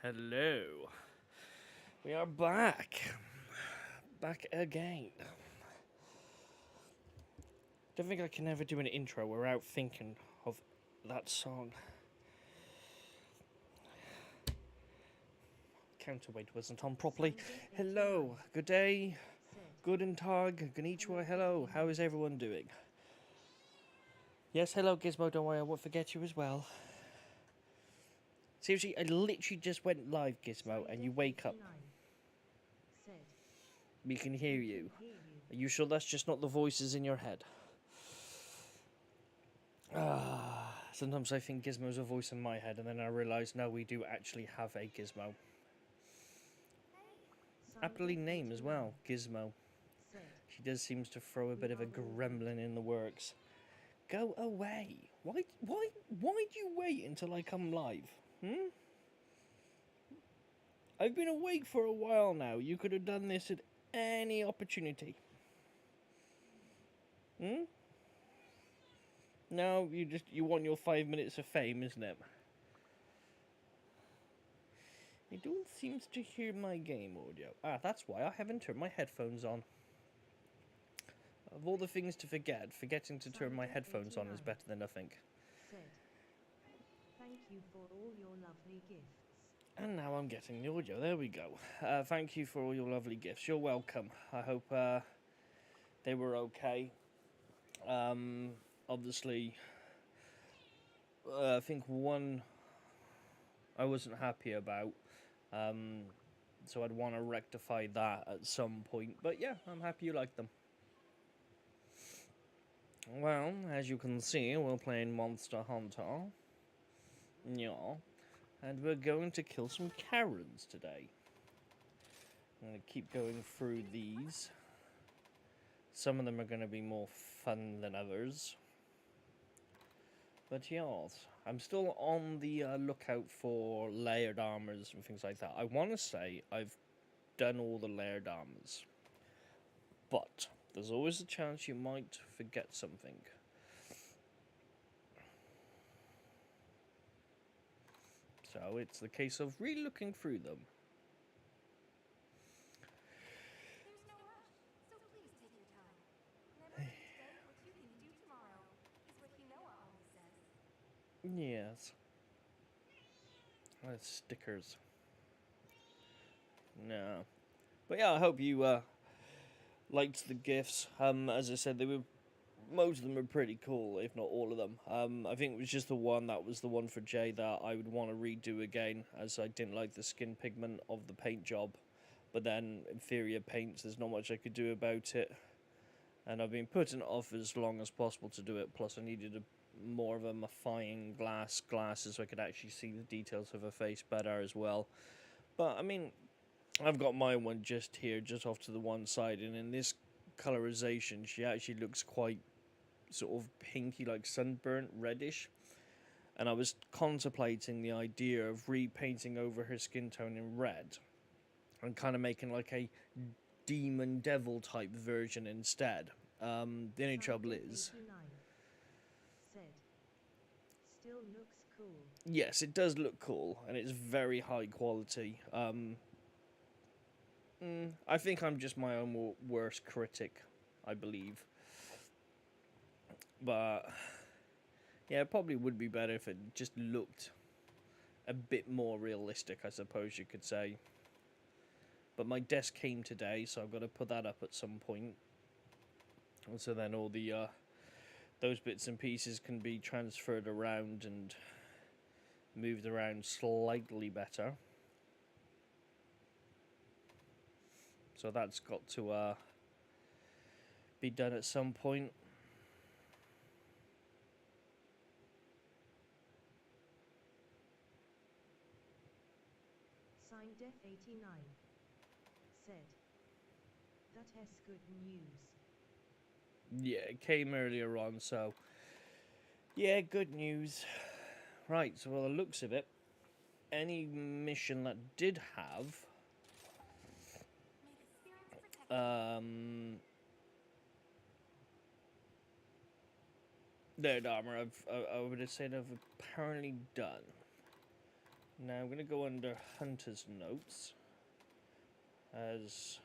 Hello. We are back. Back again. Don't think I can ever do an intro without thinking of that song. Counterweight wasn't on properly. Hello. Good day. Guten Tag. Konnichiwa. Hello. How is everyone doing? Yes, hello Gizmo. Don't worry, I won't forget you as well. Seriously, I literally just went live, Gizmo, and you wake up. We can hear you. Are you sure that's just not the voices in your head? Sometimes I think Gizmo's a voice in my head, and then I realise, no, we do actually have a Gizmo. Aptly named as well, Gizmo. She does seem to throw a bit of a gremlin in the works. Go away. Why do you wait until I come live? I've been awake for a while now. You could have done this at any opportunity. No, you want your 5 minutes of fame, isn't it? I don't seem to hear my game audio. That's why I haven't turned my headphones on. Of all the things to forget, forgetting to turn my headphones on is better than nothing. Thank you for all your lovely gifts. And now I'm getting the audio. There we go. Thank you for all your lovely gifts. You're welcome. I hope they were okay. Obviously, I think one I wasn't happy about. So I'd want to rectify that at some point. But yeah, I'm happy you like them. Well, as you can see, we're playing Monster Hunter. Yeah. And we're going to kill some Karens today. I'm going to keep going through these. Some of them are going to be more fun than others. But yes, I'm still on the lookout for layered armors and things like that. I want to say I've done all the layered armors. But there's always a chance you might forget something. So it's the case of re-looking through them. There's no rush, so please take your time. Never do today what you can do tomorrow, is what Hinoa always says. Yes. Stickers. No. But yeah, I hope you liked the gifts. As I said, most of them were pretty cool, if not all of them. I think it was just the one that was the one for Jay that I would want to redo again, as I didn't like the skin pigment of the paint job. But then, inferior paints, there's not much I could do about it. And I've been putting it off as long as possible to do it, plus I needed more of a magnifying glasses so I could actually see the details of her face better as well. But, I mean, I've got my one just here, just off to the one side, and in this colorization, she actually looks quite sort of pinky, like sunburnt, reddish. And I was contemplating the idea of repainting over her skin tone in red and kind of making like a demon devil type version instead. The only trouble is, Still looks cool. yes, it does look cool and it's very high quality. I think I'm just my own worst critic, I believe. But yeah, it probably would be better if it just looked a bit more realistic, I suppose you could say. But my desk came today, so I've got to put that up at some point. And so then all the those bits and pieces can be transferred around and moved around slightly better. So that's got to be done at some point. Signed Def89 said, that has good news. Yeah, it came earlier on, so yeah, good news. Right, so by the looks of it, any mission that did have May the spirits protect you. layered armor, I would have said I've apparently done. Now I'm going to go under Hunter's Notes as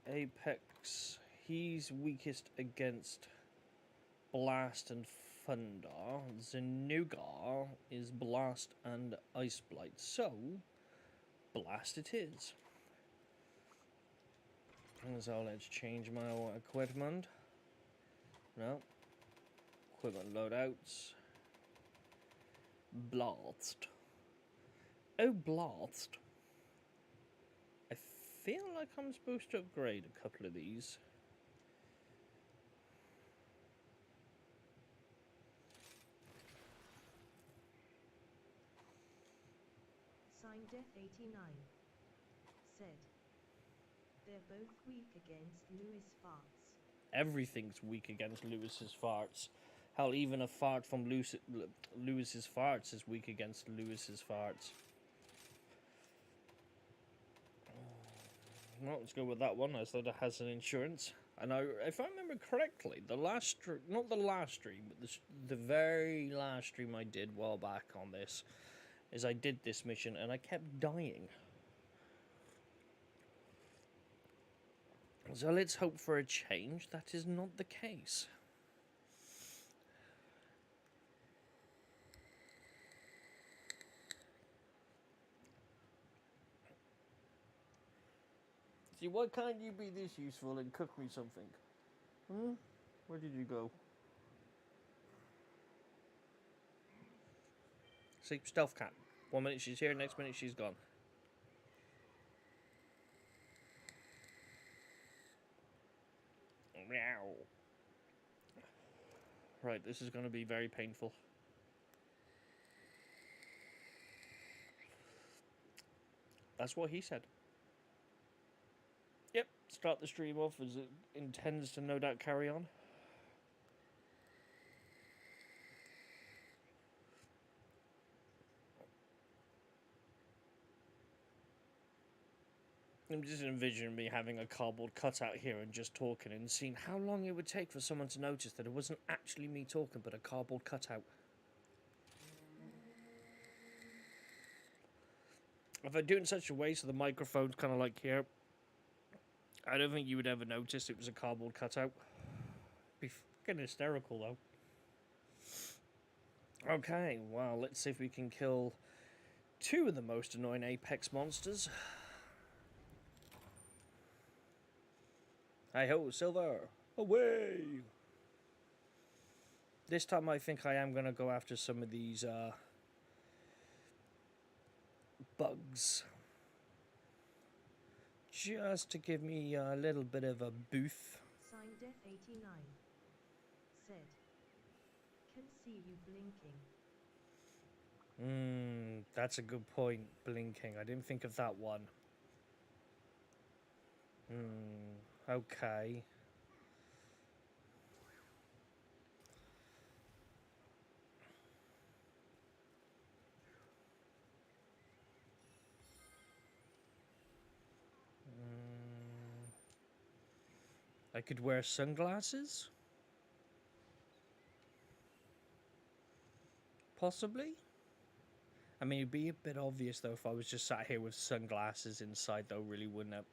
Apex. He's weakest against Blast and Thunder. Zenugar is Blast and Ice Blight. So, Blast it is. And so let's change my equipment. No. Equipment loadouts. Blast. Oh, Blast. I feel like I'm supposed to upgrade a couple of these. Signed Death 89. Said. They're both weak against Lewis farts. Everything's weak against Lewis's farts. Hell, even a fart from Lewis's farts is weak against Lewis's farts. Well, let's go with that one, as that it has an insurance. And if I remember correctly, not the last stream, but the very last stream I did a while back on this, is I did this mission and I kept dying. So let's hope for a change. That is not the case. See, why can't you be this useful and cook me something? Hmm? Where did you go? See, stealth cat. 1 minute she's here, next minute she's gone. Meow. Right, this is going to be very painful. That's what he said. Yep, start the stream off as it intends to no doubt carry on. I'm just envisioning me having a cardboard cutout here and just talking and seeing how long it would take for someone to notice that it wasn't actually me talking but a cardboard cutout. If I do it in such a way so the microphone's kind of like here, I don't think you would ever notice it was a cardboard cutout. Be fucking hysterical though. Okay, well, let's see if we can kill 2 of the most annoying Apex monsters. Hey ho, Silver! Away! This time I think I am going to go after some of these bugs. Just to give me a little bit of a booth. Signed Death 89. Said. Can see you blinking. That's a good point, blinking. I didn't think of that one. Okay. I could wear sunglasses? Possibly? I mean, it'd be a bit obvious, though, if I was just sat here with sunglasses inside, though, really, wouldn't it?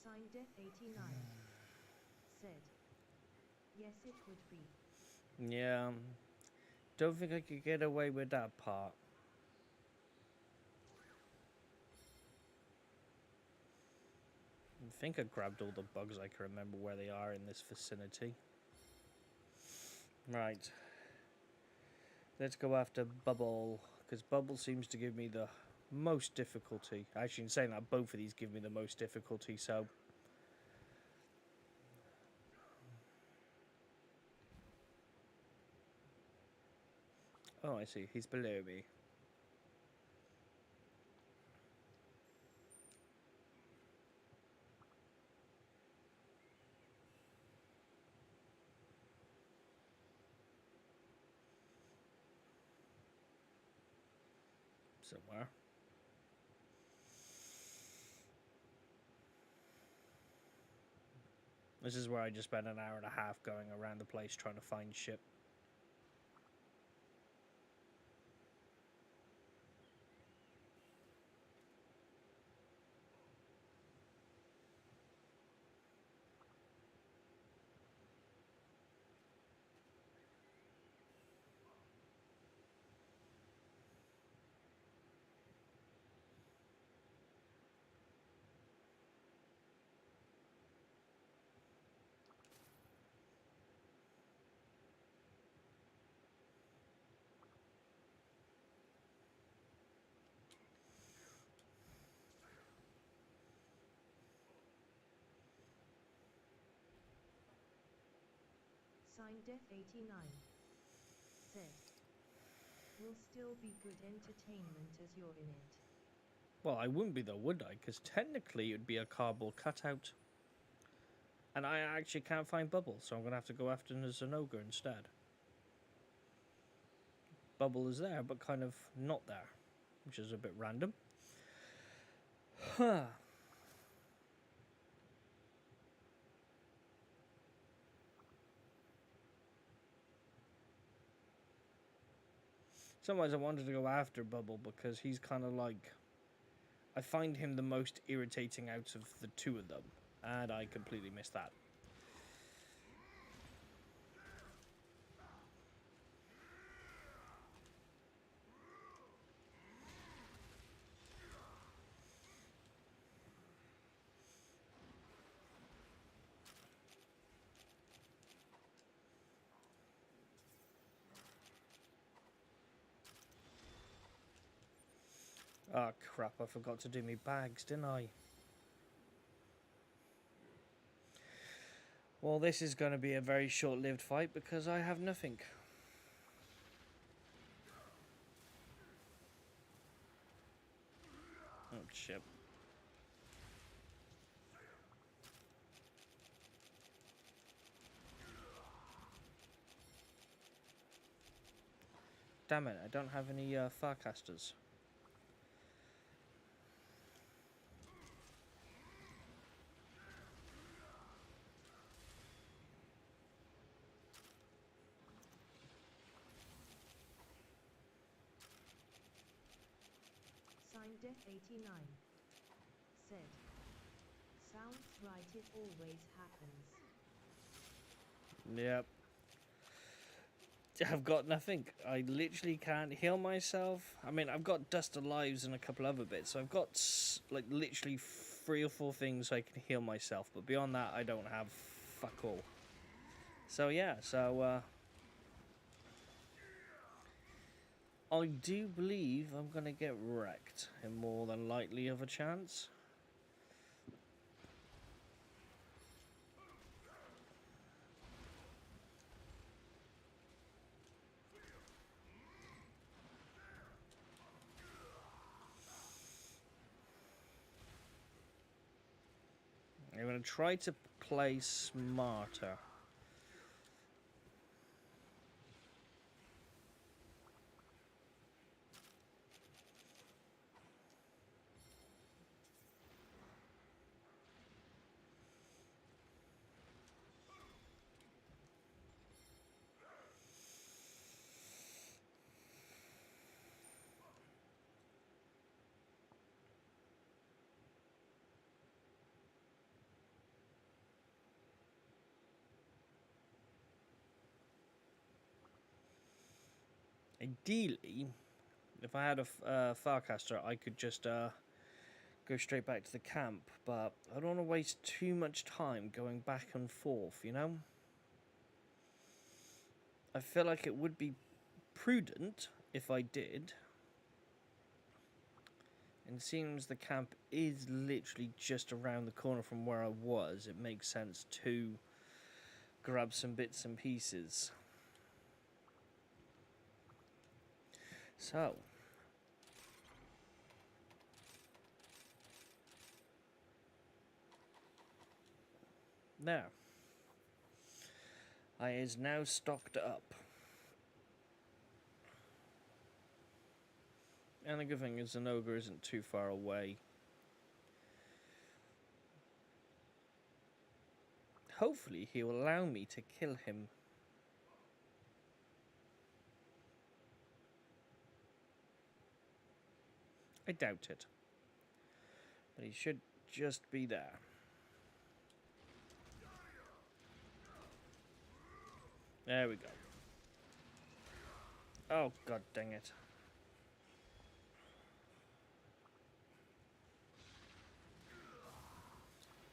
Signed Death 89. Said. Yes, it would be. Yeah. Don't think I could get away with that part. I think I grabbed all the bugs I can remember where they are in this vicinity. Right. Let's go after Bubble, because Bubble seems to give me the most difficulty. Actually, in saying that, both of these give me the most difficulty, so... Oh, I see. He's below me. Somewhere. This is where I just spent an hour and a half going around the place trying to find shit. Signed Def 89. Said. Will still be good entertainment as you're in it. Well, I wouldn't be though, would I? Because technically it would be a cardboard cutout. And I actually can't find Bubble, so I'm going to have to go after Zenoga instead. Bubble is there, but kind of not there, which is a bit random. Huh. Sometimes I wanted to go after Bubble because he's kind of like... I find him the most irritating out of the two of them. And I completely missed that. Oh crap, I forgot to do me bags, didn't I? Well, this is going to be a very short-lived fight because I have nothing. Oh, shit. Damn it, I don't have any Farcasters. Signed Def 89. Said. Sounds right, it always happens. Yep. I've got nothing. I literally can't heal myself. I mean, I've got Dust of Lives and a couple other bits. So I've got, like, literally 3 or 4 things so I can heal myself. But beyond that, I don't have fuck all. So, yeah. So, I do believe I'm going to get wrecked in more than likely of a chance. I'm going to try to play smarter. Ideally, if I had a Farcaster, I could just go straight back to the camp, but I don't want to waste too much time going back and forth, you know? I feel like it would be prudent if I did. And it seems the camp is literally just around the corner from where I was. It makes sense to grab some bits and pieces. So. There. I is now stocked up. And the good thing is an ogre isn't too far away. Hopefully he will allow me to kill him. I doubt it. But he should just be there. There we go. Oh, god dang it.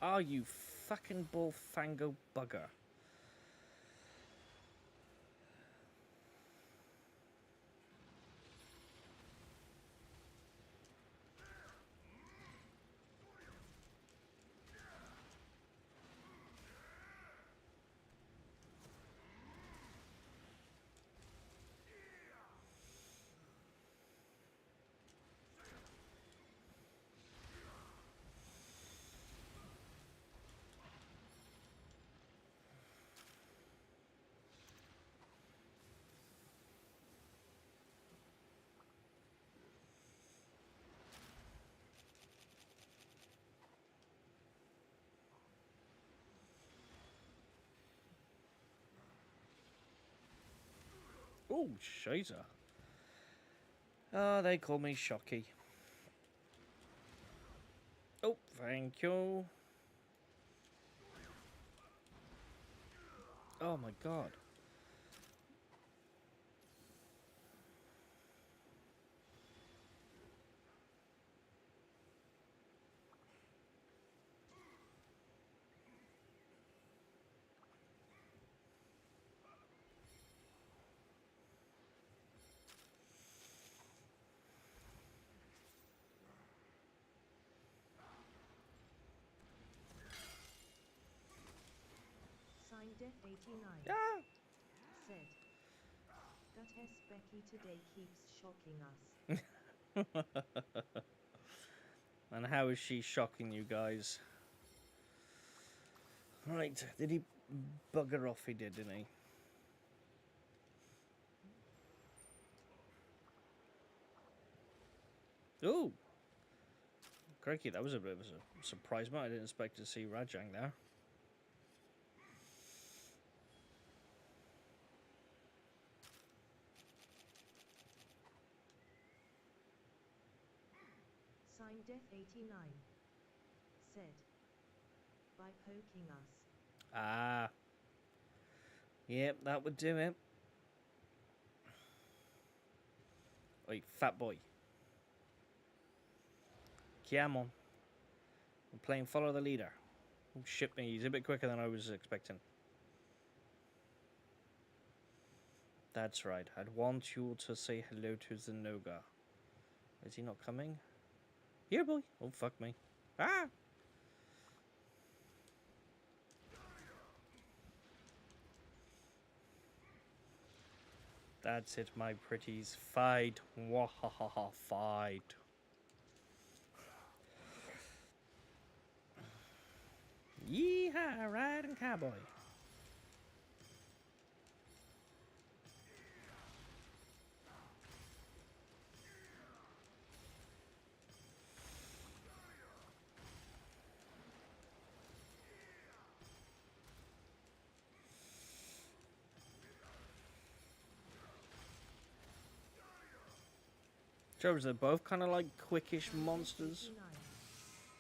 Oh, you fucking bullfango bugger. Oh, shizer. Oh, they call me Shocky. Oh, thank you. Oh my god. Signed Def89. Ah! Said. That S Becky today keeps shocking us. And how is she shocking you guys? Right, did he bugger off? He did, didn't he? Ooh! Crikey, that was a bit of a surprise, man. I didn't expect to see Rajang there. Signed Def89. Said. By poking us. Ah. Yep, that would do it. Wait, fat boy. Come on. I'm playing follow the leader. Oh, shit me. He's a bit quicker than I was expecting. That's right. I'd want you to say hello to Zenoga. Is he not coming? Here, boy. Oh, fuck me. Ah! That's it, my pretties. Fight. Wahahaha, fight. Yeehaw, riding cowboy. Trouble is, they're both kind of like quickish monsters,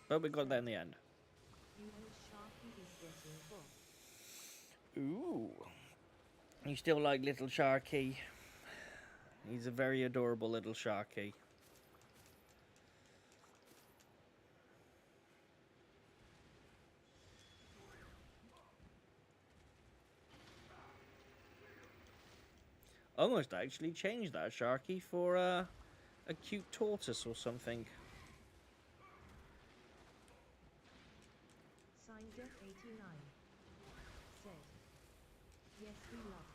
but we got there in the end. You know Sharky is getting buff. Ooh. You still like little Sharky? He's a very adorable little Sharky. Almost actually changed that Sharky for a cute tortoise or something. Signed Def89. Said. Yes, we love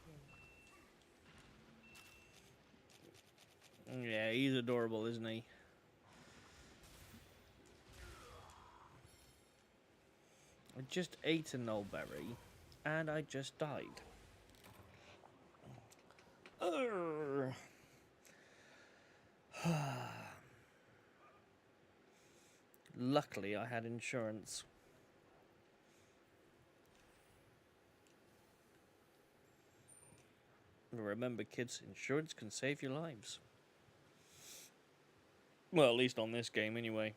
Yeah, he's adorable, isn't he? I just ate a nullberry, and I just died. Urgh. Luckily, I had insurance. Remember, kids, insurance can save your lives. Well, at least on this game, anyway.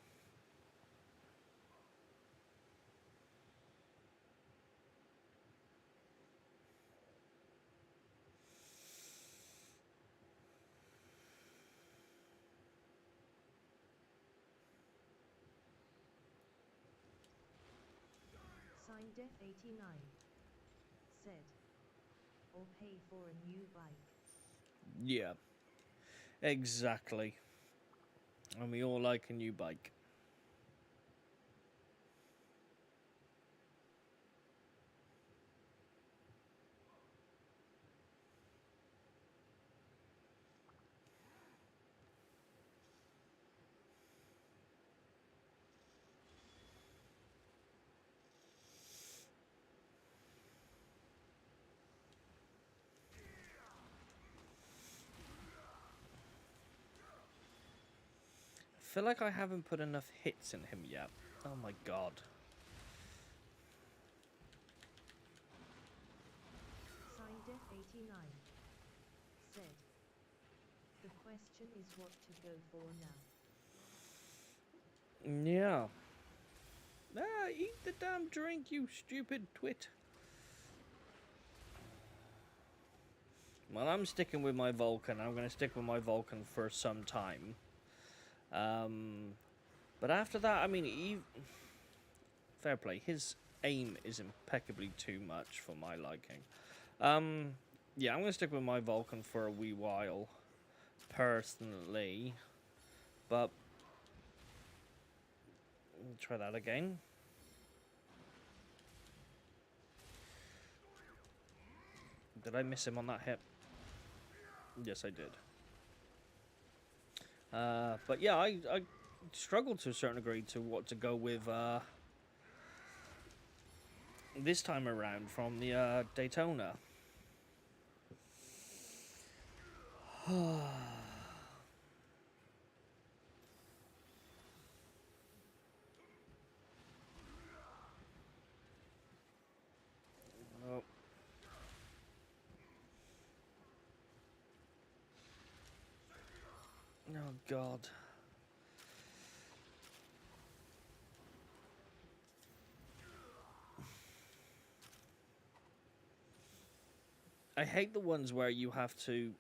Signed Def89. Said. Or pay for a new bike. Yeah, exactly. And we all like a new bike. I feel like I haven't put enough hits in him yet. Oh my god. Signed Def89. Said. The question is what to go for now. Yeah. Ah, eat the damn drink, you stupid twit. Well, I'm sticking with my Vulcan. I'm going to stick with my Vulcan for some time. But after that, I mean, fair play. His aim is impeccably too much for my liking. Yeah, I'm going to stick with my Vulcan for a wee while, personally. But try that again. Did I miss him on that hit? Yes, I did. But yeah, I struggled to a certain degree to what to go with this time around from the Daytona. Oh. Oh god. I hate the ones where you have to,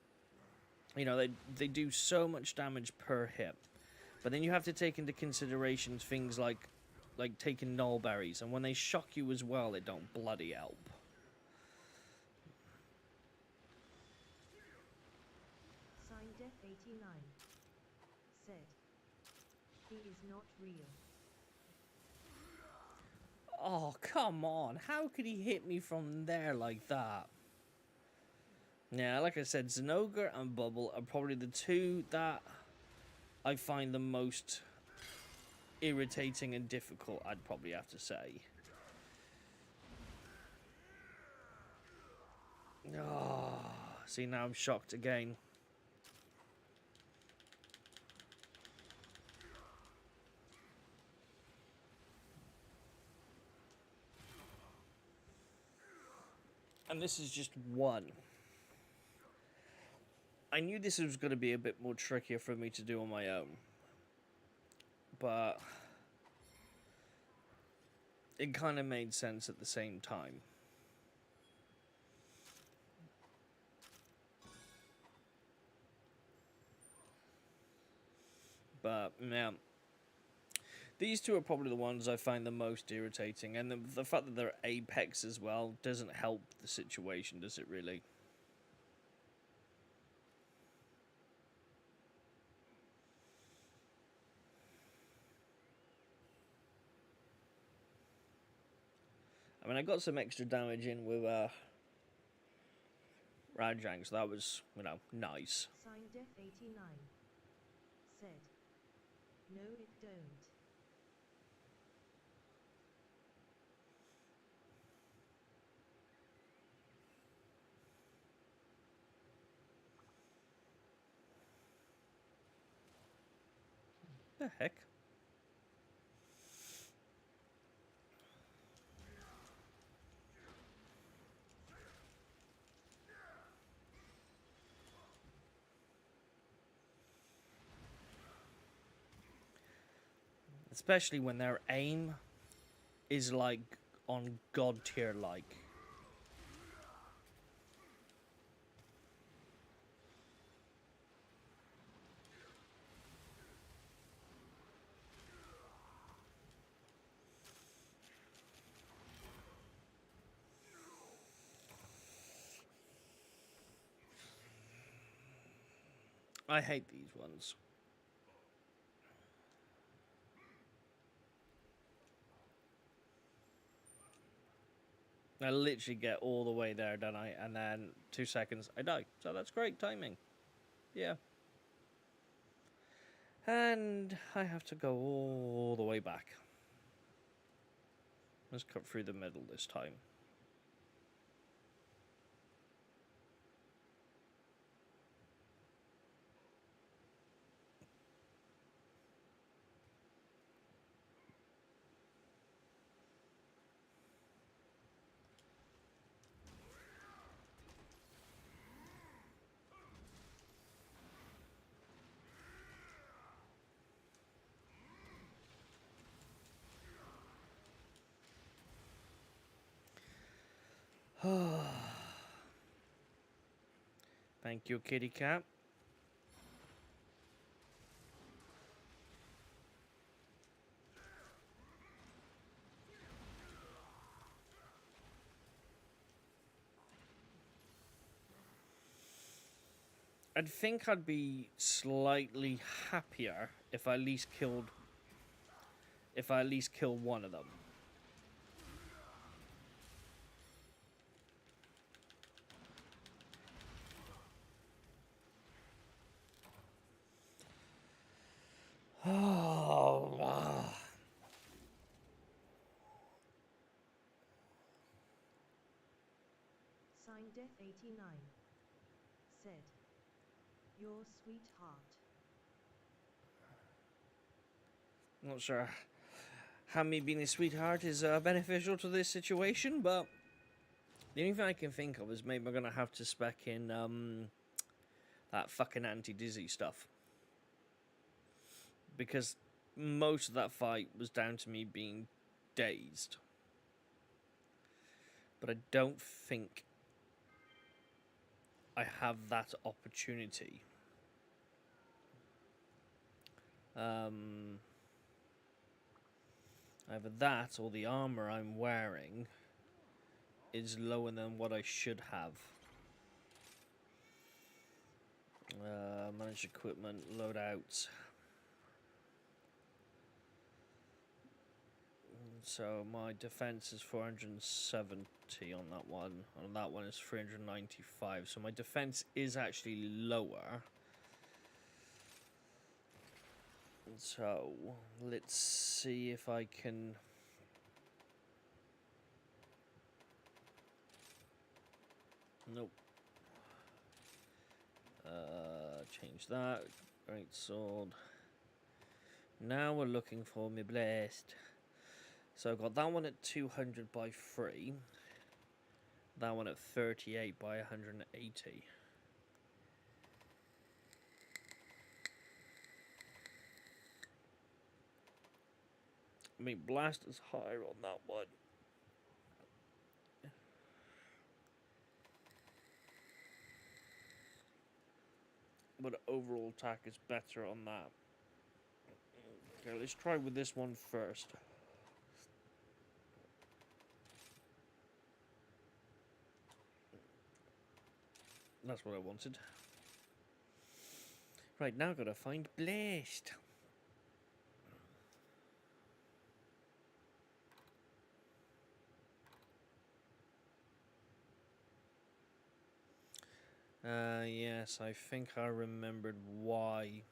you know, they do so much damage per hit, but then you have to take into consideration things like taking null berries, and when they shock you as well, it don't bloody help. Signed Def89. Said. He is not real. Oh, come on. How could he hit me from there like that? Yeah, like I said, Zinogre and Bubble are probably the two that I find the most irritating and difficult, I'd probably have to say. Oh, see, now I'm shocked again. And this is just one. I knew this was going to be a bit more trickier for me to do on my own. But it kind of made sense at the same time. But, yeah. These two are probably the ones I find the most irritating. And the fact that they're Apex as well doesn't help the situation, does it really? I mean, I got some extra damage in with Rajang, so that was, you know, nice. Signed Def89. said. No, it don't. The heck? Especially when their aim is like on god tier like. I hate these ones. I literally get all the way there, don't I? And then 2 seconds, I die. So that's great timing. Yeah. And I have to go all the way back. Let's cut through the middle this time. Thank you, kitty cat. I'd think I'd be slightly happier if I at least killed one of them. Oh, Signed Death 89. Said. Your sweetheart. not sure how me being a sweetheart is beneficial to this situation, but the only thing I can think of is maybe I'm gonna have to spec in that fucking anti-dizzy stuff, because most of that fight was down to me being dazed. But I don't think I have that opportunity. Either that or the armor I'm wearing is lower than what I should have. Manage equipment, loadouts. So my defense is 470 on that one. On that one is 395. So my defense is actually lower. So let's see if I can. Nope. Change that. Great sword. Now we're looking for my blast. So I've got that one at 200 by 3. That one at 38 by 180. I mean, blast is higher on that one. But overall attack is better on that. Okay, let's try with this one first. That's what I wanted. Right, now I've got to find Blast. Yes, I think I remembered why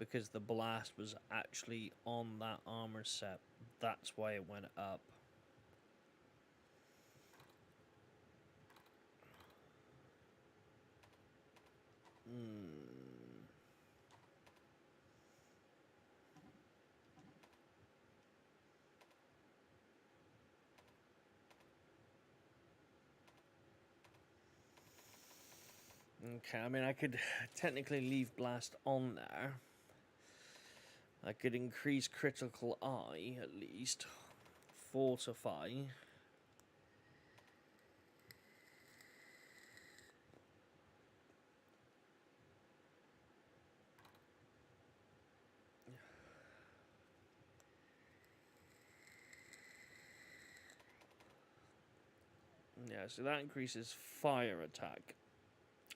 because the blast was actually on that armor set. That's why it went up. Okay, I mean, I could technically leave blast on there. I could increase critical eye at least, fortify. Yeah, so that increases fire attack.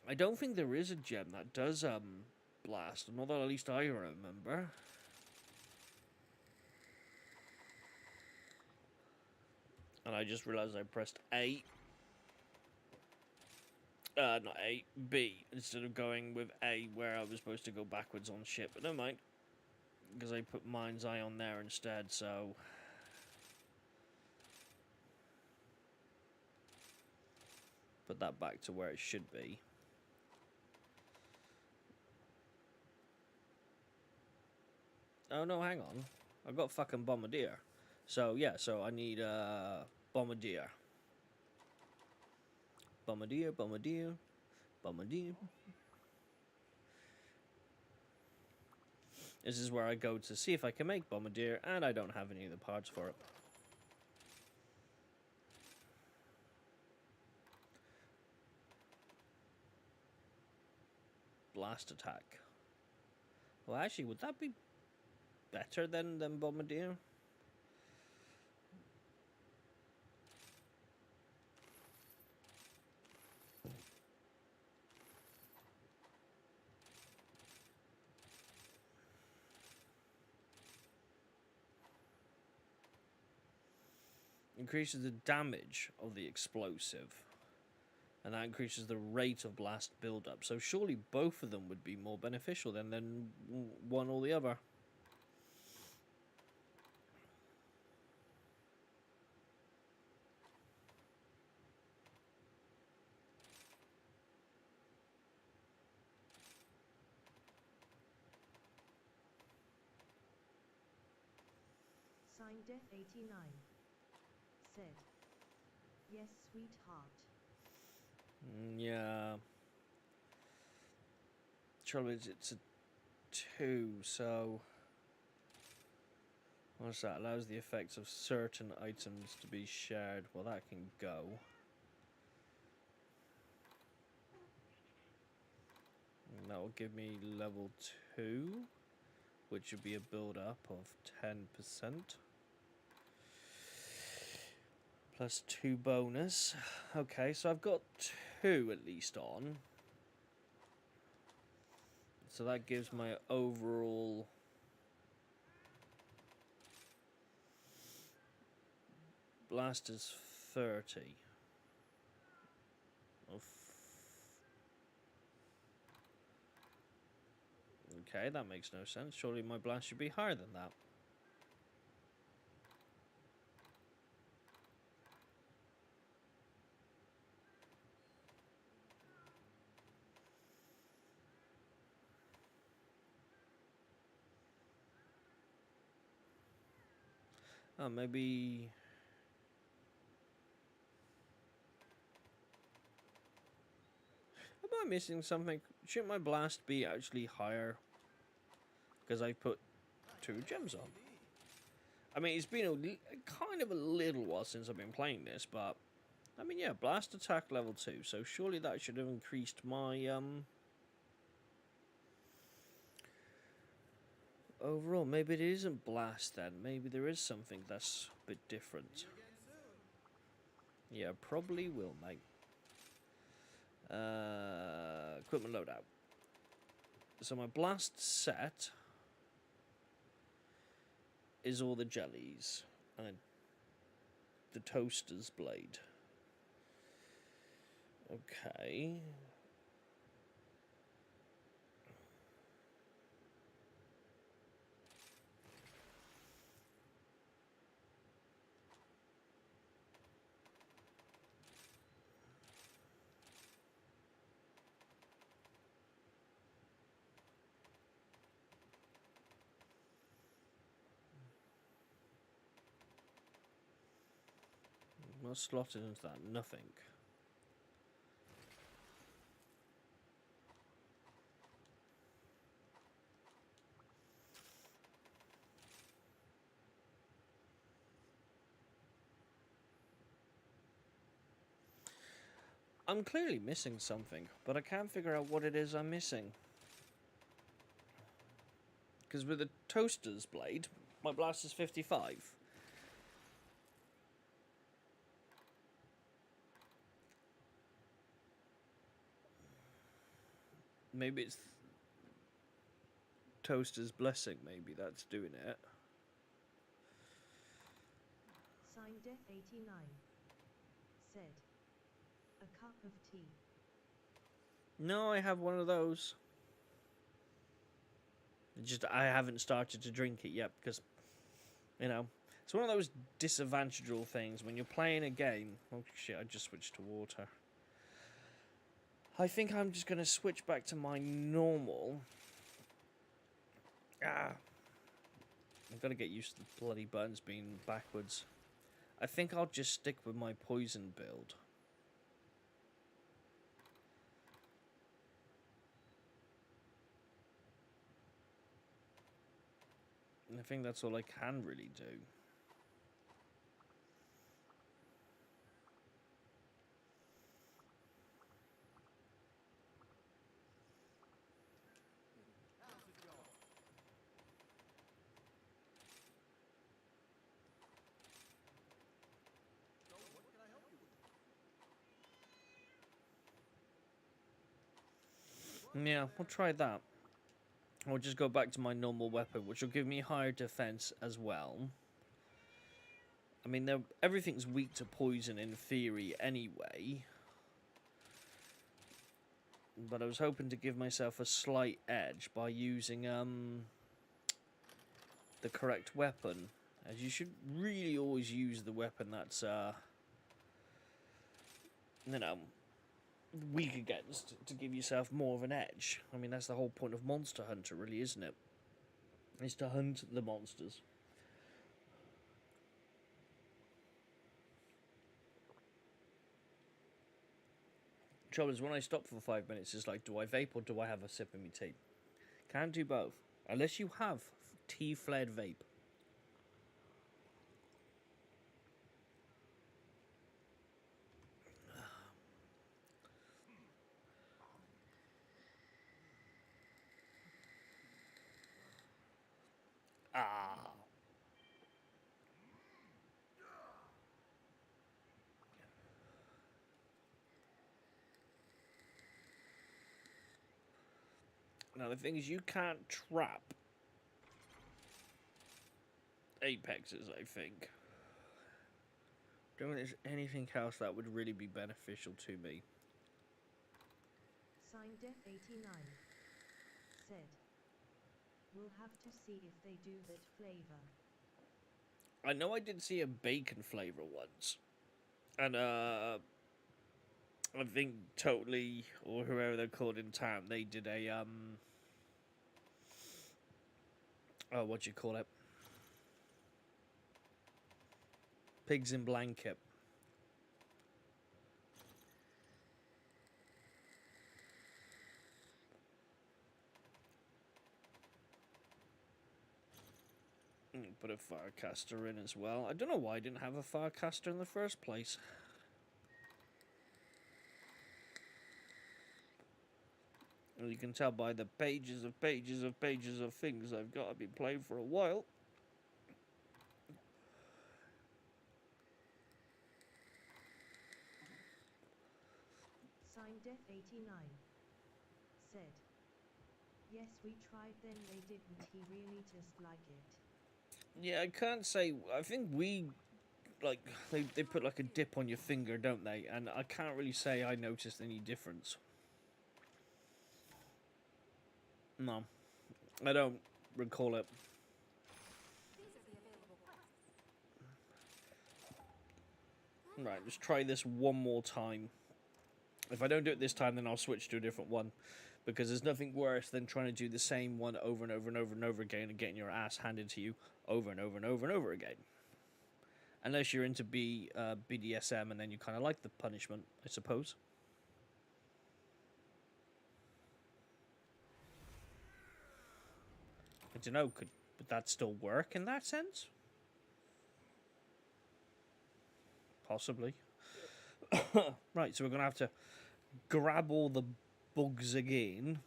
I don't think there is a gem that does blast, not that at least I remember. And I just realized I pressed A. Not A, B, instead of going with A where I was supposed to go backwards on ship, but never mind. Because I put Mind's Eye on there instead, so... Put that back to where it should be. Oh no, hang on. I've got fucking Bombardier. So yeah, so I need Bombardier. Bombardier, Bombardier, Bombardier. This is where I go to see if I can make Bombardier, and I don't have any of the parts for it. Blast attack. Well, actually, would that be better than Bombardier? Increases the damage of the explosive. And that increases the rate of blast buildup. So surely both of them would be more beneficial than one or the other. Signed Death 89. Said. Yes, sweetheart. Yeah. Trouble is, it's a 2, so... What's that? Allows the effects of certain items to be shared. Well, that can go. And that will give me level 2, which would be a build-up of 10%. Plus 2 bonus. Okay, so I've got 2 at least on. So that gives my overall... blast is 30. Okay, that makes no sense. Surely my blast should be higher than that. Oh, maybe... Am I missing something? Shouldn't my blast be actually higher? Because I put 2 gems on. I mean, it's been kind of a little while since I've been playing this, but... I mean, yeah, blast attack level 2, so surely that should have increased my, overall. Maybe it isn't blast then. Maybe there is something that's a bit different. Yeah, probably will, mate. Equipment loadout. So my blast set is all the jellies and the toaster's blade. Okay. What's slotted into that? Nothing. I'm clearly missing something, but I can't figure out what it is I'm missing. Because with the Toaster's blade, my blast is 55. Maybe it's Toaster's blessing, maybe that's doing it. Signed Death 89. Said. A cup of tea. No, I have one of those. Just I haven't started to drink it yet because, you know, it's one of those disadvantageable things when you're playing a game. Oh shit, I just switched to water. I think I'm just going to switch back to my normal. I've got to get used to the bloody buttons being backwards. I think I'll just stick with my poison build. I think that's all I can really do. Yeah, we'll try that. I'll just go back to my normal weapon, which will give me higher defense as well. I mean, everything's weak to poison in theory anyway. But I was hoping to give myself a slight edge by using the correct weapon. As you should really always use the weapon that's you know, weak against to give yourself more of an edge. I mean, that's the whole point of Monster Hunter, really, isn't it? Is to hunt the monsters. Trouble is, when I stop for 5 minutes, it's like, do I vape or do I have a sip of my tea? Can't do both. Unless you have tea-flavored vape. Ah. Now, the thing is, you can't trap apexes, I think. Don't think there's anything else that would really be beneficial to me. Signed Death 89. Said. We'll have to see if they do that flavor. I know I did see a bacon flavor once. And, I think Totally, or whoever they're called in town, they did a, oh, what do you call it? Pigs in blanket. Put a Firecaster in as well. I don't know why I didn't have a Firecaster in the first place. Well, you can tell by the pages of pages of pages of things I've got. I've been playing for a while. Signed Death 89. Said. Yes, we tried then they didn't he really just like it. Yeah, I can't say. I think we, like, they put like a dip on your finger, don't they? And I can't really say I noticed any difference. No, I don't recall it. These are the available quests. Right, let's try this one more time. If I don't do it this time, then I'll switch to a different one. Because there's nothing worse than trying to do the same one over and over and over and over again and getting your ass handed to you over and over and over and over again. Unless you're into BDSM and then you kind of like the punishment, I suppose. I don't know, would that still work in that sense? Possibly. Right, so we're going to have to grab all the bugs again.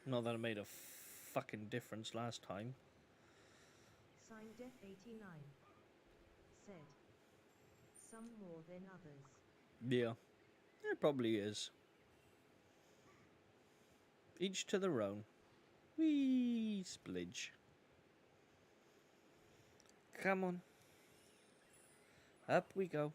Not that it made a fucking difference last time. Signed Def 89. Said. Some more than others. Yeah, it probably is. Each to their own. Wee splidge. Come on. Up we go.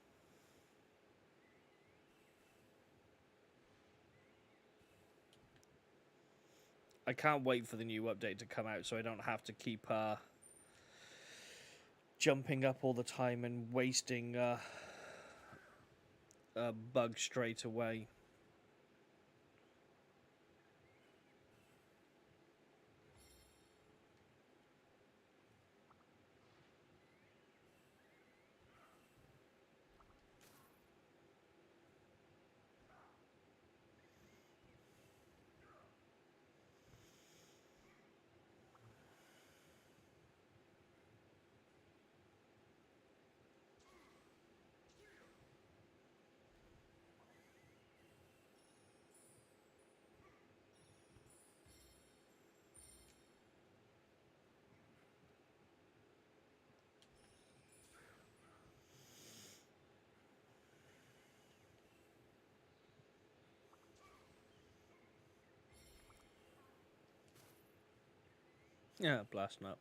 I can't wait for the new update to come out so I don't have to keep jumping up all the time and wasting a bug straight away. Yeah, blast up.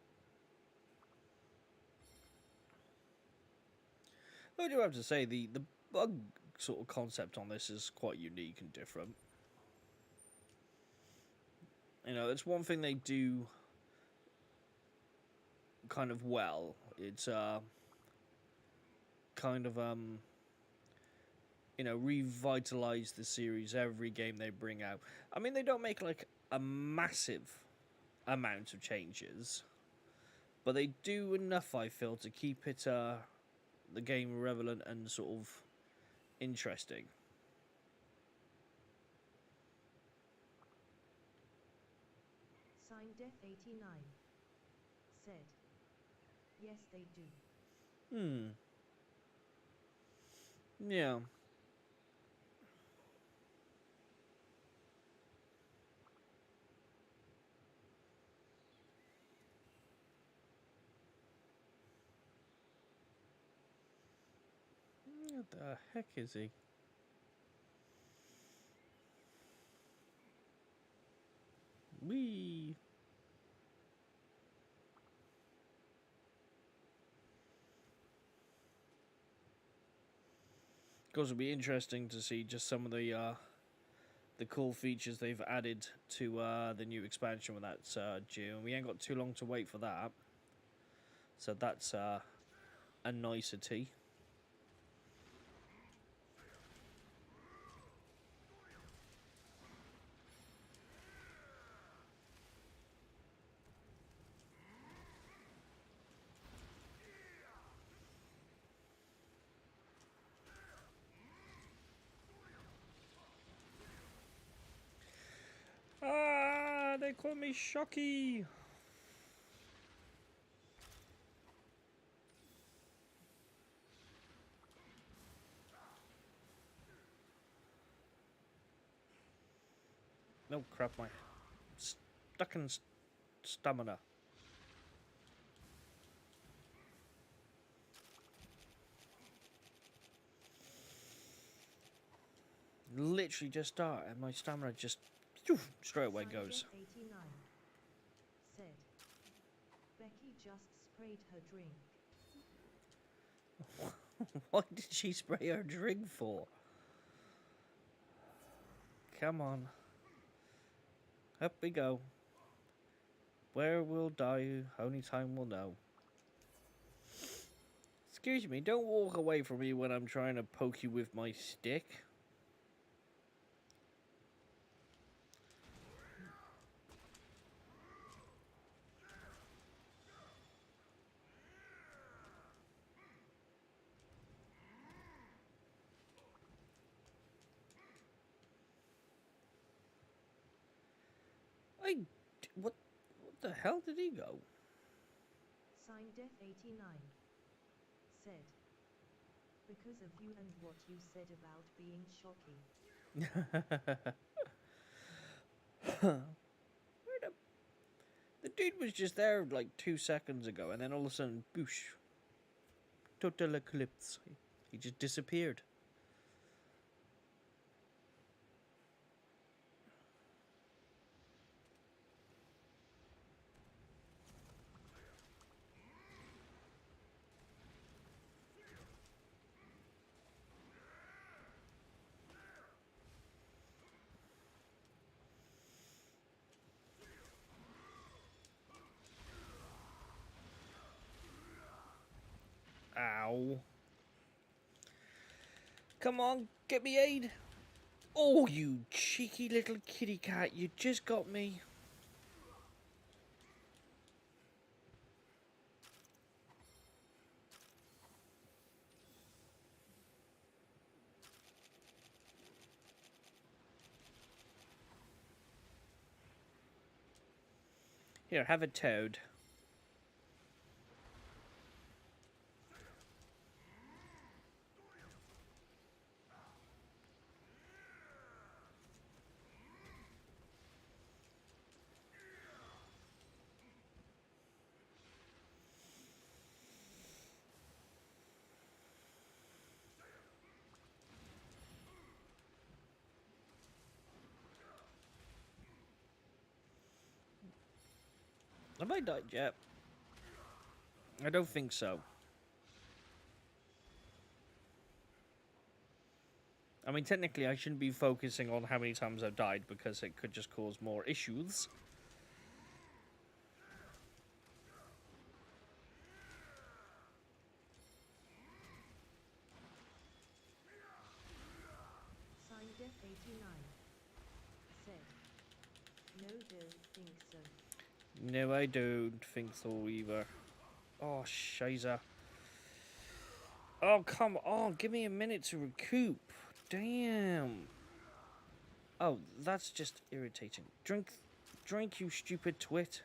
I do have to say the bug sort of concept on this is quite unique and different. You know, it's one thing they do kind of well. It's kind of you know, revitalize the series every game they bring out. I mean, they don't make like a massive amount of changes, but they do enough, I feel, to keep it the game relevant and sort of interesting. Signed Def 89. Said. Yes, they do. Yeah. What the heck is he? Wee. Of course, it'll be interesting to see just some of the cool features they've added to the new expansion when that's due. And we ain't got too long to wait for that, so that's a nicety. Ah, they call me Shocky. No crap, my stuck in stamina. Literally just start and my stamina just straight away Signed goes. Def 89. Said. Becky just sprayed her drink. What did she spray her drink for? Come on. Up we go. Where we'll die, only time will know. Excuse me, don't walk away from me when I'm trying to poke you with my stick. What the hell did he go? Signed Def89. Said. Because of you and what you said about being shocky. The dude was just there like 2 seconds ago, and then all of a sudden, boosh. Total eclipse. He just disappeared. Ow. Come on, get me aid. Oh, you cheeky little kitty cat, you just got me. Here, have a toad. Have I died yet? I don't think so. I mean, technically, I shouldn't be focusing on how many times I've died because it could just cause more issues. Signed Def89. Said. No, don't think so. No, I don't think so either. Oh, shiza. Oh, come on. Give me a minute to recoup. Damn. Oh, that's just irritating. Drink, you stupid twit.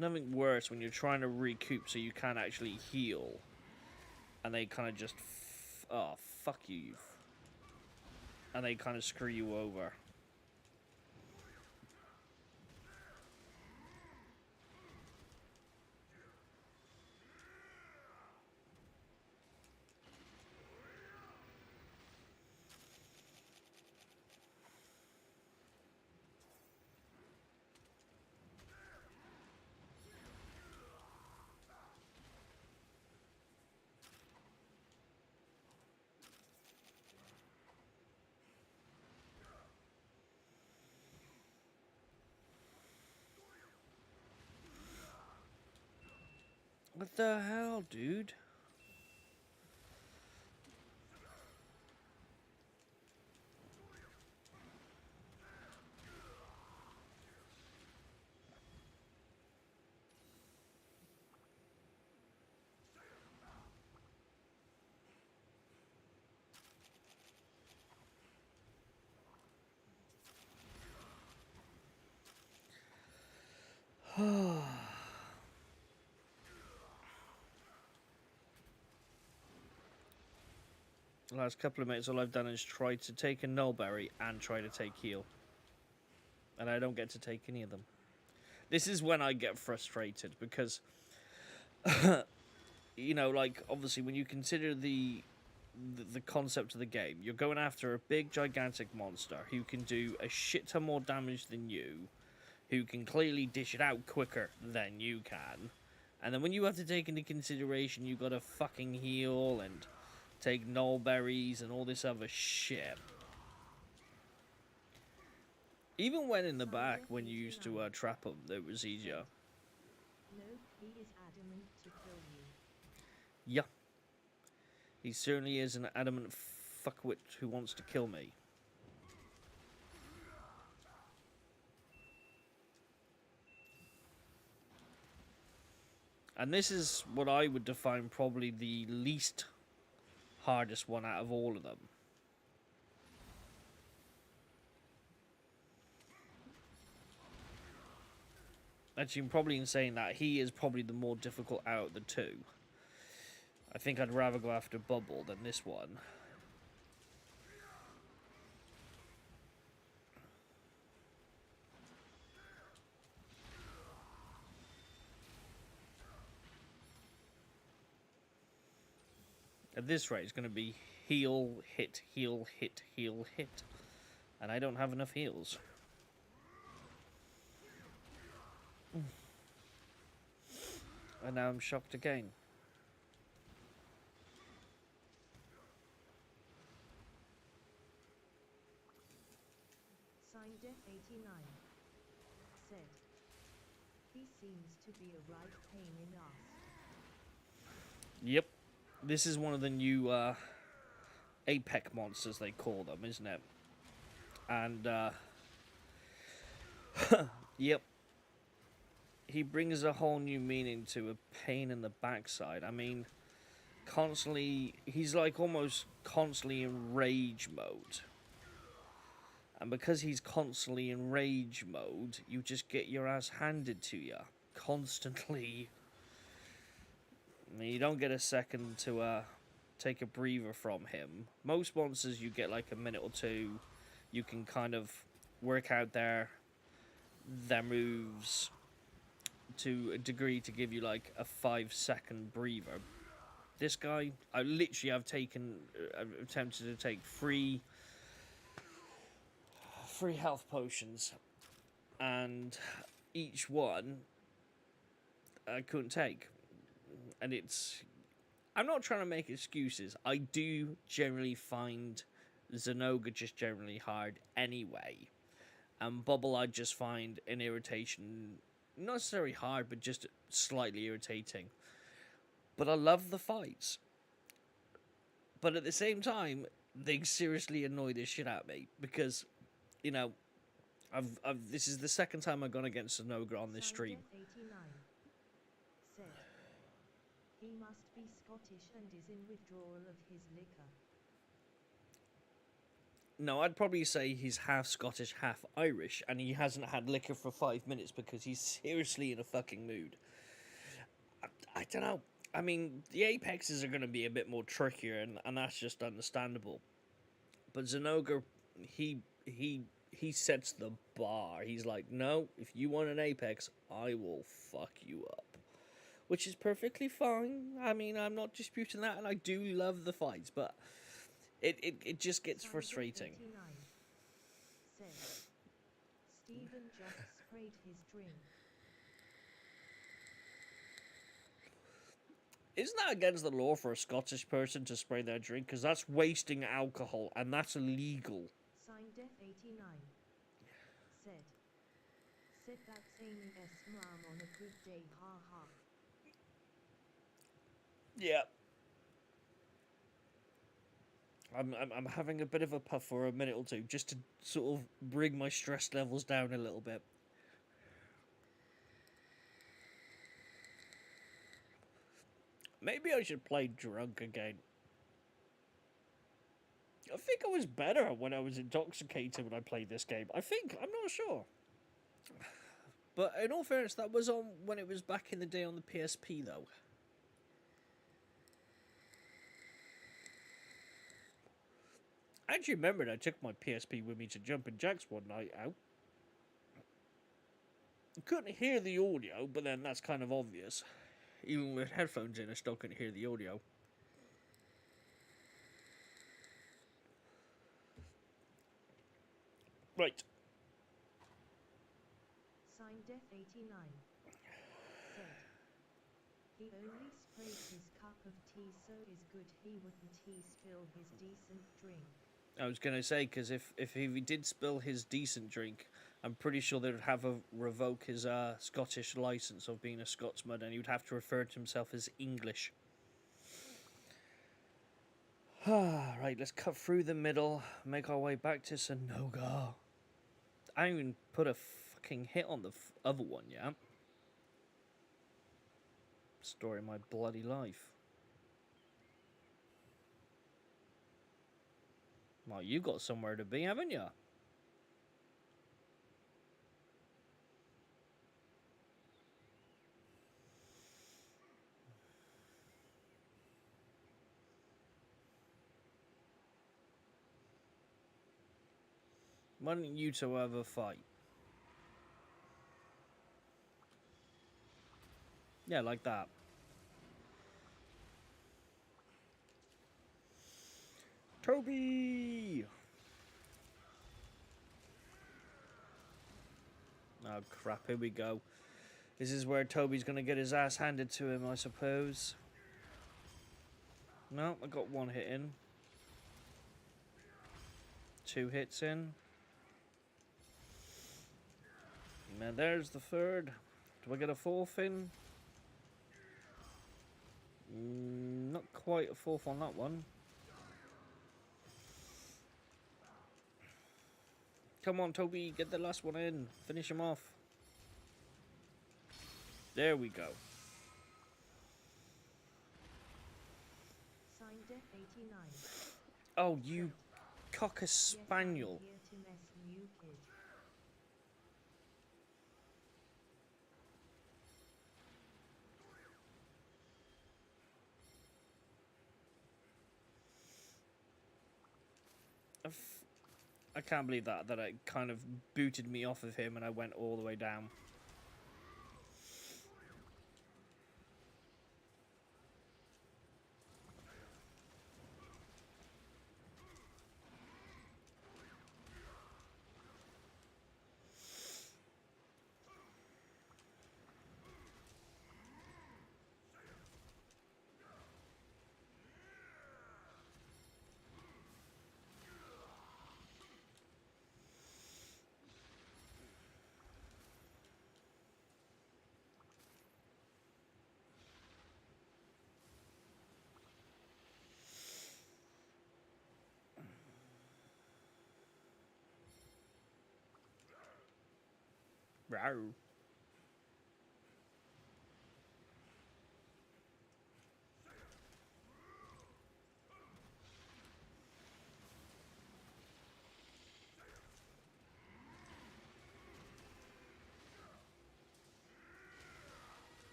Nothing worse when you're trying to recoup so you can't actually heal. And they kind of just... oh, fuck you. And they kind of screw you over. What the hell, dude? Last couple of minutes, all I've done is try to take a Nullberry and try to take heal. And I don't get to take any of them. This is when I get frustrated, because... you know, like, obviously, when you consider the concept of the game, you're going after a big, gigantic monster who can do a shit ton more damage than you, who can clearly dish it out quicker than you can. And then when you have to take into consideration you gotta fucking heal and take null berries and all this other shit. Even when in the back, when you used to trap them, it was easier. No, he is adamant to kill you. Yeah. He certainly is an adamant fuckwit who wants to kill me. And this is what I would define probably the least hardest one out of all of them. Actually, probably in saying that, he is probably the more difficult out of the two. I think I'd rather go after Bubble than this one. At this rate, it's going to be heal, hit, heal, hit, heal, hit. And I don't have enough heals. And now I'm shocked again. Signed F89. Said. He seems to be a right pain in ass. Yep. This is one of the new Apex monsters, they call them, isn't it? And, yep. He brings a whole new meaning to a pain in the backside. I mean, constantly, he's like almost constantly in rage mode. And because he's constantly in rage mode, you just get your ass handed to you. Constantly. I mean, you don't get a second to take a breather from him. Most monsters, you get like a minute or two. You can kind of work out their moves to a degree to give you like a 5-second breather. This guy, I've attempted to take three health potions, and each one I couldn't take. And I'm not trying to make excuses. I do generally find Zinogre just generally hard anyway. And Bubble I just find an irritation, not necessarily hard, but just slightly irritating. But I love the fights. But at the same time, they seriously annoy the shit out of me. Because, you know, this is the second time I've gone against Zinogre on this stream. Signed F89. Said. He must be Scottish and is in withdrawal of his liquor. No, I'd probably say he's half Scottish, half Irish, and he hasn't had liquor for 5 minutes because he's seriously in a fucking mood. I don't know. I mean, the Apexes are going to be a bit more trickier, and that's just understandable. But Zinogre, he sets the bar. He's like, no, if you want an Apex, I will fuck you up. Which is perfectly fine. I mean, I'm not disputing that, and I do love the fights, but it just gets Signed frustrating. F89. Said. Stephen just sprayed his drink. Isn't that against the law for a Scottish person to spray their drink? Because that's wasting alcohol, and that's illegal. Signed F89. Said. Said that's Amy S. mom on a good day, ha ha. Yeah. I'm having a bit of a puff for a minute or two, just to sort of bring my stress levels down a little bit. Maybe I should play drunk again. I think I was better when I was intoxicated when I played this game. I'm not sure. But in all fairness, that was on when it was back in the day on the PSP, though. I actually remembered I took my PSP with me to Jumpin' Jacks one night out. Couldn't hear the audio, but then that's kind of obvious. Even with headphones in, I still couldn't hear the audio. Right. Signed F89. Said. He only sprayed his cup of tea so is good he wouldn't he spill his decent drink. I was going to say, because if he did spill his decent drink, I'm pretty sure they would have to revoke his Scottish licence of being a Scotsman, and he would have to refer to himself as English. Right, let's cut through the middle, make our way back to Zinogre. I didn't even put a fucking hit on the other one, yeah? Story of my bloody life. Well, you got somewhere to be, haven't you? Why don't you two have a fight? Yeah, like that. Toby! Oh crap, here we go. This is where Toby's gonna get his ass handed to him, I suppose. No, I got one hit in. 2 hits in. And there's the third. Do I get a 4th in? Not quite a 4th on that one. Come on, Toby, get the last one in. Finish him off. There we go. Signed Death 89. Oh, you cocker Yes, I'm spaniel. here to mess you, kid. I can't believe that it kind of booted me off of him and I went all the way down. Rawr.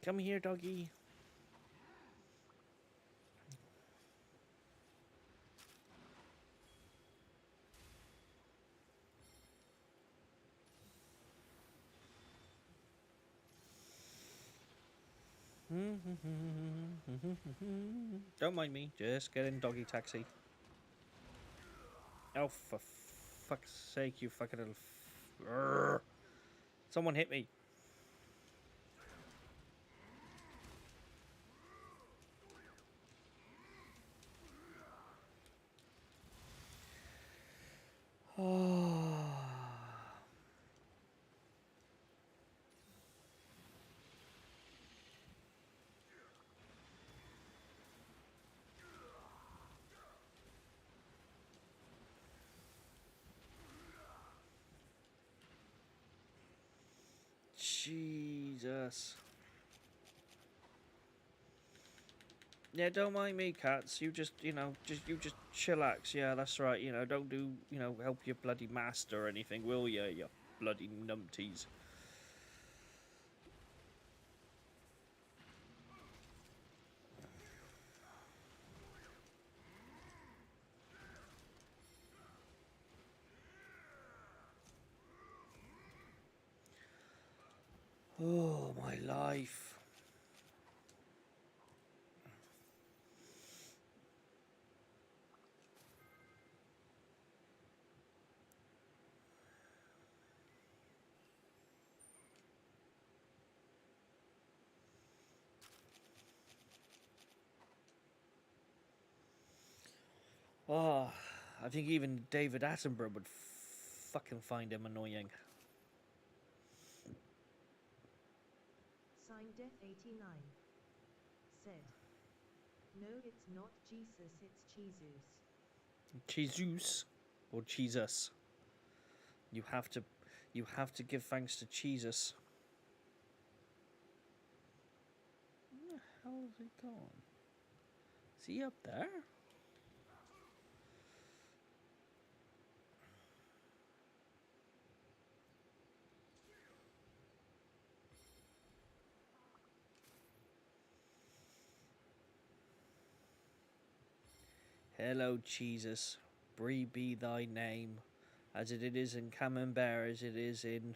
Come here, doggy. Don't mind me, just get in doggy taxi. Oh, for fuck's sake, you fucking little... Urgh. Someone hit me. Oh. Jesus. Yeah, don't mind me, cats. You just, you just chillax. Yeah, that's right. Don't do, help your bloody master or anything, will you? You bloody numpties. Oh, my life. Oh, I think even David Attenborough would fucking find him annoying. Sign Death 89 said, "No, it's not Jesus, it's Jesus." Jesus or Jesus. You have to give thanks to Jesus. Where the hell is he gone? Is he up there? Hello, Jesus. Brie be thy name, as it is in Camembert, as it is in...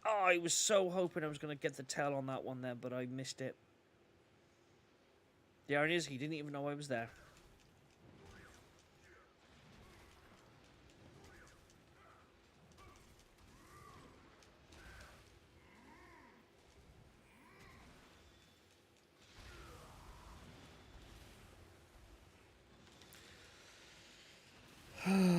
Oh, I was so hoping I was going to get the tell on that one there, but I missed it. The irony is, he didn't even know I was there. Sign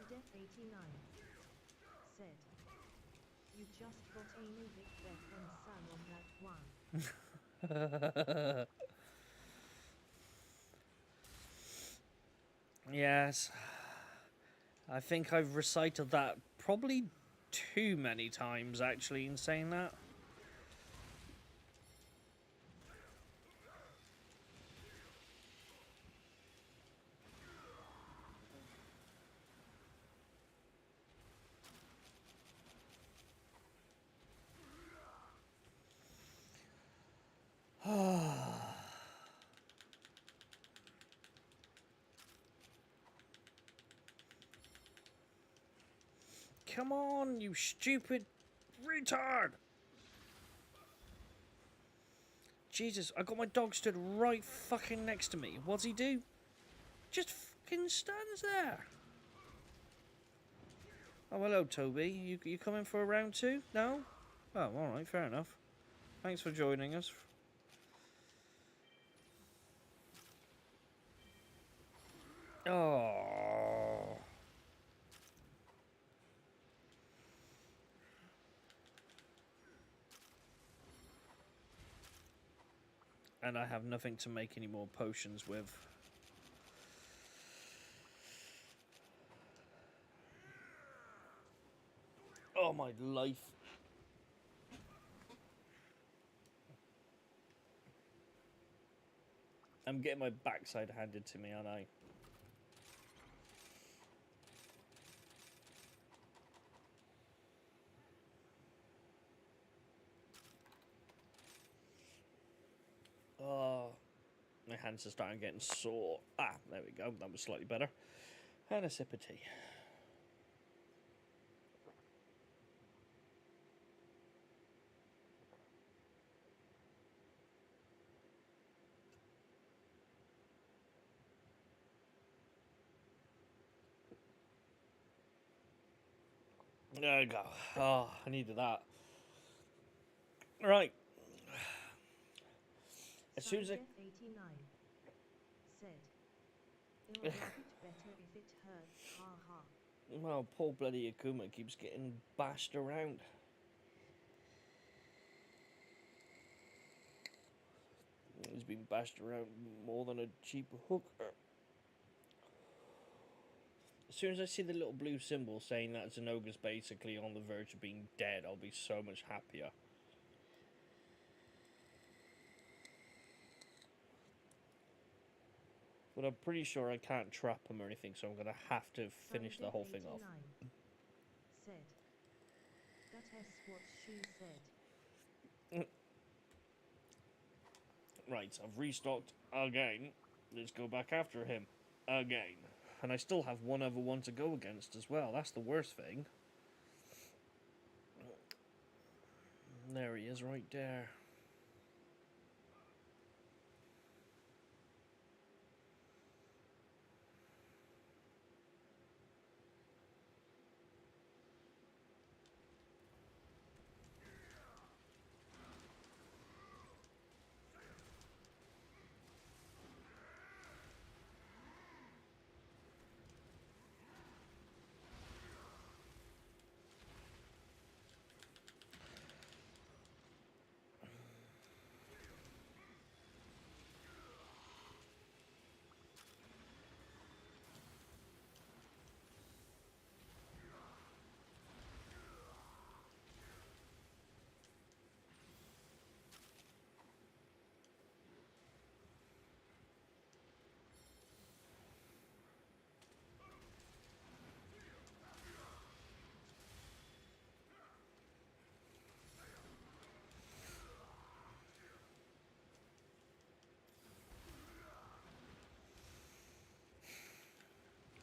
Death 89 said, "You just got a new big bet on Sam on that one." Yes. I think I've recited that probably too many times, actually, in saying that. Come on, you stupid retard! Jesus, I got my dog stood right fucking next to me. What's he do? Just fucking stands there. Oh, hello, Toby. You coming for a round two? No? Oh, alright, fair enough. Thanks for joining us. Oh. And I have nothing to make any more potions with. Oh, my life. I'm getting my backside handed to me, aren't I? Oh, my hands are starting getting sore. Ah, there we go. That was slightly better. And a sip of tea. There we go. Oh, I needed that. Right. As soon as I... Death 89 said, "It'll rub it better if it hurts, ha ha." Well, poor bloody Akuma keeps getting bashed around. He's been bashed around more than a cheap hooker. As soon as I see the little blue symbol saying that Zenoga's basically on the verge of being dead, I'll be so much happier. But I'm pretty sure I can't trap him or anything, so I'm going to have to finish the whole thing off. Said, "That's what she said." Right, I've restocked again. Let's go back after him again. And I still have one other one to go against as well. That's the worst thing. There he is, right there.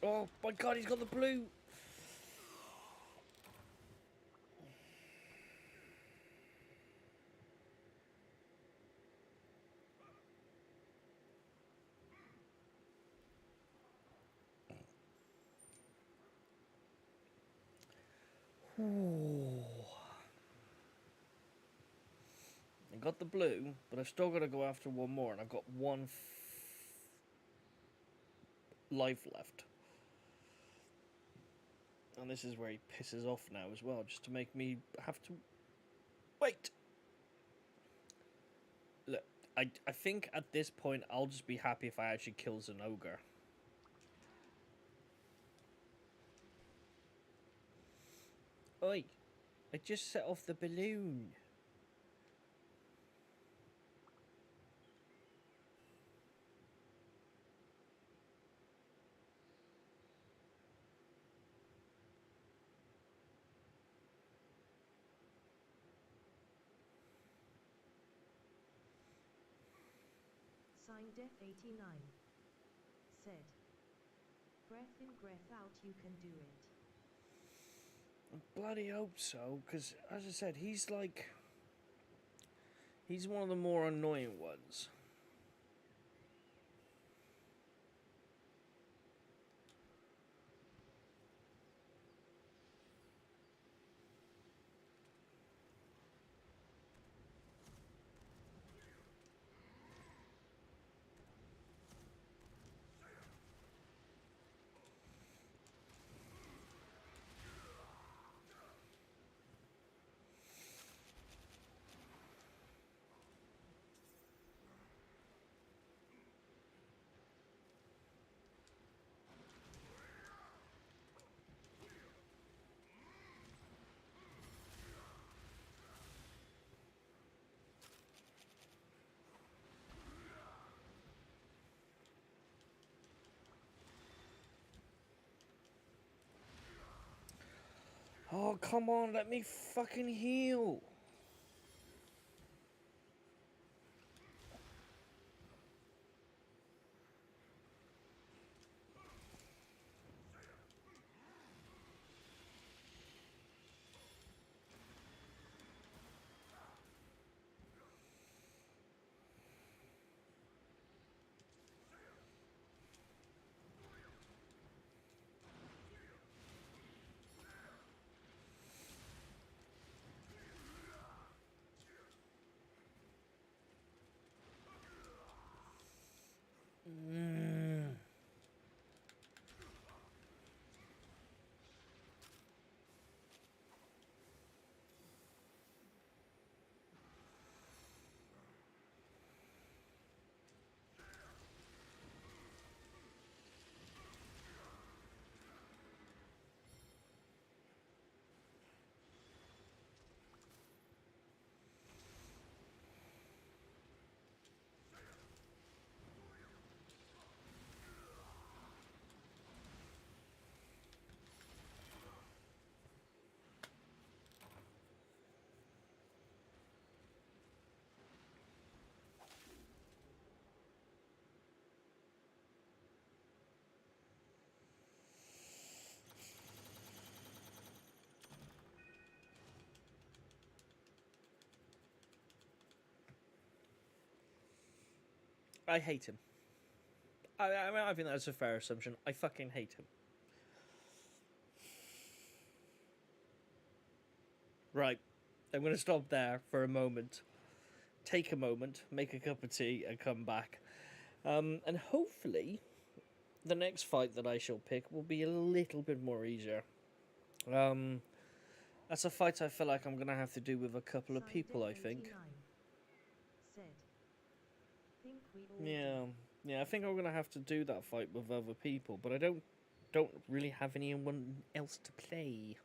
Oh my god, he's got the blue. Ooh. I got the blue, but I've still got to go after one more, and I've got one life left. And this is where he pisses off now as well, just to make me have to wait. Look, I think at this point I'll just be happy if I actually kills an ogre. Oi, I just set off the balloon. Signed F89. Said. Breath in, breath out, you can do it. I bloody hope so, because as I said, he's like... He's one of the more annoying ones. Oh, come on, let me fucking heal. I hate him. I think that's a fair assumption. I fucking hate him. Right. I'm going to stop there for a moment. Take a moment, make a cup of tea, and come back. And hopefully, the next fight that I shall pick will be a little bit more easier. That's a fight I feel like I'm going to have to do with a couple of Signed people, I F89. think. Said. Think we all Yeah, do. yeah, I think I'm going to have to do that fight with other people, but I don't really have anyone else to play.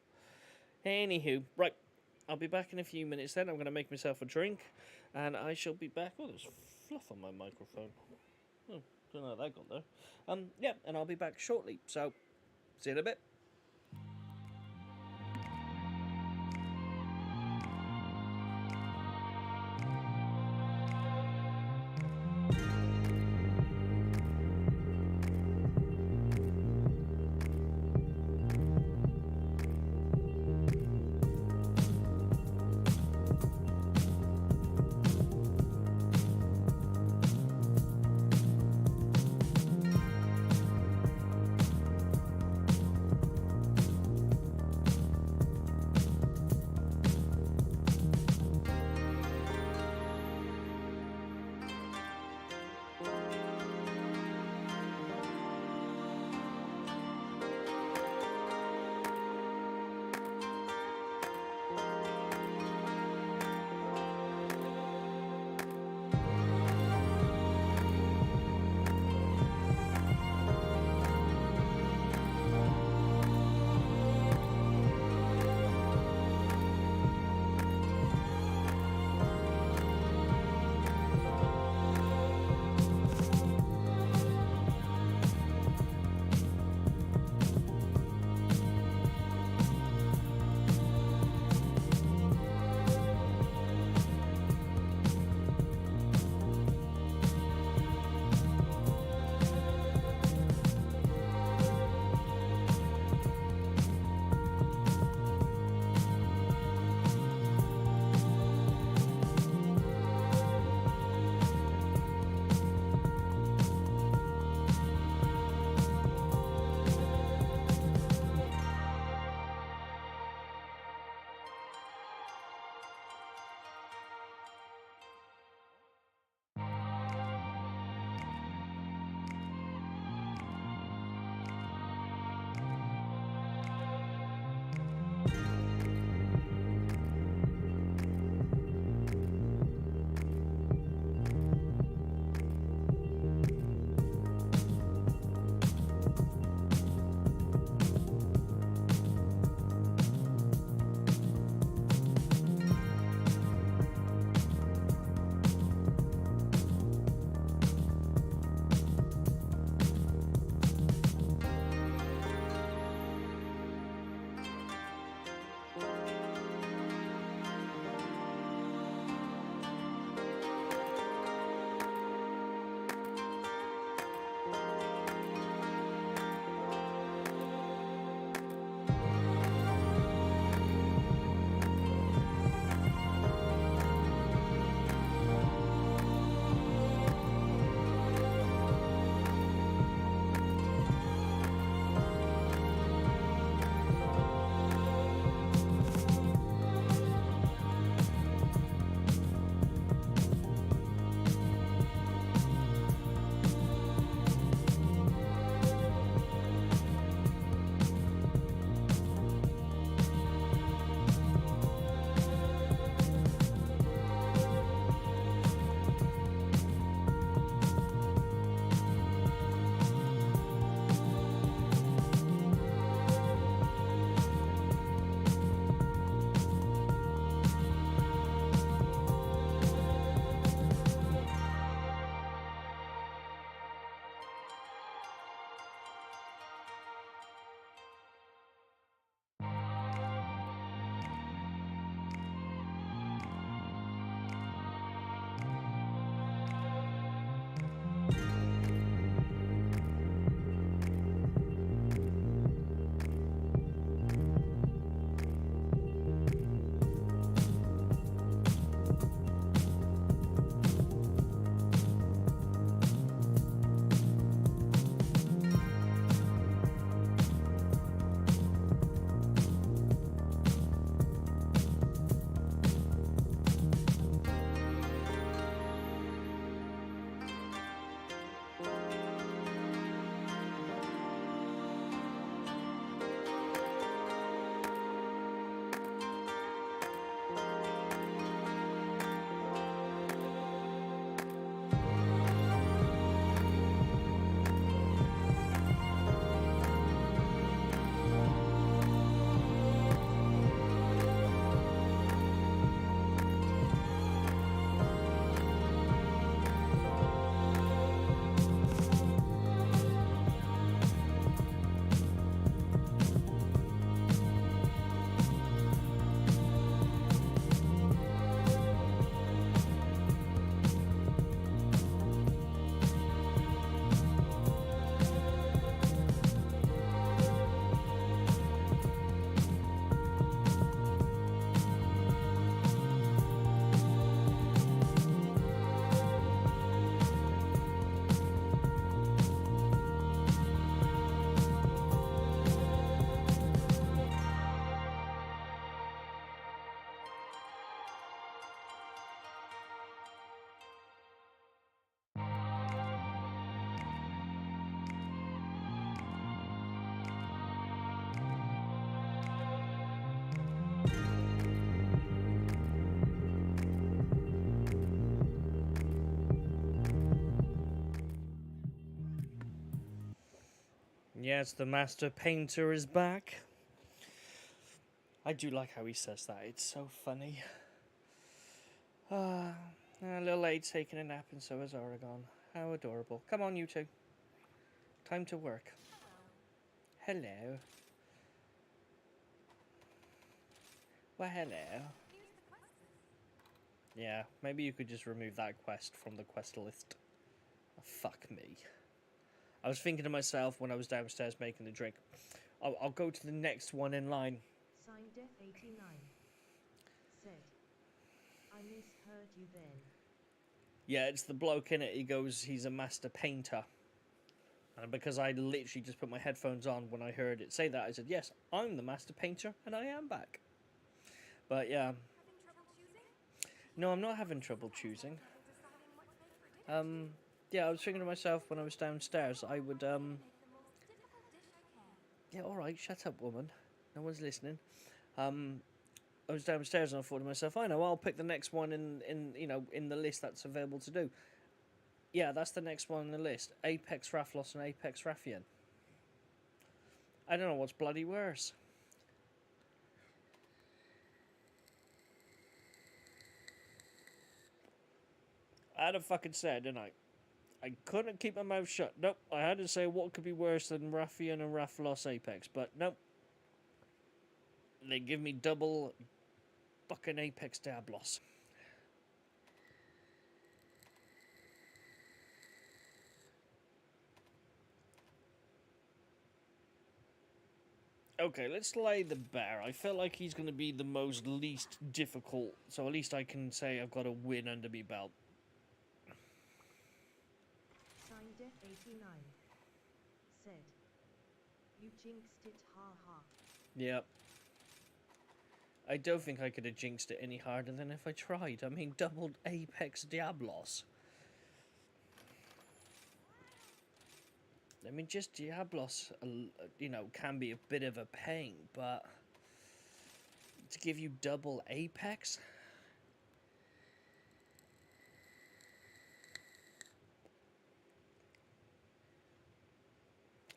Anywho, right, I'll be back in a few minutes then. I'm going to make myself a drink, and I shall be back. Oh, there's fluff on my microphone. Oh, don't know how that got there. Yeah, and I'll be back shortly. So, see you in a bit. Yes, the master painter is back. I do like how he says that. It's so funny. Little Ade's taking a nap and so is Oregon. How adorable. Come on, you two. Time to work. Hello. Well, hello. Here's the quest list. Yeah, maybe you could just remove that quest from the quest list. Oh, fuck me. I was thinking to myself when I was downstairs making the drink, I'll go to the next one in line. Signed Def89. Said. I misheard you then. Yeah, it's the bloke in it. He goes, he's a master painter. And because I literally just put my headphones on when I heard it say that, I said, yes, I'm the master painter, and I am back. But yeah. Having trouble choosing? No, I'm not having trouble choosing. Trouble deciding what to make for dinner? Yeah, I was thinking to myself when I was downstairs, I would, Make the most difficult dish I can. Yeah, alright, shut up, woman. No one's listening. I was downstairs and I thought to myself, I know, I'll pick the next one in the list that's available to do. Yeah, that's the next one on the list. Apex Rafflos and Apex Raffian. I don't know what's bloody worse. I had a fucking said, didn't I? I couldn't keep my mouth shut. Nope, I had to say what could be worse than Raffian and Rafflos Apex, but nope. They give me double fucking Apex Diablos. Okay, let's lay the bear. I feel like he's going to be the most least difficult, so at least I can say I've got a win under me belt. Signed Def89. Said. You jinxed it, ha ha. Yep. I don't think I could have jinxed it any harder than if I tried. I mean, doubled Apex Diablos. I mean, just Diablos, can be a bit of a pain, but to give you double Apex?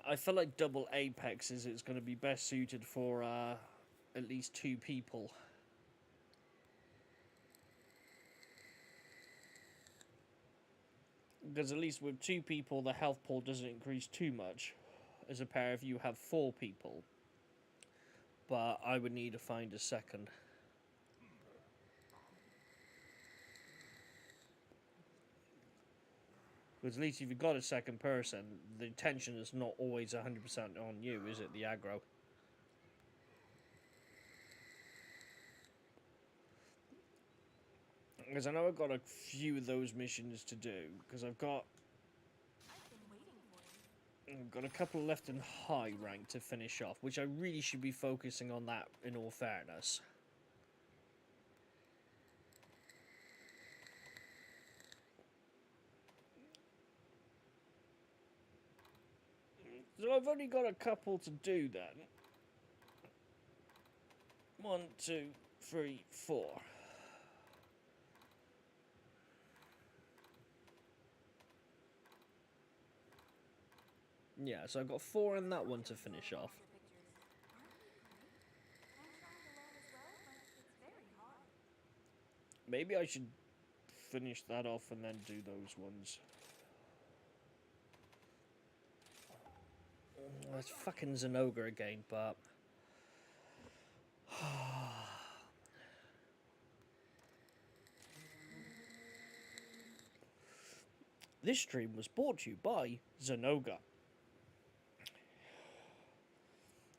I feel like double Apex is going to be best suited for at least 2 people. Because at least with 2 people, the health pool doesn't increase too much, as a pair if you have 4 people. But I would need to find a second. Because at least if you've got a second person, the tension is not always 100% on you, is it? The aggro. Because I know I've got a few of those missions to do, because I've got a couple left in high rank to finish off, which I really should be focusing on that in all fairness. So I've only got a couple to do then. 1, 2, 3, 4. Yeah, so I've got 4 in that one to finish off. Maybe I should finish that off and then do those ones. It's fucking Zenoga again, but... This stream was brought to you by Zenoga.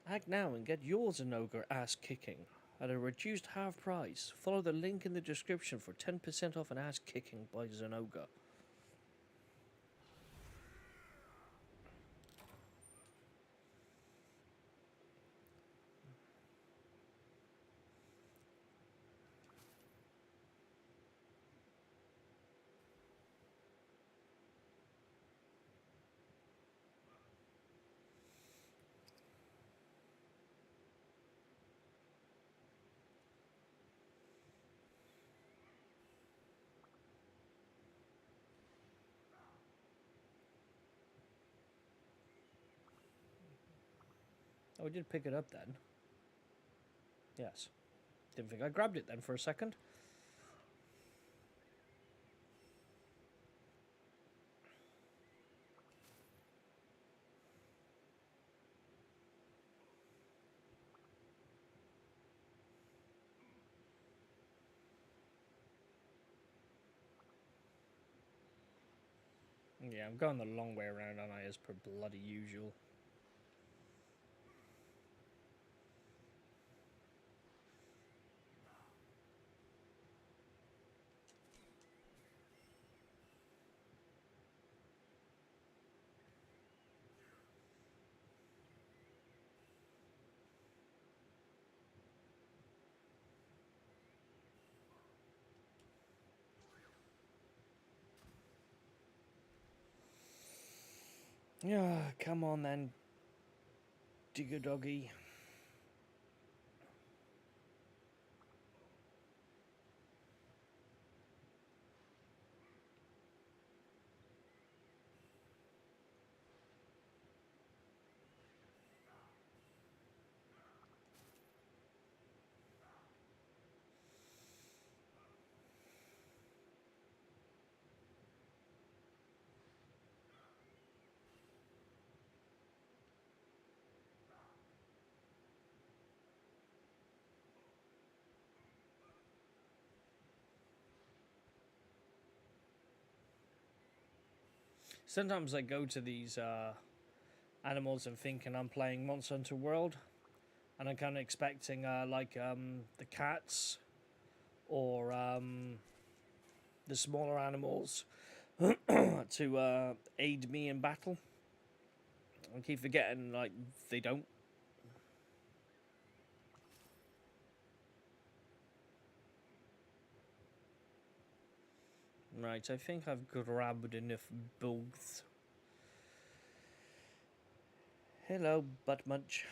Act now and get your Zenoga ass kicking at a reduced half price. Follow the link in the description for 10% off an ass kicking by Zenoga. Oh, I did pick it up then. Yes. Didn't think I grabbed it then for a second. Yeah, I'm going the long way around, aren't I, as per bloody usual. Yeah, come on then, digger doggy. Sometimes I go to these animals and thinking I'm playing Monster Hunter World, and I'm kind of expecting the cats or the smaller animals to aid me in battle. I keep forgetting like they don't. Right, I think I've grabbed enough bugs. Hello, butt munch.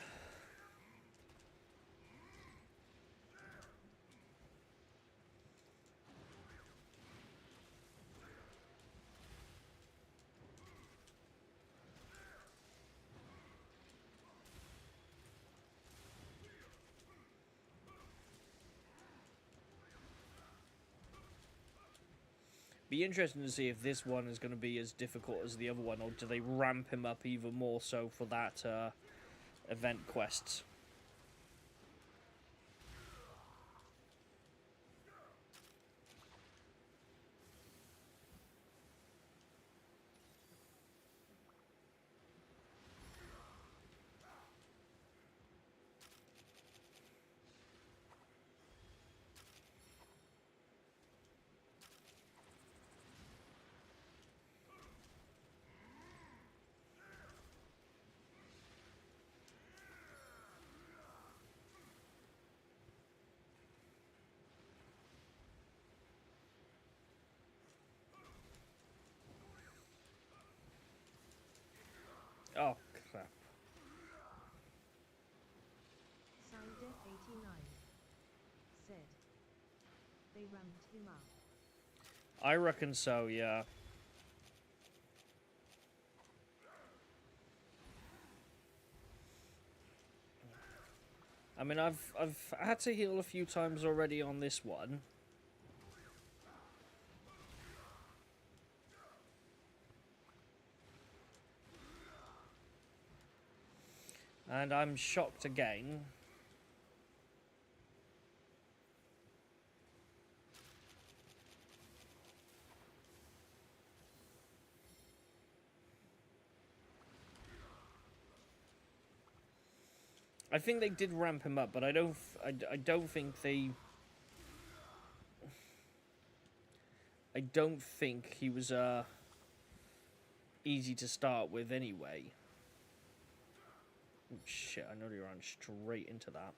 Be interesting to see if this one is going to be as difficult as the other one, or do they ramp him up even more so for that event quests? Oh, crap. Signdef89 said they ramped him up. I reckon so, yeah. I mean, I've had to heal a few times already on this one. And I'm shocked again. I think they did ramp him up, but I don't think they... I don't think he was easy to start with anyway. Oh, shit, I know he ran straight into that.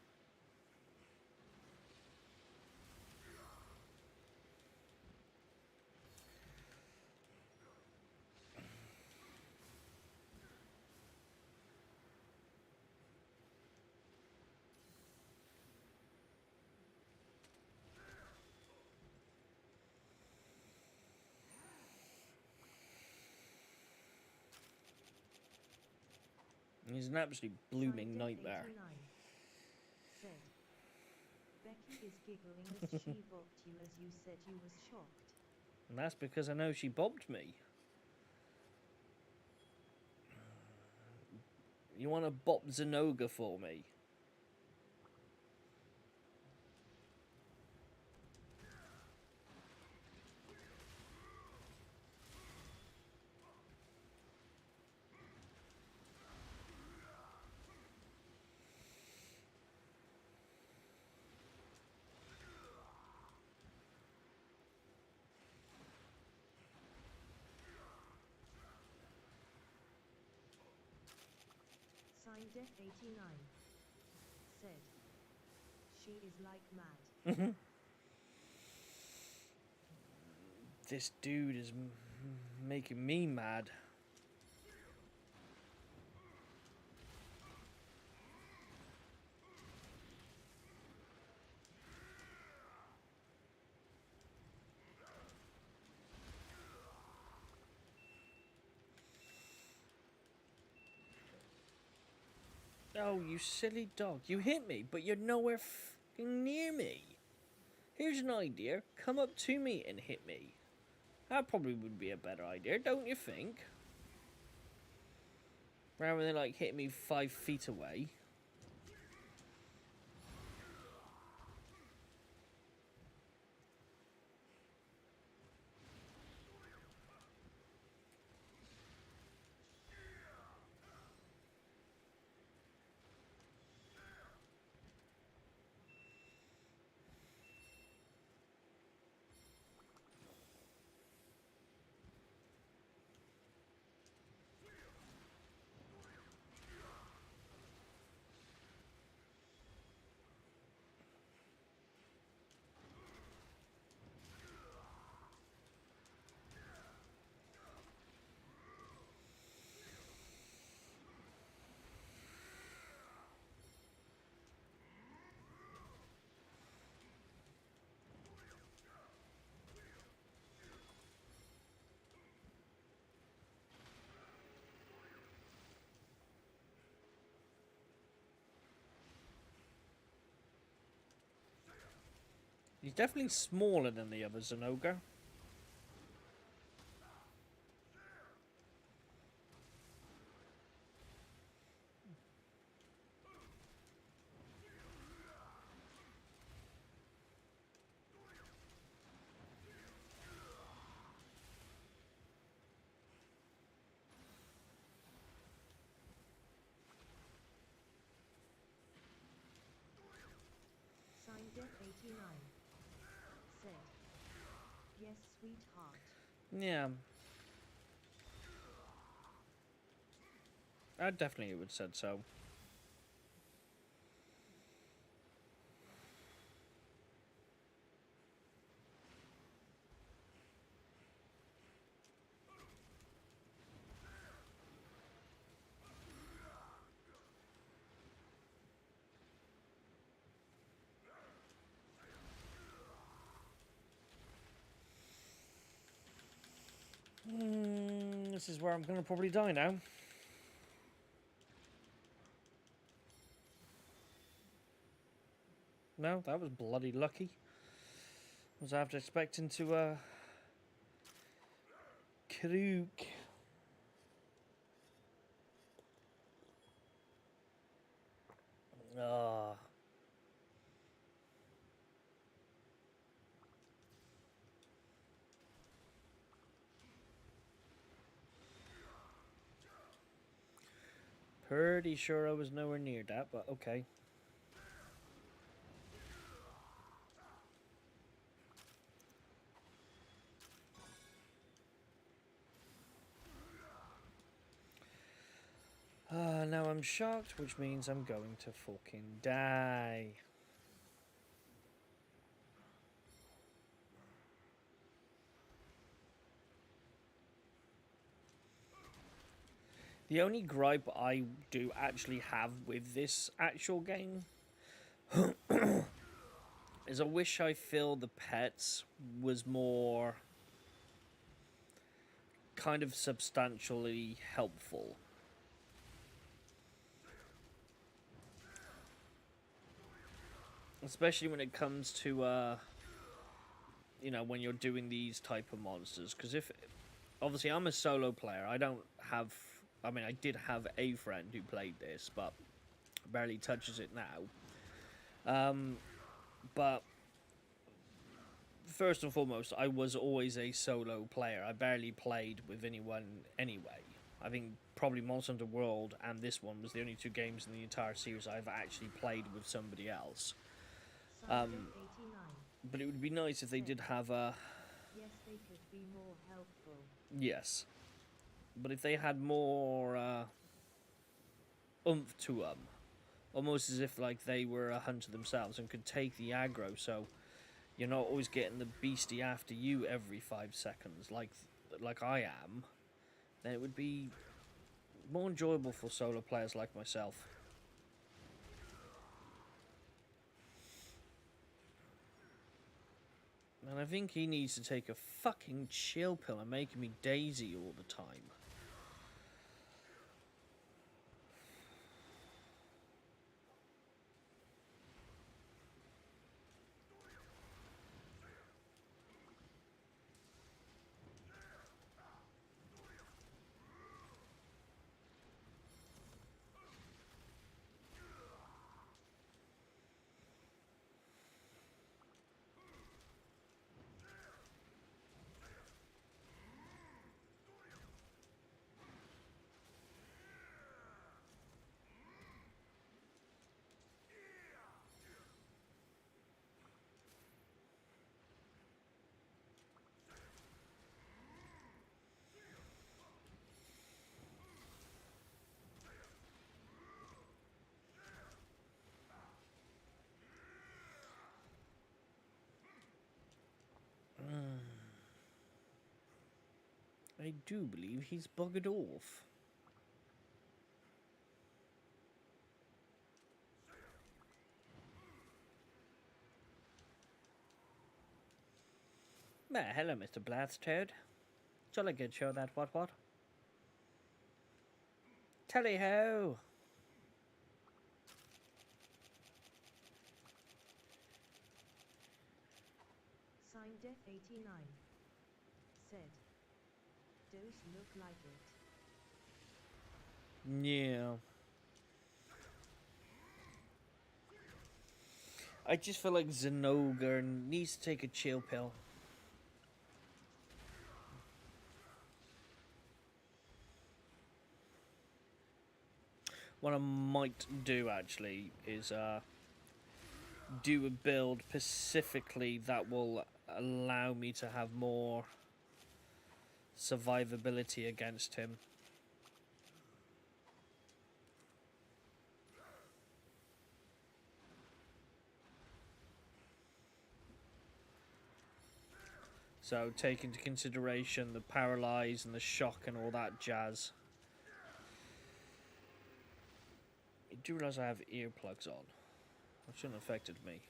He's an absolute blooming Signed nightmare. F89. Said. Becky is giggling as she bopped you as you said you was shocked. And that's because I know she bopped me. You want to bop Zenoga for me? Signed F89. Said. She is like mad. This dude is making me mad. Oh, you silly dog. You hit me, but you're nowhere fucking near me. Here's an idea. Come up to me and hit me. That probably would be a better idea, don't you think? Rather than, like, hitting me 5 feet away. He's definitely smaller than the other Zenoga. Signed F89. Said. Yes, sweetheart. Yeah. I definitely would have said so. This is where I'm going to probably die now. No, that was bloody lucky. Was after expecting to, Krook. Ah. Pretty sure I was nowhere near that, but okay. Now I'm shocked, which means I'm going to fucking die. The only gripe I do actually have with this actual game is I wish I feel the pets was more kind of substantially helpful. especially when it comes to you know, when you're doing these type of monsters. Because if obviously I'm a solo player, I don't have. I mean, I did have a friend who played this, but barely touches it now. But first and foremost, I was always a solo player. I barely played with anyone anyway. I think probably Monster Hunter World and this one was the only two games in the entire series I've actually played with somebody else. Signed F 89. But it would be nice if they did have a Yes, they could be more helpful. yes. But if they had more oomph to them, almost as if like they were a hunter themselves and could take the aggro, so you're not always getting the beastie after you every 5 seconds, like I am, then it would be more enjoyable for solo players like myself. And I think he needs to take a fucking chill pill and making me daisy all the time. I do believe he's buggered off. Well, hello, Mr. Bladstoad. Jolly good show that, what? Tally-ho! Signed F 89. Said. Those look like it. Yeah. I just feel like Zenogre needs to take a chill pill. What I might do actually is do a build specifically that will allow me to have more survivability against him. So take into consideration the paralyze and the shock and all that jazz. You do realise I have earplugs on. That shouldn't have affected me.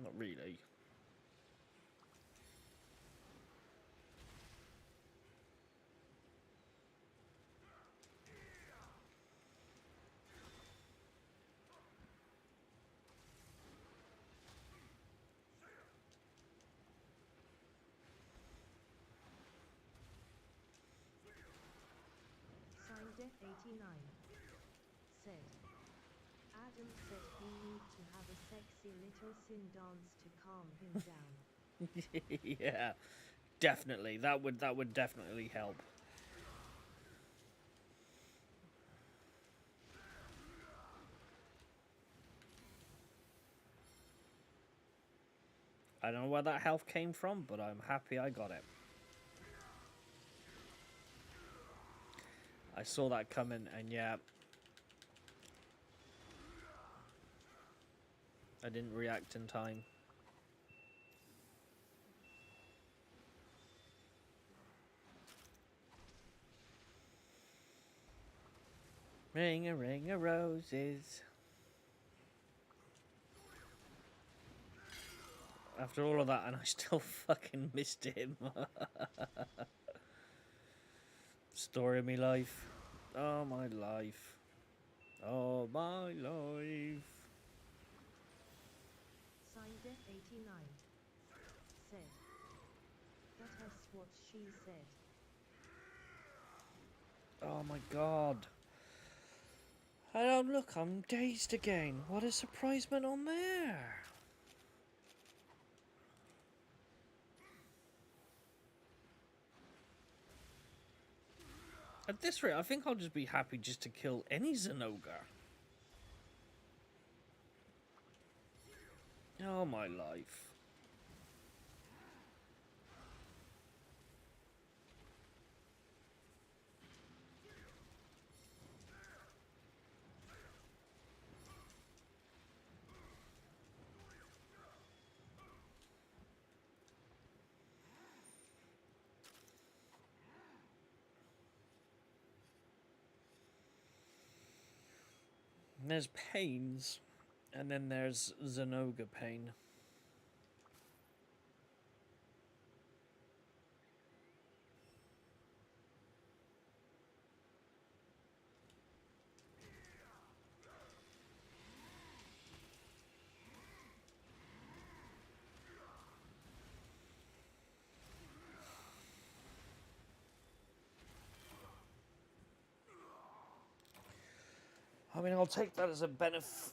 Not really. Signed F 89. Said. Adam said he need to have a sexy little sin dance to calm him down. Yeah, definitely. That would definitely help. I don't know where that health came from, but I'm happy I got it. I saw that coming, and yeah, I didn't react in time. Ring a roses. After all of that, and I still fucking missed him. Story of me life. Oh, my life. Oh, my life. Signed Def89. Said. That's what she said. Oh my god. Oh look, I'm dazed again. What a surprisement on there. At this rate, I think I'll just be happy just to kill any Zinogre. Oh, my life. There's Pains, and then there's Zinogre Pain. I mean, I'll take that as a benefit,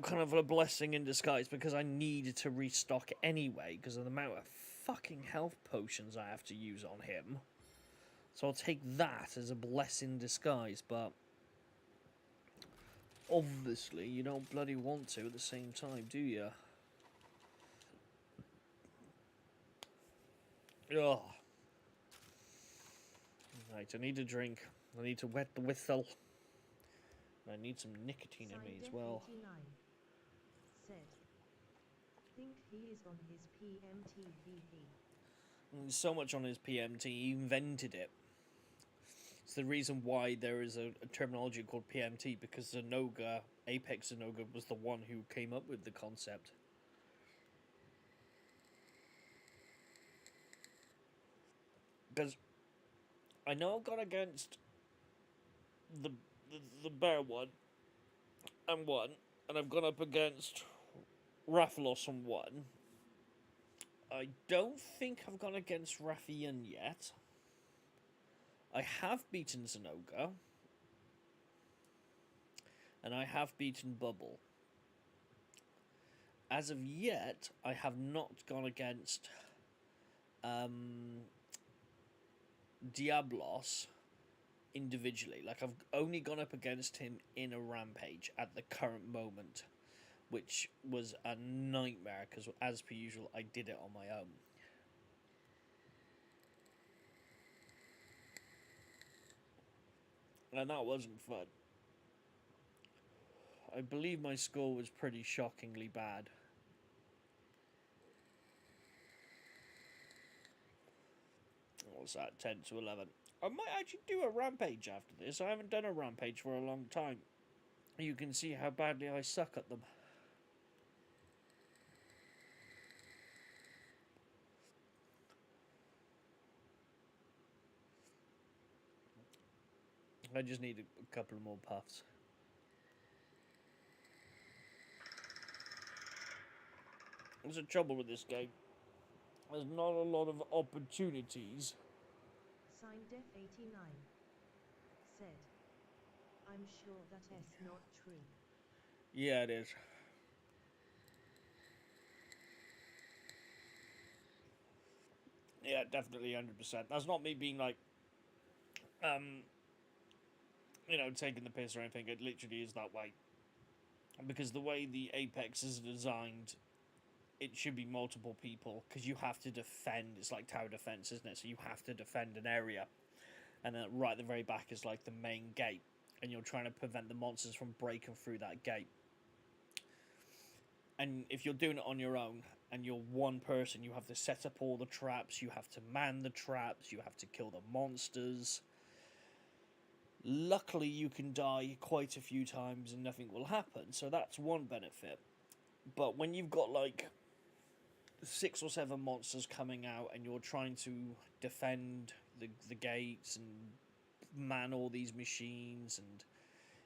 kind of a blessing in disguise, because I need to restock anyway, because of the amount of fucking health potions I have to use on him. So I'll take that as a blessing in disguise, but obviously you don't bloody want to at the same time, do you? Ugh. Right, I need a drink. I need to wet the whistle. I need some nicotine in me as well. Said. Think he is on his PMTVP. There's so much on his PMT, he invented it. It's the reason why there is a terminology called PMT, because Zinogre, Apex Zinogre, was the one who came up with the concept. Because I know I've gone against the bear one and won, and I've gone up against Rathalos and won. I don't think I've gone against Rathian yet. I have beaten Zinogre. And I have beaten Bubble. As of yet, I have not gone against Diablos individually. Like, I've only gone up against him in a rampage at the current moment, which was a nightmare, because as per usual, I did it on my own. And that wasn't fun. I believe my score was pretty shockingly bad. What was that? 10 to 11. I might actually do a rampage after this. I haven't done a rampage for a long time. You can see how badly I suck at them. I just need a couple more puffs. There's a trouble with this game. There's not a lot of opportunities. Signed Def89. Said. I'm sure that's not true. Yeah, it is. Yeah, definitely 100%. That's not me being like, taking the piss or anything. It literally is that way. Because the way the Apex is designed, it should be multiple people, because you have to defend. It's like tower defense, isn't it? So you have to defend an area, and then right at the very back is like the main gate, and you're trying to prevent the monsters from breaking through that gate. And if you're doing it on your own and you're one person, you have to set up all the traps, you have to man the traps, you have to kill the monsters. Luckily, you can die quite a few times and nothing will happen, so that's one benefit. But when you've got like 6 or 7 monsters coming out and you're trying to defend the gates and man all these machines, and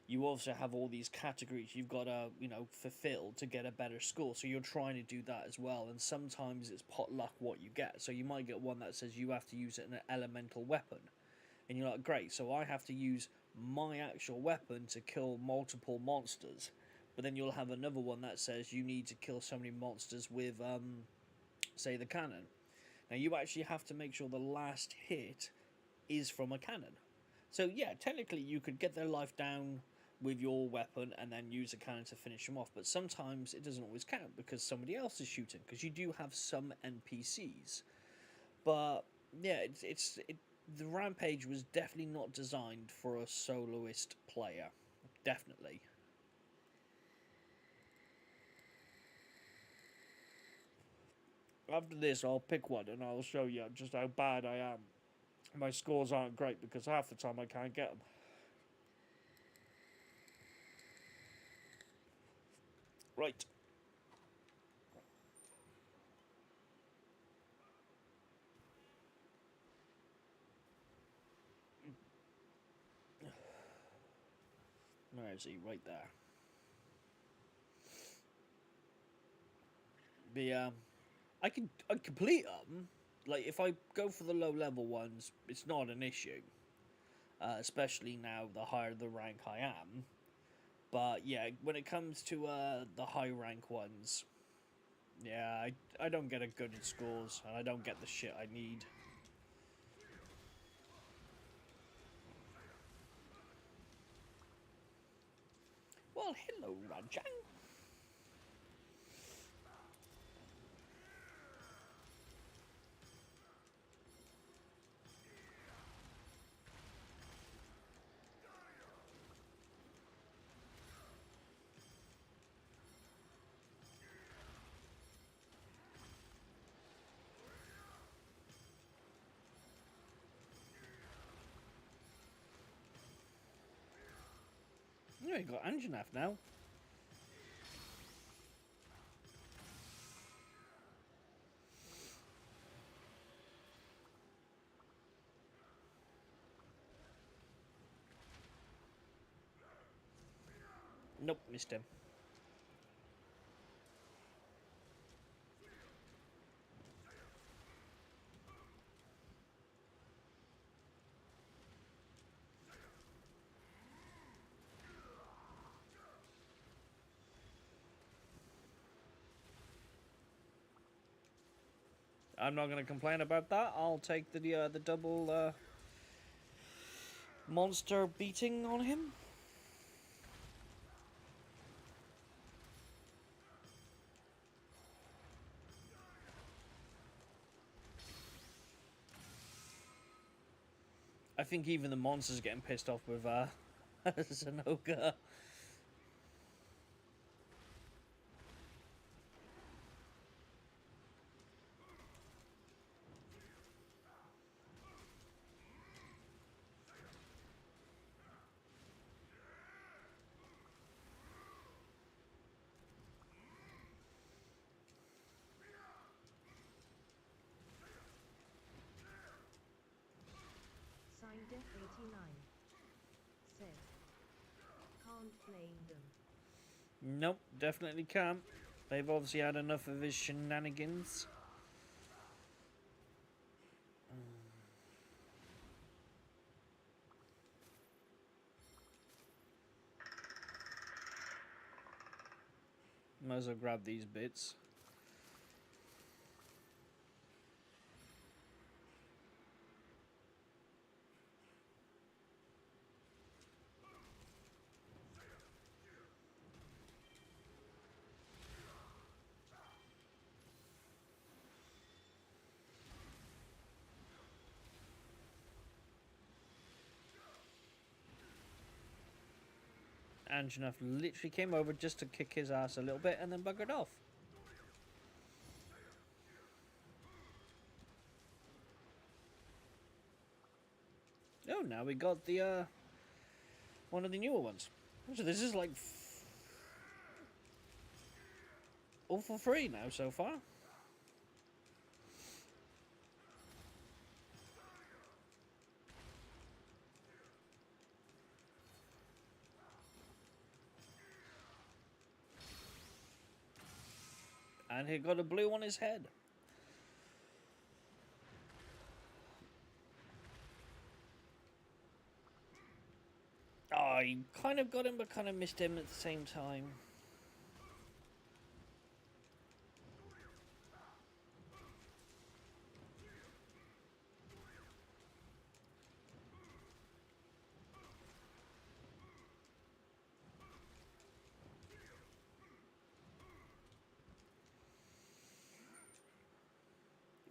you also have all these categories you've got to, fulfill to get a better score. So you're trying to do that as well. And sometimes it's pot luck what you get. So you might get one that says you have to use an elemental weapon. And you're like, great, so I have to use my actual weapon to kill multiple monsters. But then you'll have another one that says you need to kill so many monsters with, say, the cannon. Now you actually have to make sure the last hit is from a cannon. So yeah, technically you could get their life down with your weapon and then use a cannon to finish them off, but sometimes it doesn't always count because somebody else is shooting, because you do have some NPCs. But yeah, the Rampage was definitely not designed for a soloist player. Definitely. After this, I'll pick one and I'll show you just how bad I am. My scores aren't great because half the time I can't get them. Right. Where is he? Right there. I complete them. Like, if I go for the low level ones, it's not an issue. Especially now the higher the rank I am. But yeah, when it comes to the high rank ones, yeah, I don't get a good at scores, and I don't get the shit I need. Well, hello, Rajang. Yeah, you got Anjanath now. Nope, missed him. I'm not going to complain about that. I'll take the double monster beating on him. I think even the monster's getting pissed off with Sanoka. Signed F89. Said. Can't blame them. Nope, definitely can't. They've obviously had enough of his shenanigans. Might as well grab these bits. Anjanath literally came over just to kick his ass a little bit and then buggered off. Oh, now we got the one of the newer ones. So this is like all for free now so far. And he got a blue on his head. Oh, I kind of got him, but kind of missed him at the same time.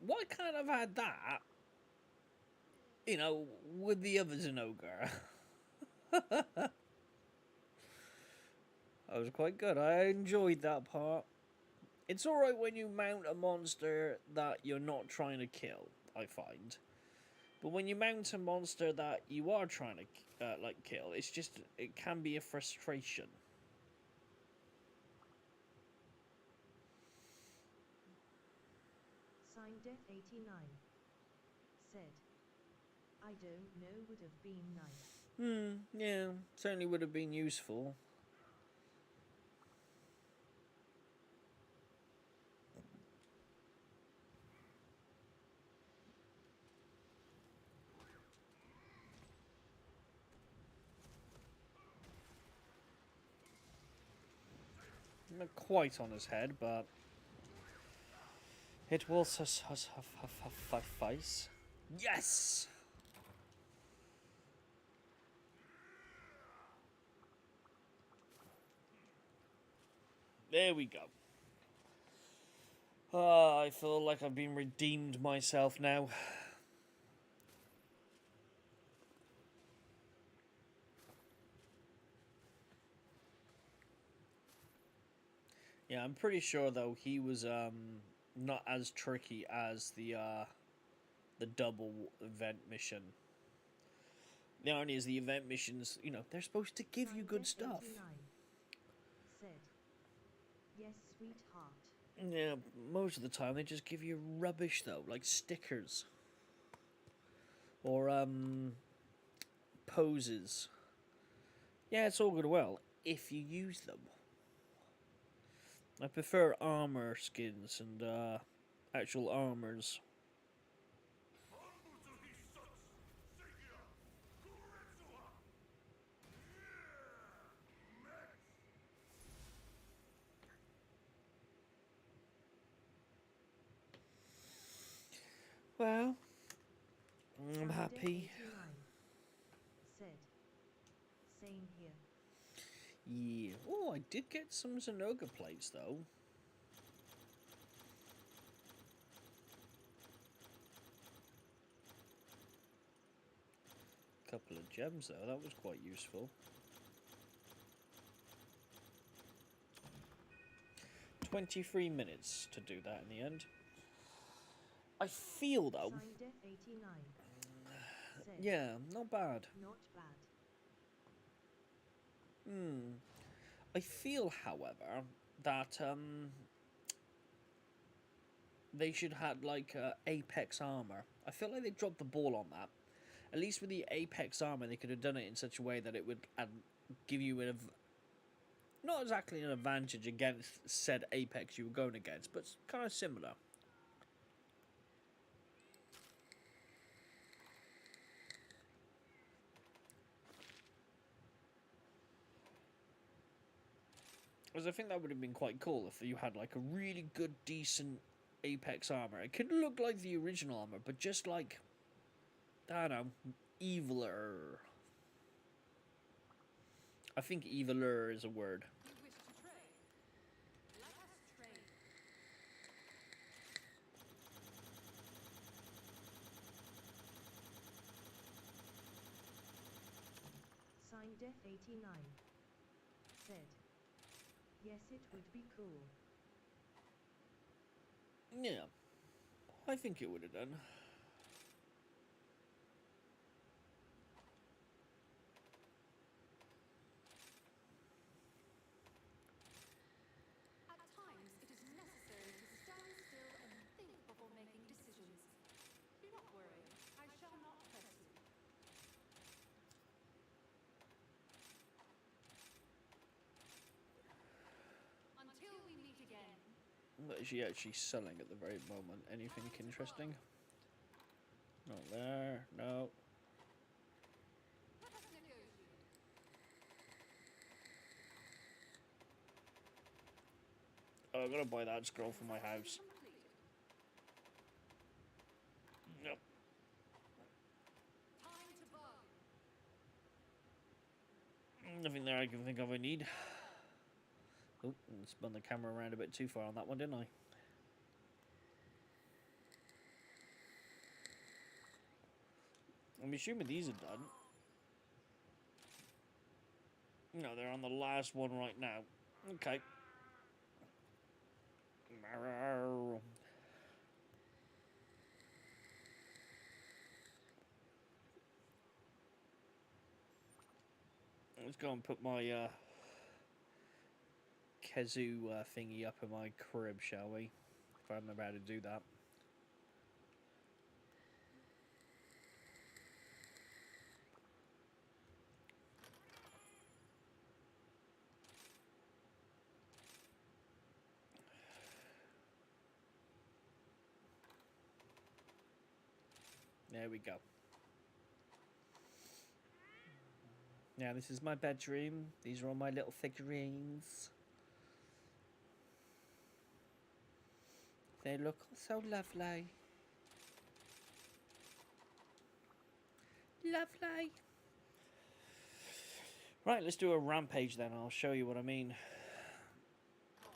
Why can't I've had that? You know, with the other Zinogre. That was quite good. I enjoyed that part. It's alright when you mount a monster that you're not trying to kill, I find. But when you mount a monster that you are trying to, kill, it's just, it can be a frustration. Signed Death 89. Said. I don't know, would have been nice. Yeah, certainly would have been useful. Not quite on his head, but it will suffice. Yes! There we go. I feel like I've been redeemed myself now. Yeah, I'm pretty sure though he was not as tricky as the double event mission. The irony is the event missions, you know, they're supposed to give you good stuff. Said. Yes, sweetheart. Yeah, most of the time they just give you rubbish though, like stickers. Or poses. Yeah, it's all good and well if you use them. I prefer armor skins and actual armors. Well, I'm happy. Said. Same here. Yeah. Oh, I did get some Zinogre plates though. Couple of gems though, that was quite useful. 23 minutes to do that in the end. I feel though. Signed Death 89. Said. Yeah, not bad. Not bad. I feel, however, that they should have like Apex armor. I feel like they dropped the ball on that. At least with the Apex armor, they could have done it in such a way that it would give you not exactly an advantage against said Apex you were going against, but kind of similar. Because I think that would have been quite cool if you had like a really good, decent Apex armor. It could look like the original armor, but just like, I don't know, eviler. I think eviler is a word. You wish to trade? Let us trade. Signed Death 89. Said. Yes, it would be cool. Yeah, I think it would have done. At times, it is necessary to stand still and think before making decisions. Do not worry, I shall not press you. Until we meet again. What is she actually selling at the very moment? Anything interesting? Not there. No. Let us negotiate. Oh, I gotta buy that scroll for my house. Completed. Yep. Time to bargain. Nothing there I can think of I need. Oh, spun the camera around a bit too far on that one, didn't I? I'm assuming these are done. No, they're on the last one right now. Okay. Let's go and put my Kazoo thingy up in my crib, shall we? If I remember how to do that. There we go. Now this is my bedroom. These are all my little figurines. They look so lovely. Lovely. Right, let's do a rampage then. I'll show you what I mean. Oh,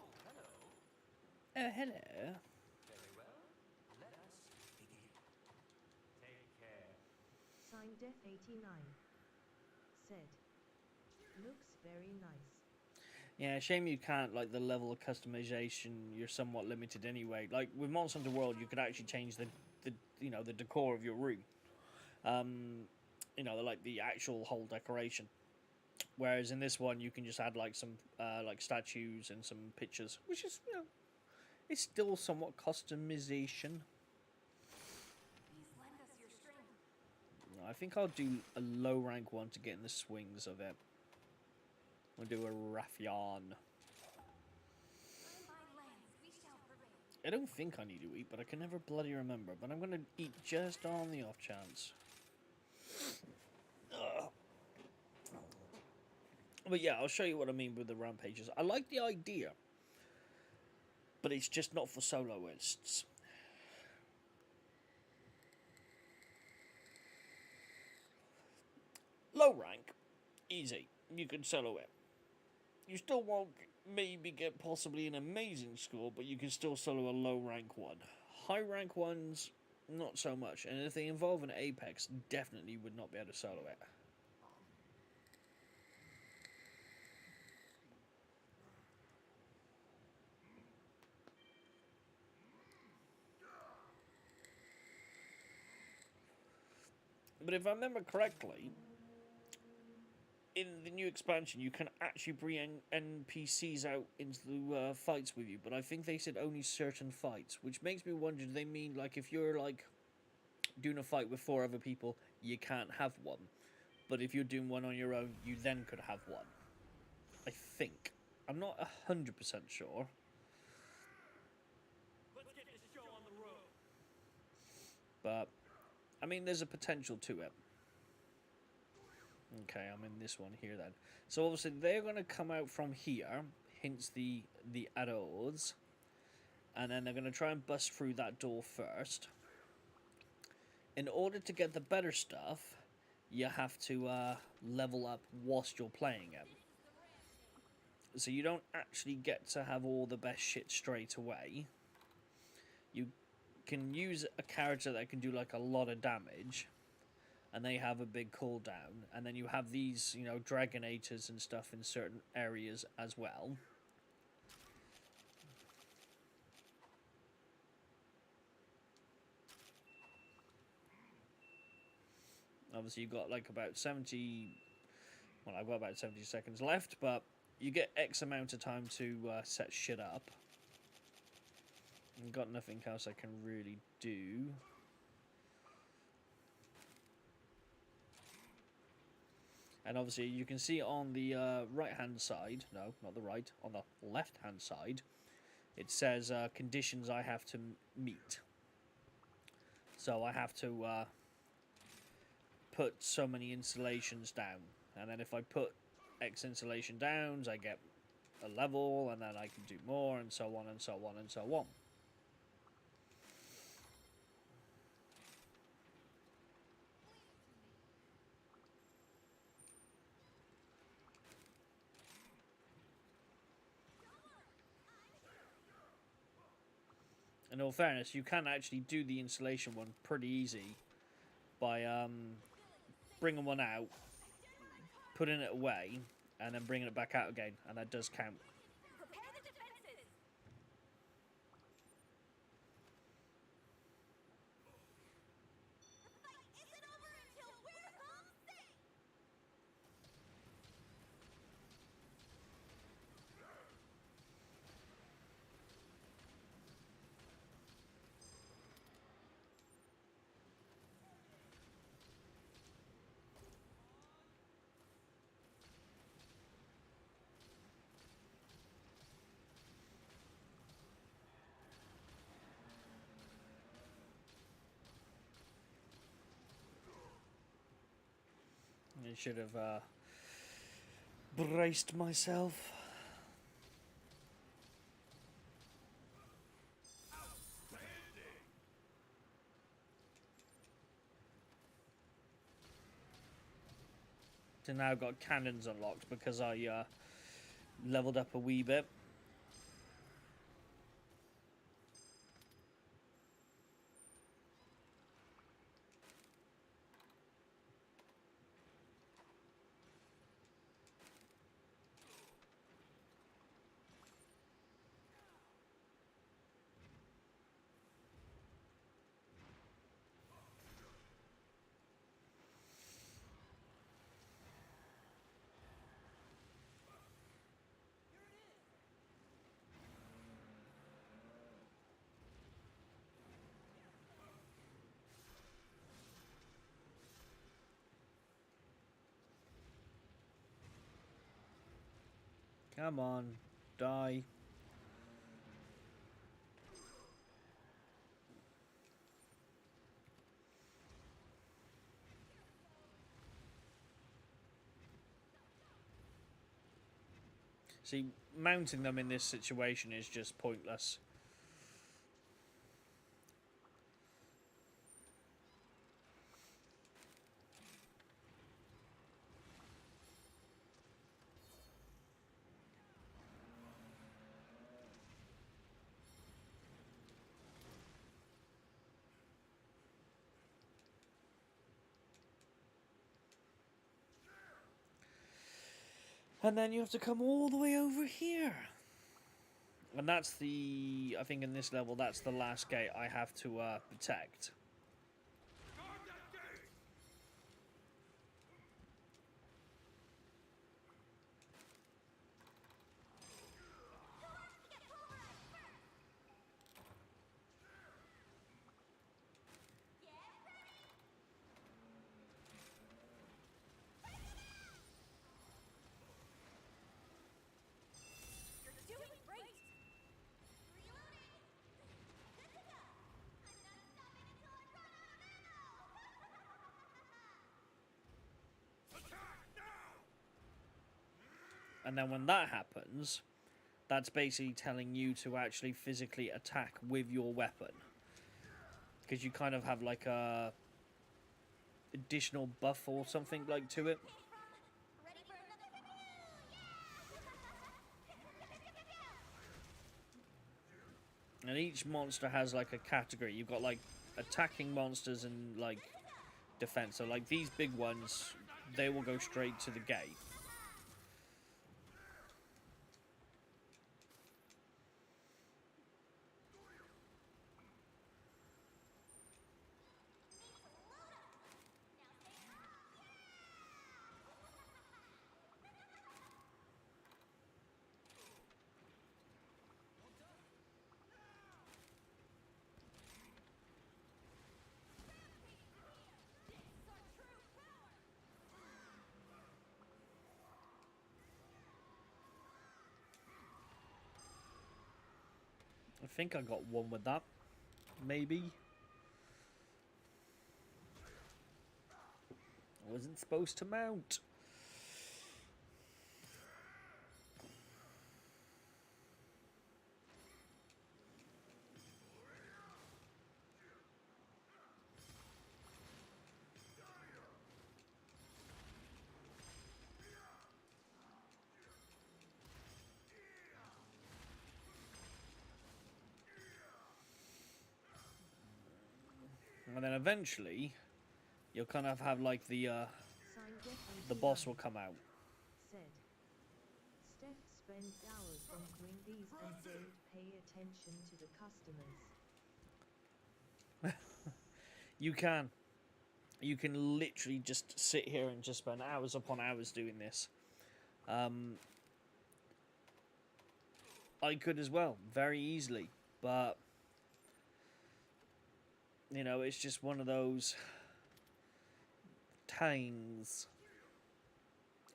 hello. Very well. Let us begin. Take care. Signed Def89. Said. Looks very nice. Yeah, shame you can't, like, the level of customization, you're somewhat limited anyway. Like, with Monster Hunter World, you could actually change the you know, the decor of your room. You know, like, the actual whole decoration. Whereas in this one, you can just add, like, some, like, statues and some pictures, which is, you know, it's still somewhat customization. Please lend us your strength. I think I'll do a low rank one to get in the swings of it. We'll do a Raffian. By lands we shall prevail. I don't think I need to eat, but I can never bloody remember. But I'm going to eat just on the off chance. Ugh. But yeah, I'll show you what I mean with the rampages. I like the idea, but it's just not for soloists. Low rank, easy. You can solo it. You still won't maybe get possibly an amazing score, but you can still solo a low rank one. High rank ones, not so much. And if they involve an Apex, definitely would not be able to solo it. But if I remember correctly, in the new expansion, you can actually bring NPCs out into the fights with you. But I think they said only certain fights, which makes me wonder, do they mean, like, if you're, like, doing a fight with 4 other people, you can't have one. But if you're doing one on your own, you then could have one. I think. I'm not 100% sure. Let's get this show on the road. But, I mean, there's a potential to it. Okay, I'm in this one here then. So obviously they're going to come out from here, hence the arrows. And then they're going to try and bust through that door first. In order to get the better stuff, you have to level up whilst you're playing it. So you don't actually get to have all the best shit straight away. You can use a character that can do like a lot of damage, and they have a big cooldown. And then you have these, you know, Dragonators and stuff in certain areas as well. Obviously, you've got like about 70... Well, I've got about 70 seconds left, but you get X amount of time to set shit up. I've got nothing else I can really do. And obviously, you can see on the right-hand side... No, not the right. On the left-hand side, it says conditions I have to meet. So I have to put so many installations down, and then if I put X installation downs, I get a level, and then I can do more, and so on and so on and so on. In all fairness, you can actually do the installation one pretty easy by bringing one out, putting it away, and then bringing it back out again, and that does count. Prepare the defenses! The fight isn't over until we're home safe! I should have braced myself. So now I've got cannons unlocked because I leveled up a wee bit. Come on, die. See, mounting them in this situation is just pointless. And then you have to come all the way over here. And that's the... I think in this level, that's the last gate I have to protect. You're doing great! Reloading! Good to go! I'm not stopping until I run out of ammo! Attack now! And then when that happens, that's basically telling you to actually physically attack with your weapon. Because you kind of have like a additional buff or something like to it. Ready for another yeah! And each monster has like a category. You've got like attacking monsters and like defense. So like these big ones, they will go straight to the gate. think I got one with that. Maybe. I wasn't supposed to mount. And then eventually, you'll kind of have like the boss will come out. Said. Steph spends hours entering these and don't pay attention to the customers. You can. You can literally just sit here and just spend hours upon hours doing this. I could as well, very easily, but you know, it's just one of those times.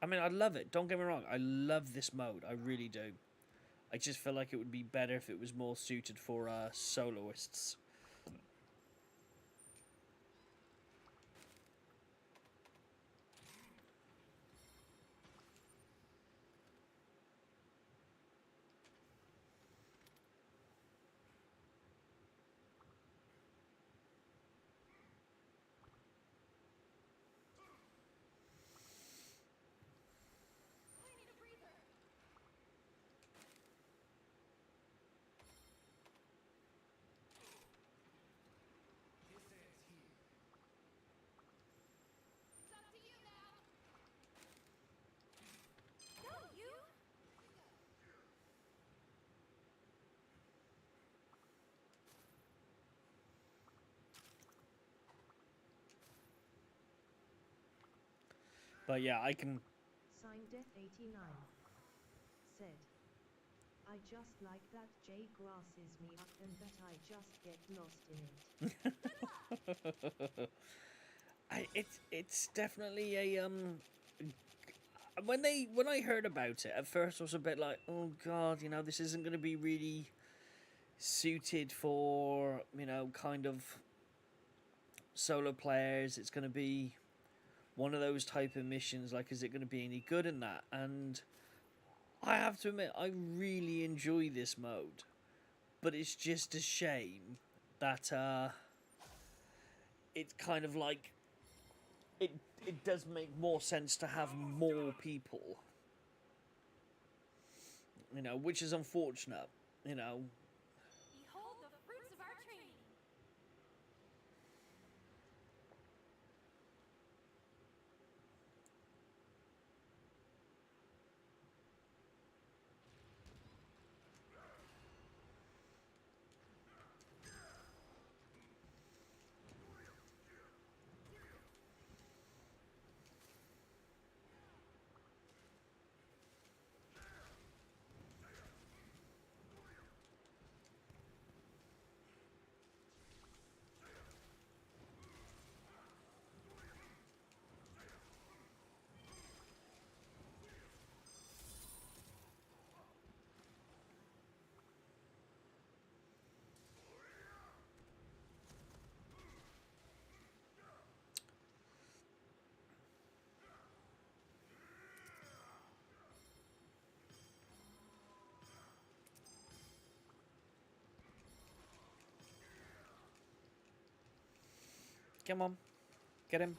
I mean, I love it. Don't get me wrong. I love this mode. I really do. I just feel like it would be better if it was more suited for soloists. I need a breather. It's up to you now. No, you. But yeah, I can. Signed Death89. Said. I just like that Jay grasses me up and that I just get lost in it. It's definitely a when I heard about it at first I was a bit like, oh god, you know, this isn't going to be really suited for, you know, kind of solo players. It's going to be one of those type of missions, like, is it going to be any good in that? And I have to admit, I really enjoy this mode, but it's just a shame that it's kind of like it does make more sense to have more people, you know, which is unfortunate, you know. Behold the fruits of our training. Come on, get him.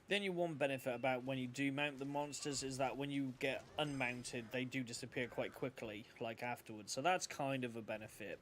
Then your one benefit about when you do mount the monsters is that when you get unmounted, they do disappear quite quickly, like afterwards. So that's kind of a benefit.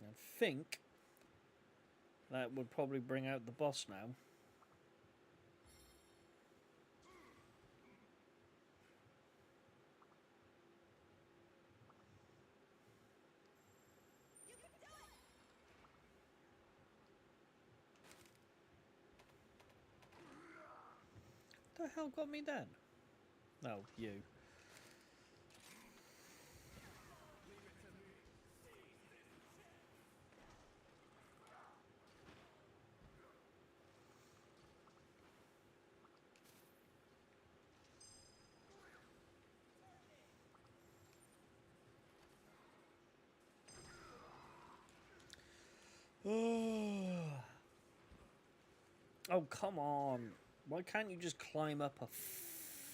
I think That would probably bring out the boss now. The hell got me then? No, you. Oh, come on. Why can't you just climb up a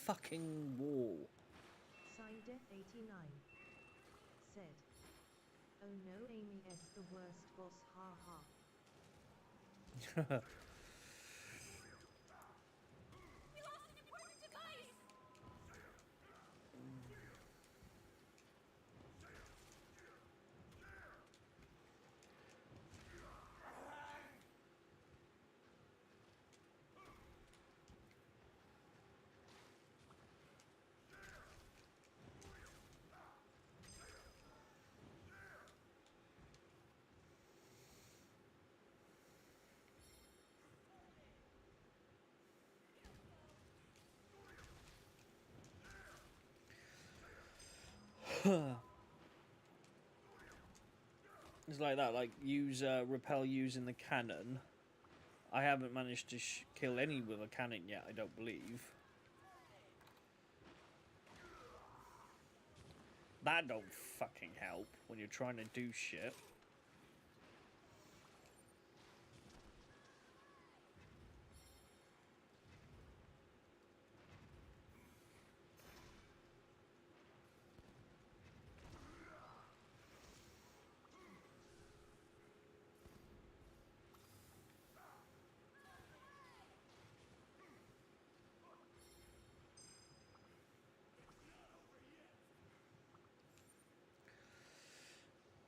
fucking wall? Signed Death89. Said. Oh no, Amy S the worst boss, haha. We lost an important device! It's like that, like use repel using the cannon. I haven't managed to kill any with a cannon yet, I don't believe. That don't fucking help when you're trying to do shit.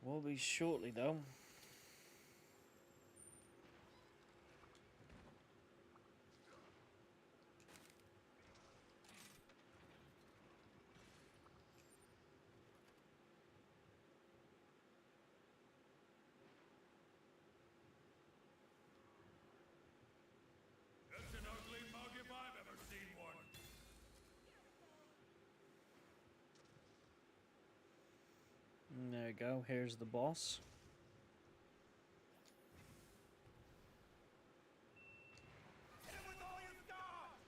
Will be shortly though. That's an ugly mug if I've ever seen one. And there we go, here's the boss. Hit him with all you've got!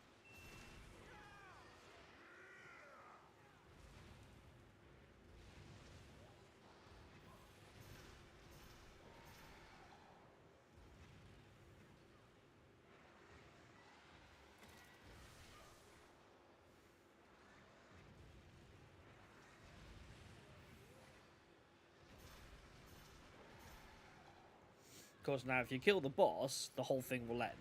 Of course, now if you kill the boss, the whole thing will end.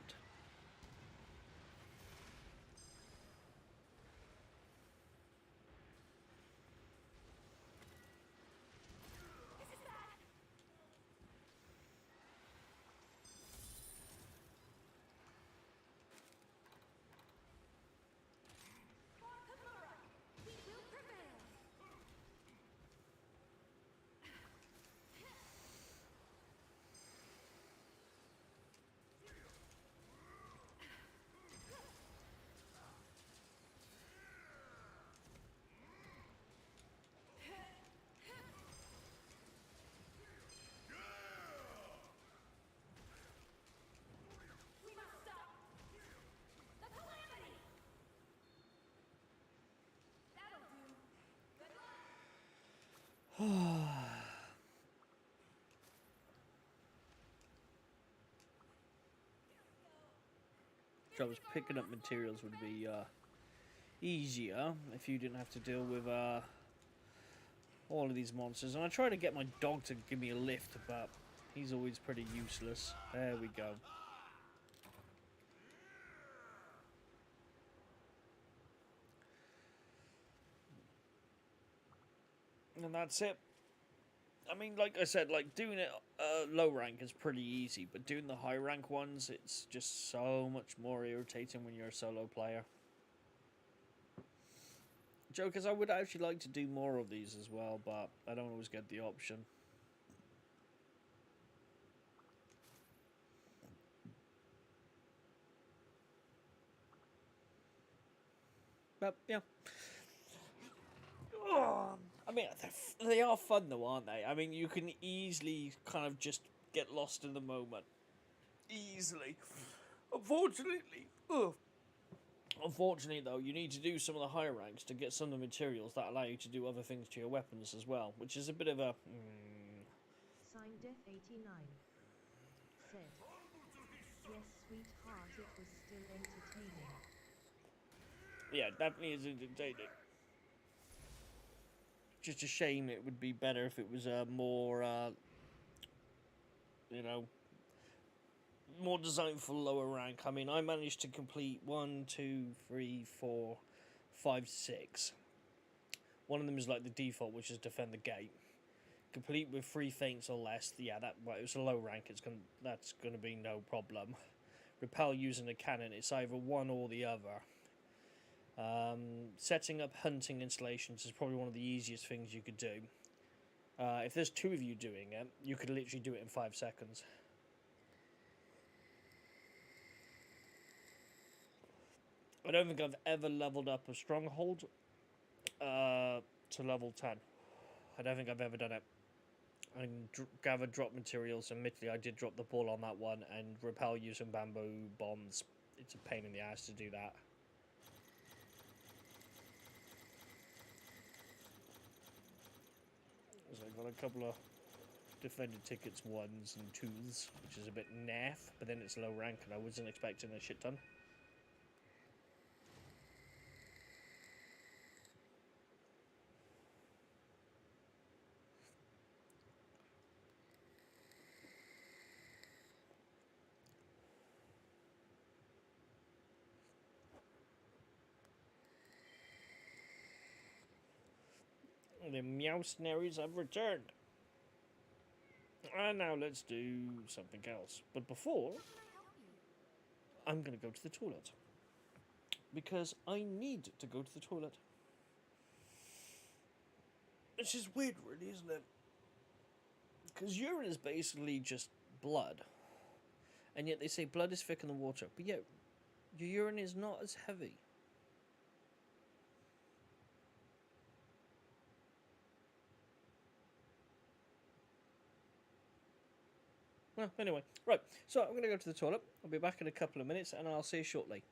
For Kamura, we will prevail! We must stop the calamity! That'll do. Good luck! Jobs picking up materials would be easier if you didn't have to deal with all of these monsters. And I try to get my dog to give me a lift, but he's always pretty useless. There we go. And that's it. I mean, like I said, like doing it low rank is pretty easy, but doing the high rank ones, it's just so much more irritating when you're a solo player. Jokers, I would actually like to do more of these as well, but I don't always get the option. But yeah. I mean, they are fun though, aren't they? I mean, you can easily kind of just get lost in the moment. Easily. Unfortunately, though, you need to do some of the higher ranks to get some of the materials that allow you to do other things to your weapons as well, which is a bit of a... Signed Death89 said, yes, sweetheart, it was still entertaining. Yeah, definitely is entertaining. Just a shame it would be better if it was more, you know, more designed for lower rank. I mean, I managed to complete 1, 2, 3, 4, 5, 6. One of them is like the default, which is defend the gate. Complete with 3 feints or less. Yeah, it was a low rank. That's gonna be no problem. Repel using a cannon. It's either one or the other. Setting up hunting installations is probably one of the easiest things you could do. If there's 2 of you doing it, you could literally do it in 5 seconds. I don't think I've ever leveled up a stronghold to level 10. I don't think I've ever done it. I gather drop materials. Admittedly, I did drop the ball on that one, and repel using bamboo bombs. It's a pain in the ass to do that. So I've got a couple of defended tickets 1s and 2s, which is a bit naff, but then it's low rank and I wasn't expecting a shit ton. The Meowsnaries have returned. And now let's do something else. But before, I'm going to go to the toilet. Because I need to go to the toilet. Which is weird, really, isn't it? Because urine is basically just blood. And yet they say blood is thicker than water. But yet, your urine is not as heavy. Well, anyway, right, so I'm going to go to the toilet. I'll be back in a couple of minutes and I'll see you shortly.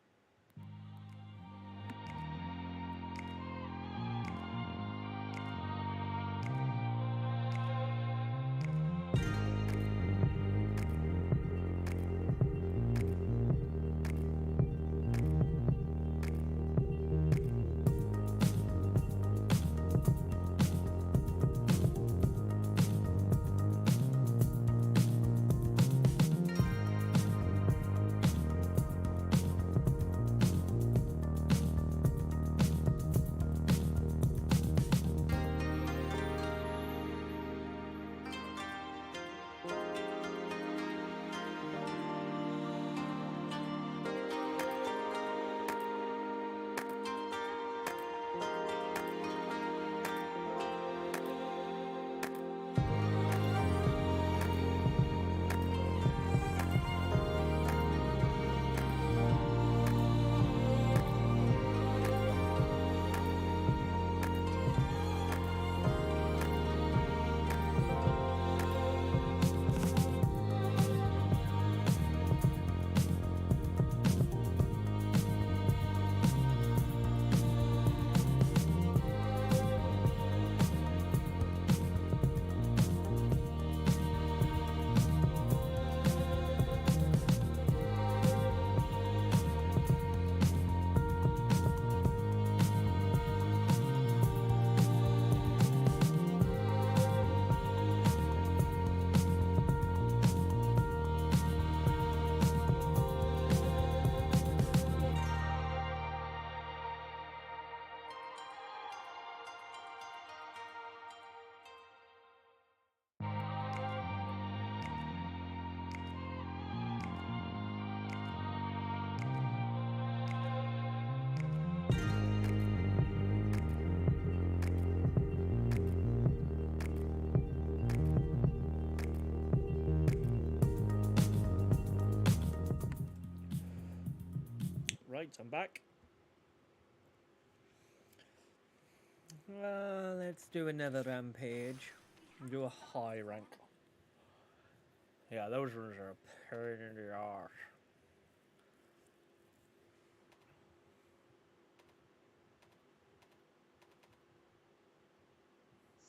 Right, I'm back. Let's do another rampage. Do a high rank. Yeah, those ones are a pain in the arse.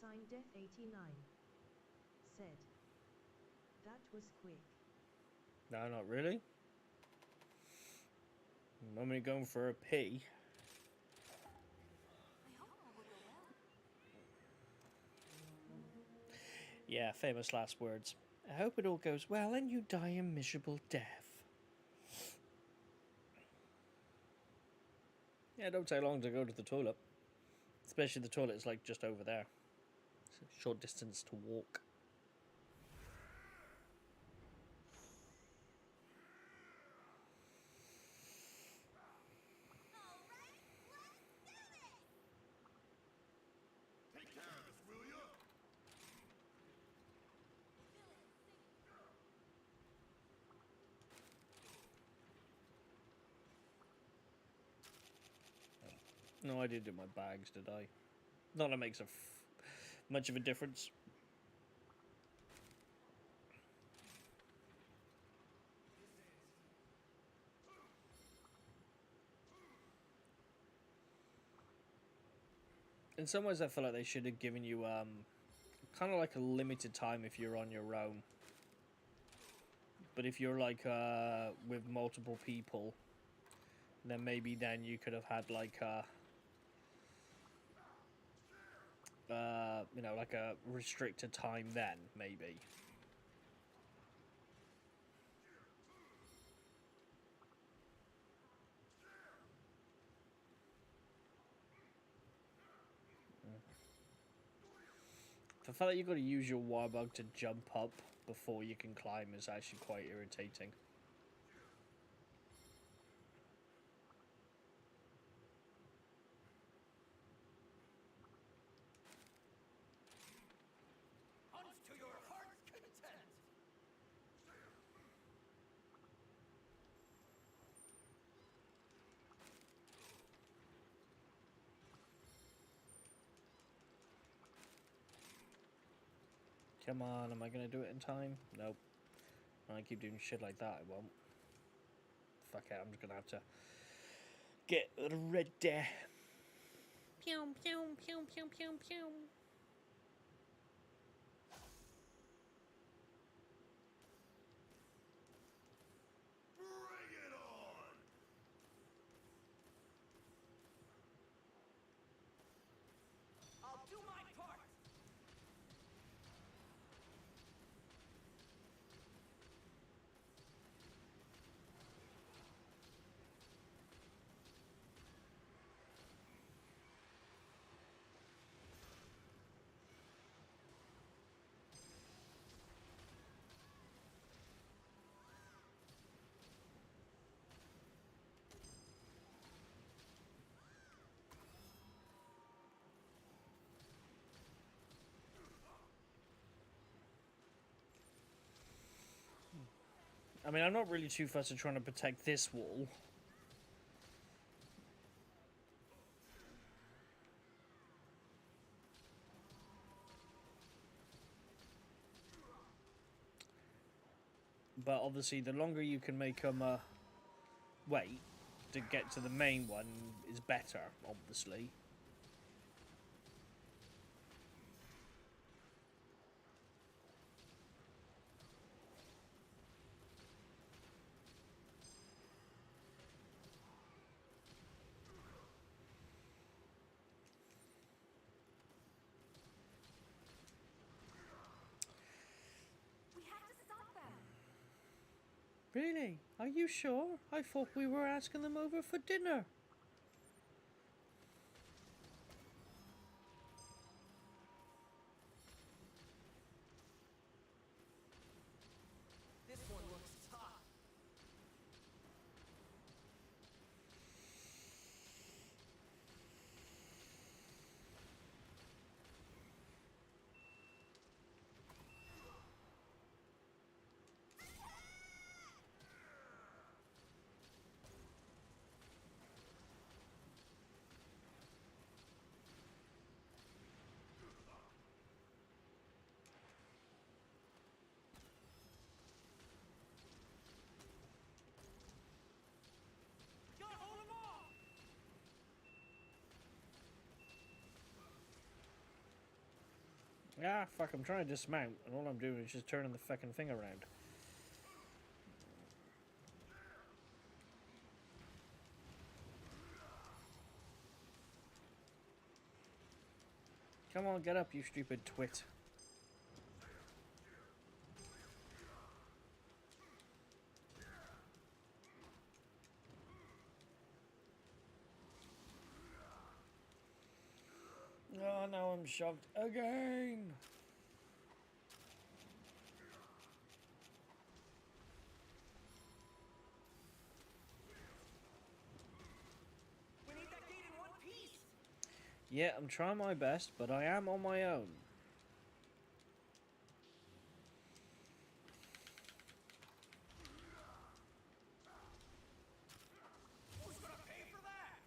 Sign Death 89. Said. That was quick. No, not really. I'm only going for a P. I hope all will go well. Yeah, famous last words. I hope it all goes well and you die a miserable death. Yeah, don't take long to go to the toilet. Especially the toilet is like just over there. It's a short distance to walk. Take care of this, will ya? No, I didn't do my bags, did I? Not that makes much of a difference. In some ways, I feel like they should have given you kind of like a limited time if you're on your own. But if you're like with multiple people, then maybe then you could have had like you know, like a restricted time then, maybe. The fact that you've got to use your warbug to jump up before you can climb is actually quite irritating. Hunt to your heart's content! Come on, am I going to do it in time? Nope. I keep doing shit like that, I won't. Fuck it, I'm just going to have to get ready. Pew, pew, pew, pew, pew, pew. Bring it on! I'll do my part! I mean, I'm not really too fussed at trying to protect this wall. But obviously, the longer you can make them wait to get to the main one is better, obviously. We have to stop them. Really? Are you sure? I thought we were asking them over for dinner. This one looks tough. Ah, fuck, I'm trying to dismount, and all I'm doing is just turning the fucking thing around. Come on, get up, you stupid twit. Oh, now I'm shocked again. We need that gate in one piece. Yeah, I'm trying my best, but I am on my own. Who's gonna pay for that?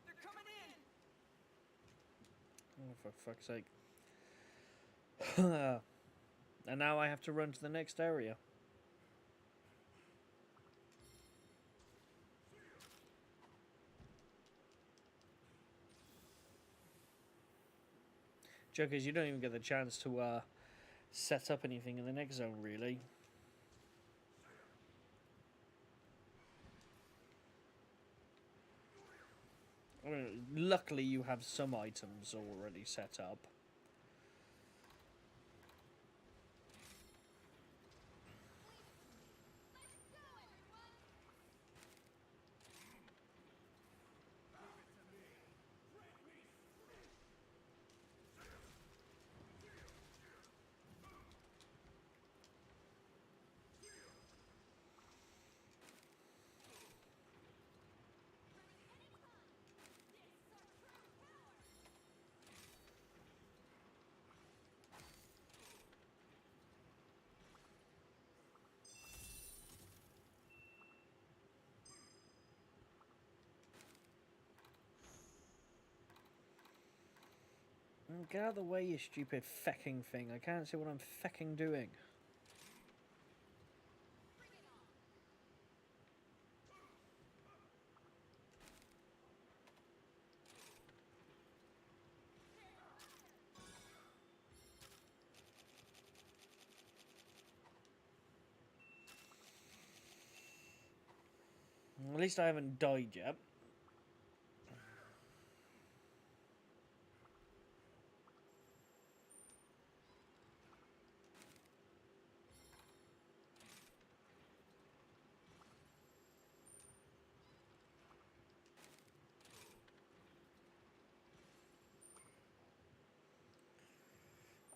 They're coming in. Oh, for fuck's sake. And now I have to run to the next area. Joke is, you don't even get the chance to set up anything in the next zone, really. I mean, luckily, you have some items already set up. Get out of the way, you stupid fecking thing. I can't see what I'm fecking doing. At least I haven't died yet.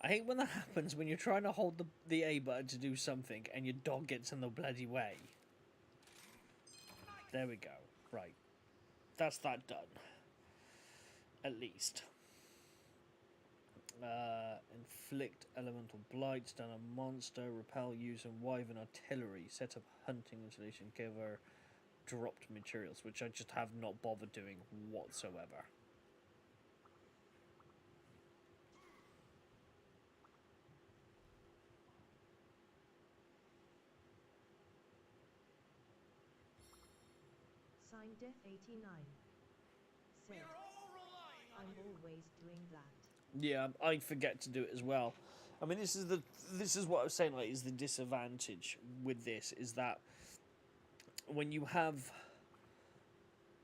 I hate when that happens, when you're trying to hold the A button to do something and your dog gets in the bloody way. There we go. Right. That's that done. At least. Inflict elemental blights down a monster. Repel using Wyvern artillery. Set up hunting installation. Give her dropped materials, which I just have not bothered doing whatsoever. Signed Death 89. We Said, are all relying on I'm you. always doing that. Yeah, I forget to do it as well. I mean, this is what I was saying. Like, is the disadvantage with this is that when you have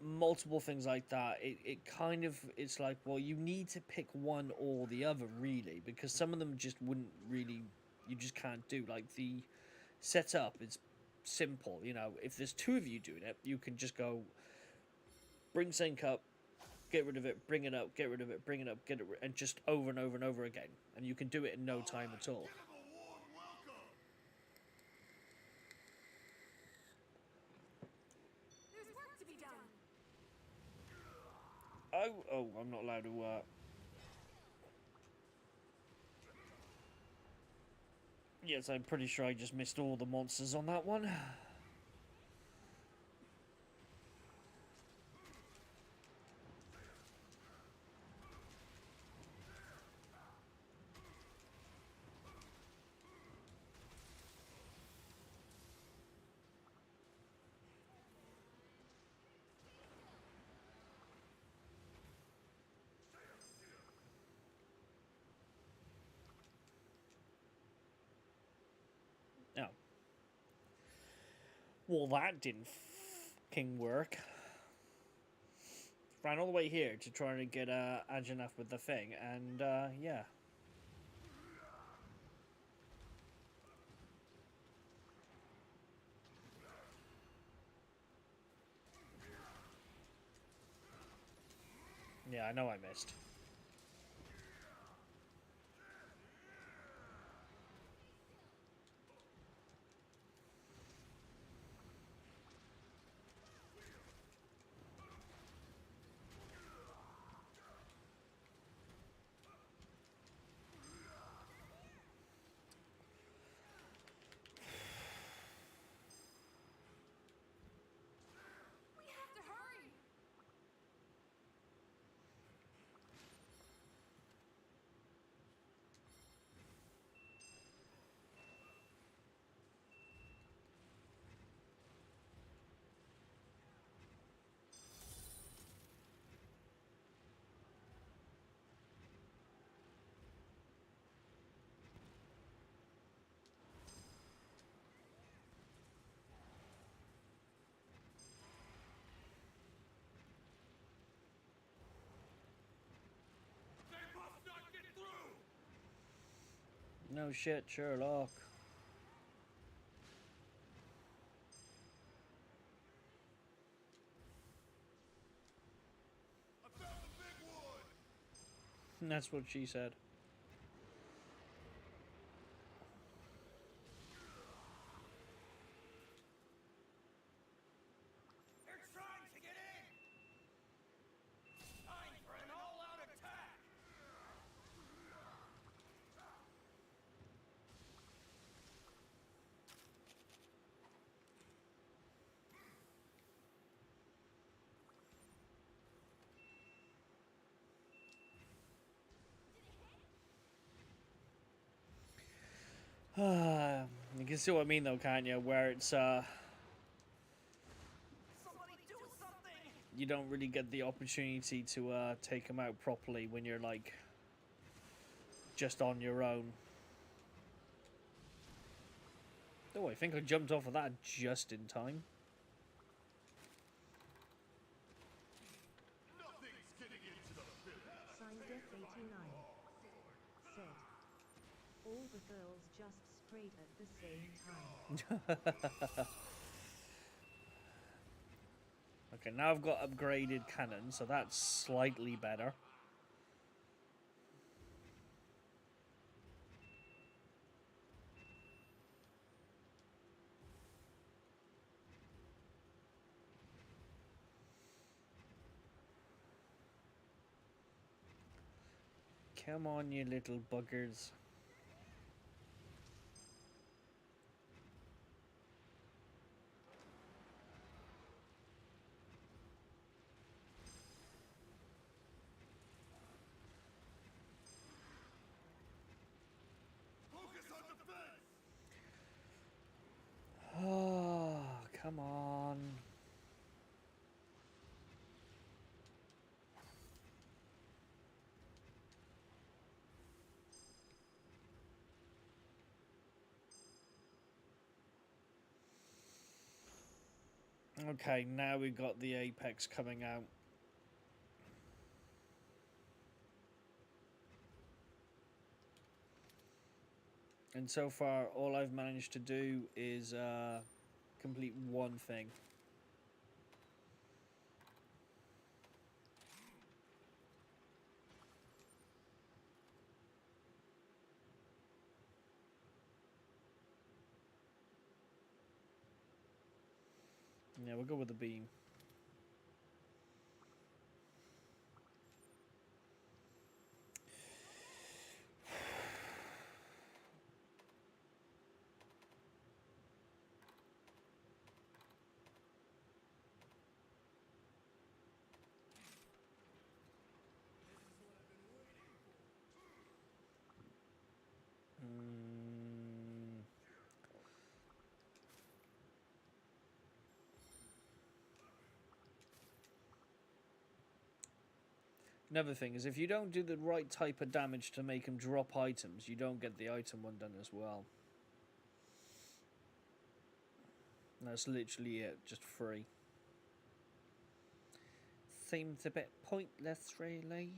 multiple things like that, it kind of, it's like, well, you need to pick one or the other, really, because some of them just wouldn't really, you just can't do. Like, the setup is simple, you know. If there's two of you doing it, you can just go bring sync up, get rid of it, bring it up, get rid of it, bring it up, get it, and just over and over and over again, and you can do it in no time at all. Give him a warm welcome. There's work to be done. Oh, I'm not allowed to. Yes, I'm pretty sure I just missed all the monsters on that one. Well, that didn't fucking work. Ran all the way here to try to get Anjanath with the thing, and yeah. Yeah, I know I missed. We have to hurry! They must not get through! No shit, Sherlock. I found the big one! That's what she said. They're trying to get in! Time for an all-out attack! You can see what I mean though, can't you? Where it's Somebody do something! you don't really get the opportunity to take them out properly when you're like just on your own. Oh, I think I jumped off of that just in time. Nothing's getting into the village! Signdef89 said, all the girls just sprayed at the same time. Okay, now I've got upgraded cannon, so that's slightly better. Come on, you little buggers. Focus on defense! Oh, come on. Okay, now we've got the apex coming out. And so far, all I've managed to do is complete one thing. Yeah, we'll go with the beam. Mm. Another thing is if you don't do the right type of damage to make them drop items, you don't get the item one done as well. That's literally it, just free. Seems a bit pointless, really.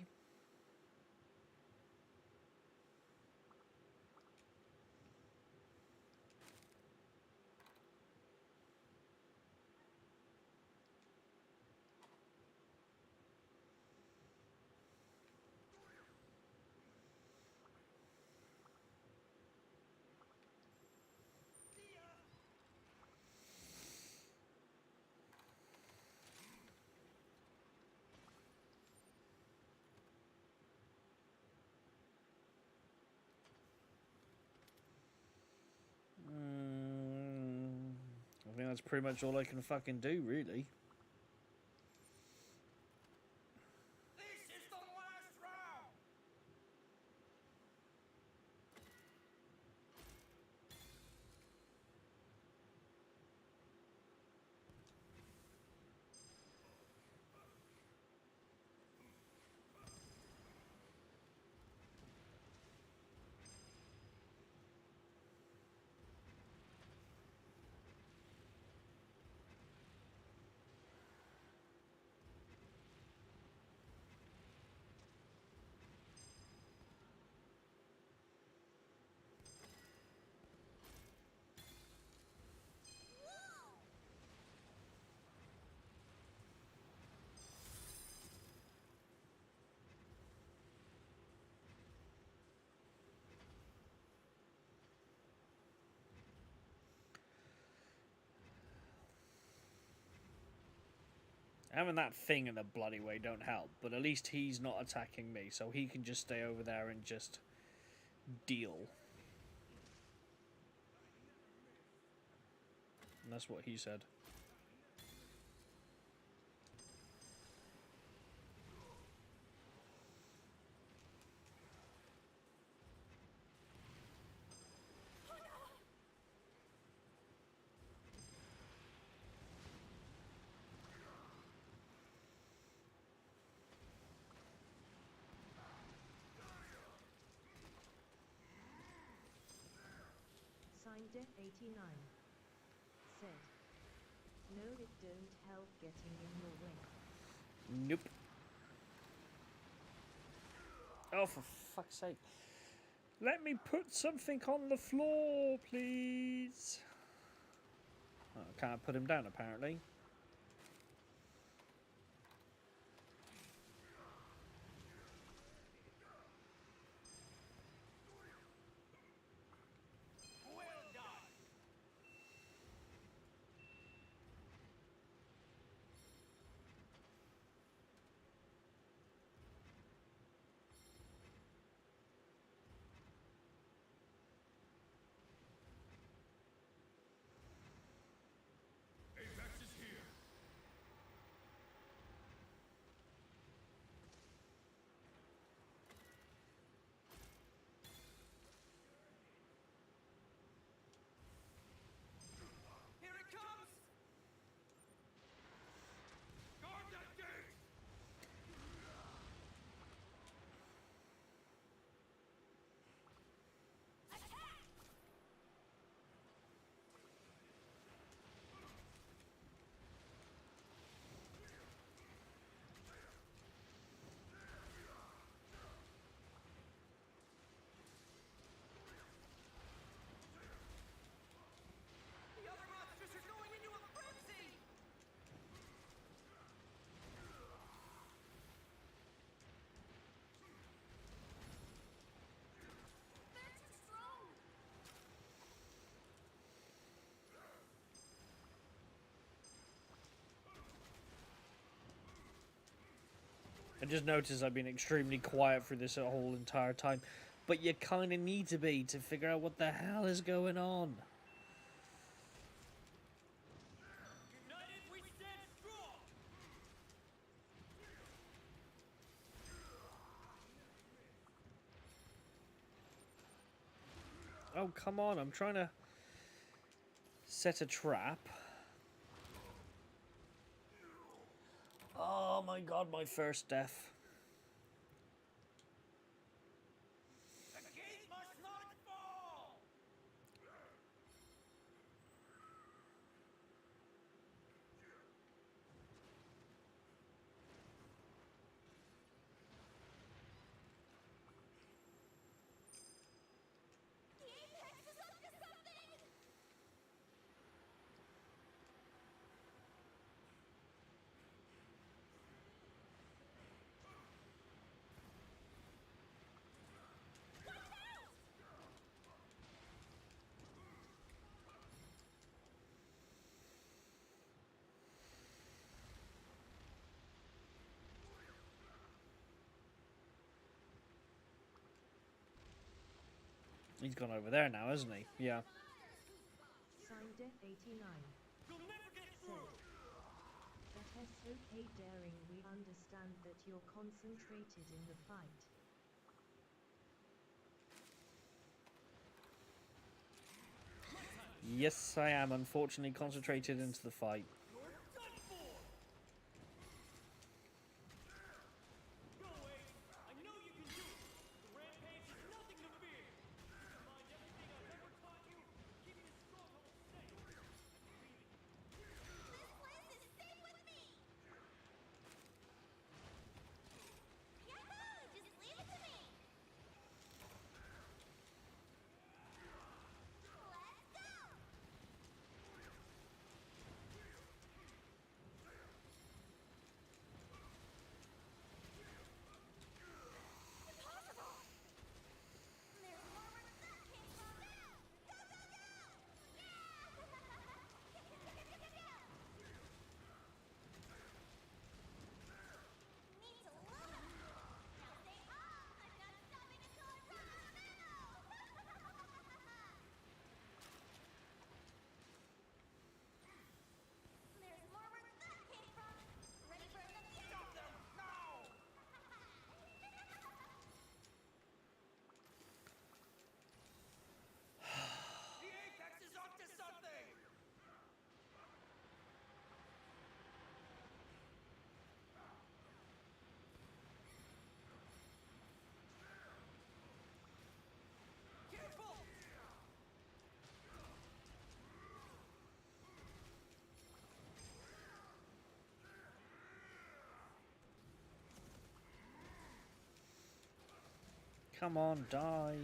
I think that's pretty much all I can fucking do, really. This is the last round! Having that thing in the bloody way don't help, but at least he's not attacking me, so he can just stay over there and just deal. And that's what he said. Signed Death 89. Said. No, it don't help getting in your way. Nope. Oh, for fuck's sake. Let me put something on the floor, please. Oh, I can't put him down, apparently. Well done! Apex is here! Here it comes! Guard that gate! The other monsters are going into a frenzy! They're too strong. I just noticed I've been extremely quiet for this whole entire time. But you kind of need to be to figure out what the hell is going on. United we stand strong! Oh, come on. I'm trying to set a trap. Oh my god, my first death. The gate must not fall! He's gone over there now, hasn't he? Yeah. Signed Death89. You'll never get Said. through! That SOK daring, we understand that you're concentrated in the fight. Yes, I am. Unfortunately, concentrated into the fight. You're done for! Go away! I know you can do it! The rampage is nothing to fear! Keep in mind everything I've ever taught you, keeping the stronghold safe! And breathing. This place is safe with me! Yahoo! Just leave it to me! Let's go! Impossible! There's more where that came from now! Go, go, go! Yeah! Need to load! Now stay on! I'm not stopping until I run out of ammo! There's more where that came from! Ready for another Stop them now! The Apex is up to something! Careful! Come on, die.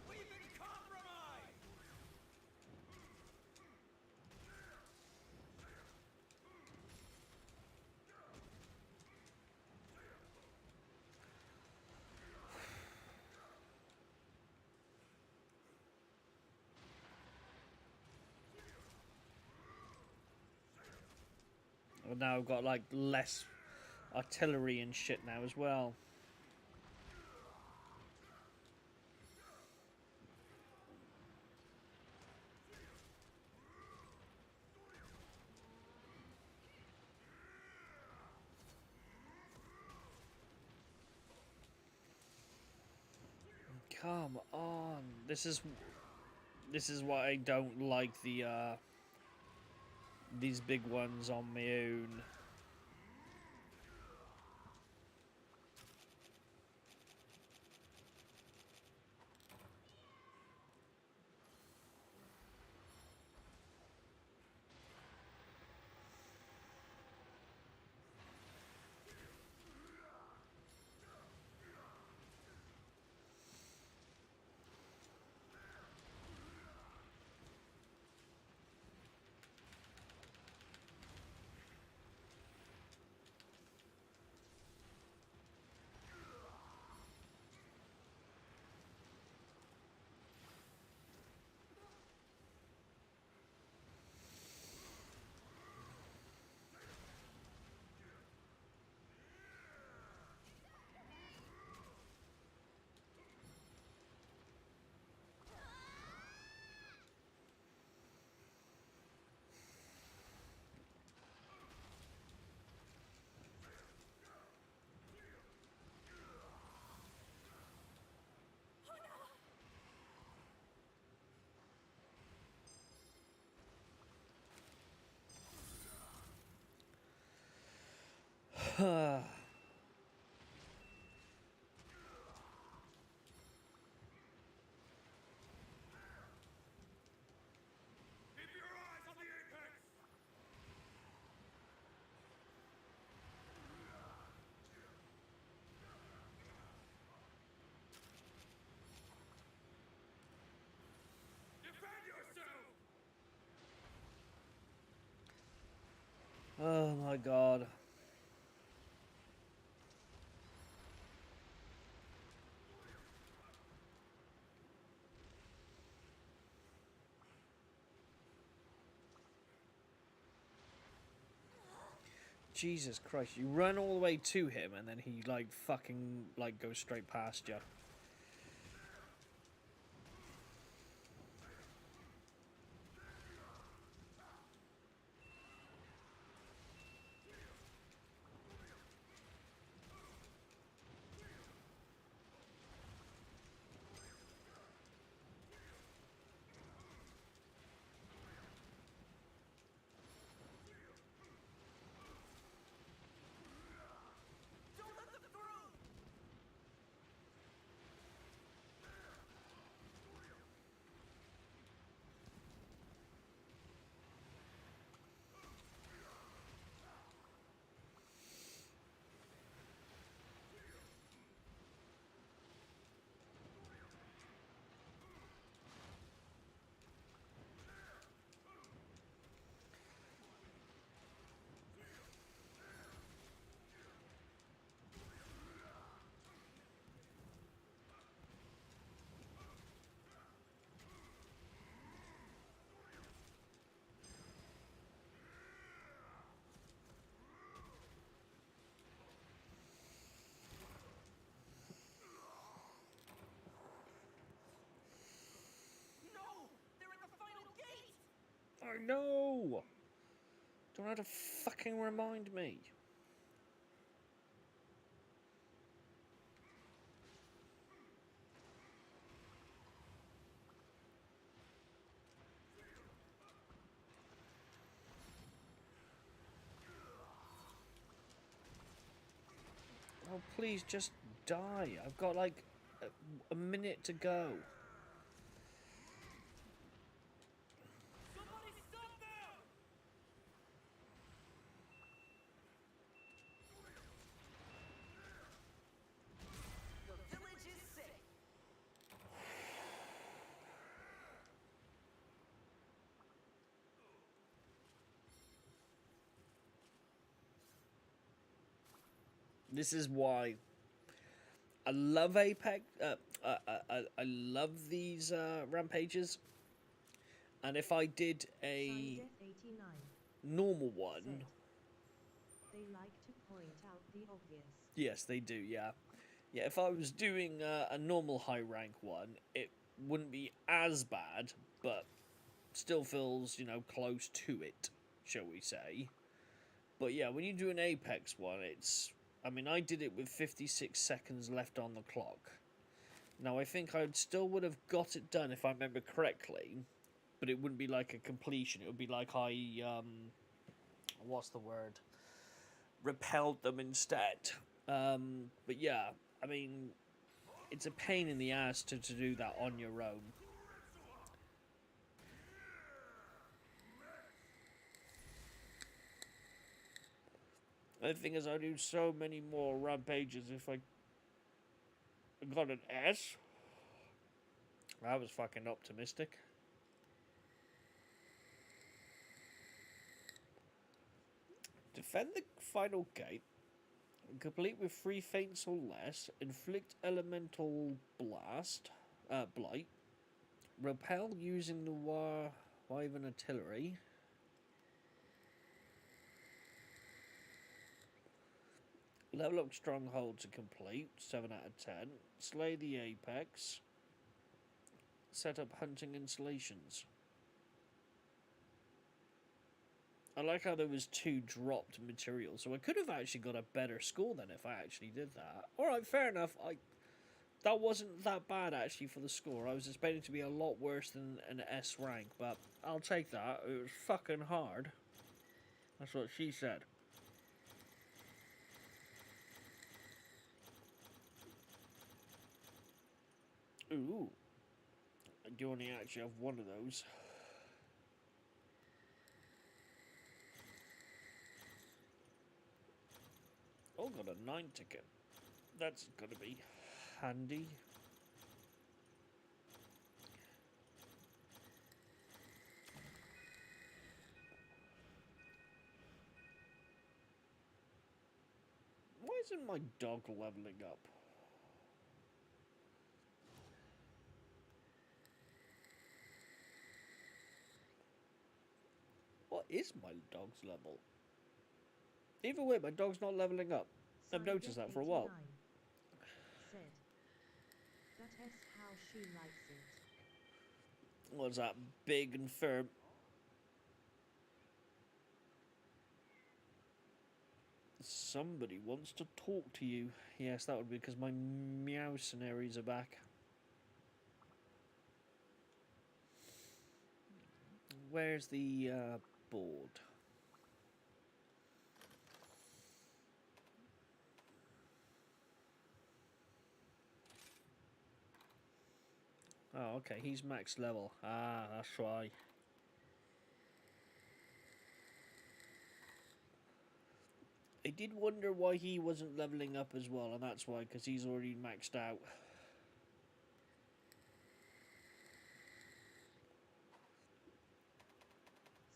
We've been compromised! Well, now I've got like less artillery and shit now as well. Come on. This is why I don't like the these big ones on my own. Keep your eyes on the Apex! Defend yourself! Oh my god. Jesus Christ, you run all the way to him and then he like fucking like goes straight past you. Don't let them through! No! They're at the final gate! I know! Don't have to fucking remind me. Oh, please just die. I've got like a minute to go. Somebody stop them! The village is safe. This is why I love Apex. I love these rampages. And if I did a Sundeath89 normal one, said, they like to point out the obvious. yes, they do. Yeah, yeah. If I was doing a normal high rank one, it wouldn't be as bad, but still feels close to it, shall we say? But yeah, when you do an Apex one, it's. I mean, I did it with 56 seconds left on the clock. Now, I think I still would have got it done if I remember correctly, but it wouldn't be like a completion. It would be like what's the word? Repelled them instead. But yeah, I mean, it's a pain in the ass to do that on your own. The thing is, I do so many more rampages if I got an S. I was fucking optimistic. Defend the final gate. Complete with 3 feints or less. Inflict elemental blight. Repel using the Wyvern artillery. Level up stronghold to complete, 7 out of 10. Slay the apex. Set up hunting installations. I like how there was 2 dropped materials, so I could have actually got a better score than if I actually did that. Alright, fair enough. That wasn't that bad actually for the score. I was expecting it to be a lot worse than an S rank, but I'll take that. It was fucking hard. That's what she said. Ooh. I do only actually have one of those. Oh, got a 9 ticket. That's gonna be handy. Why isn't my dog leveling up? What is my dog's level? Either way, my dog's not leveling up. I've Signed noticed that for a while. F89 said, that's how she likes it. What's that? Big and firm. Somebody wants to talk to you. Yes, that would be because my Meowcenaries are back. Where's the board? Oh, okay, he's max level. Ah, that's why. I did wonder why he wasn't leveling up as well, and that's why, because he's already maxed out.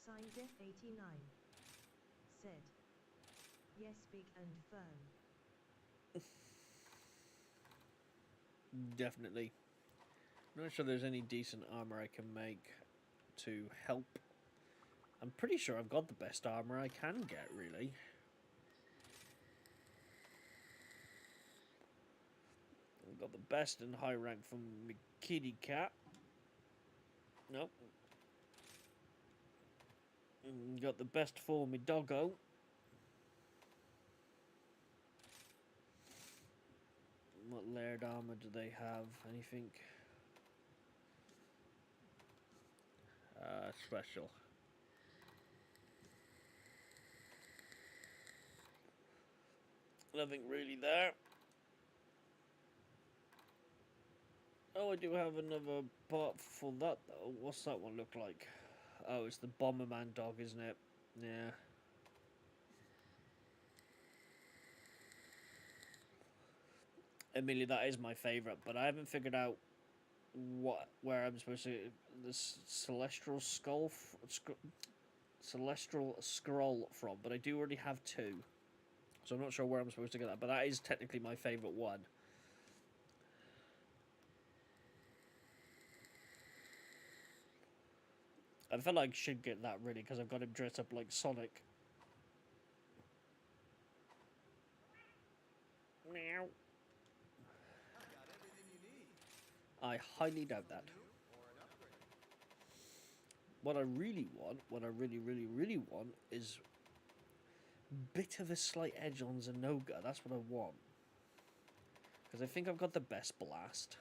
Signed F89 said, yes, big and firm. Definitely. I'm not sure there's any decent armor I can make to help. I'm pretty sure I've got the best armor I can get, really. I've got the best in high rank from my kitty cat. Nope. Got the best for my doggo. What layered armor do they have? Anything? Special. Nothing really there. Oh, I do have another part for that though. What's that one look like? Oh, it's the Bomberman dog, isn't it? Yeah. Admittedly, that is my favourite, but I haven't figured out where I'm supposed to this celestial celestial scroll from. But I do already have two, so I'm not sure where I'm supposed to get that. But that is technically my favourite one. I feel like I should get that really because I've got him dressed up like Sonic. Meow. I highly doubt that. What I really want, what I really want is a bit of a slight edge on Zenoga. That's what I want. Because I think I've got the best blast.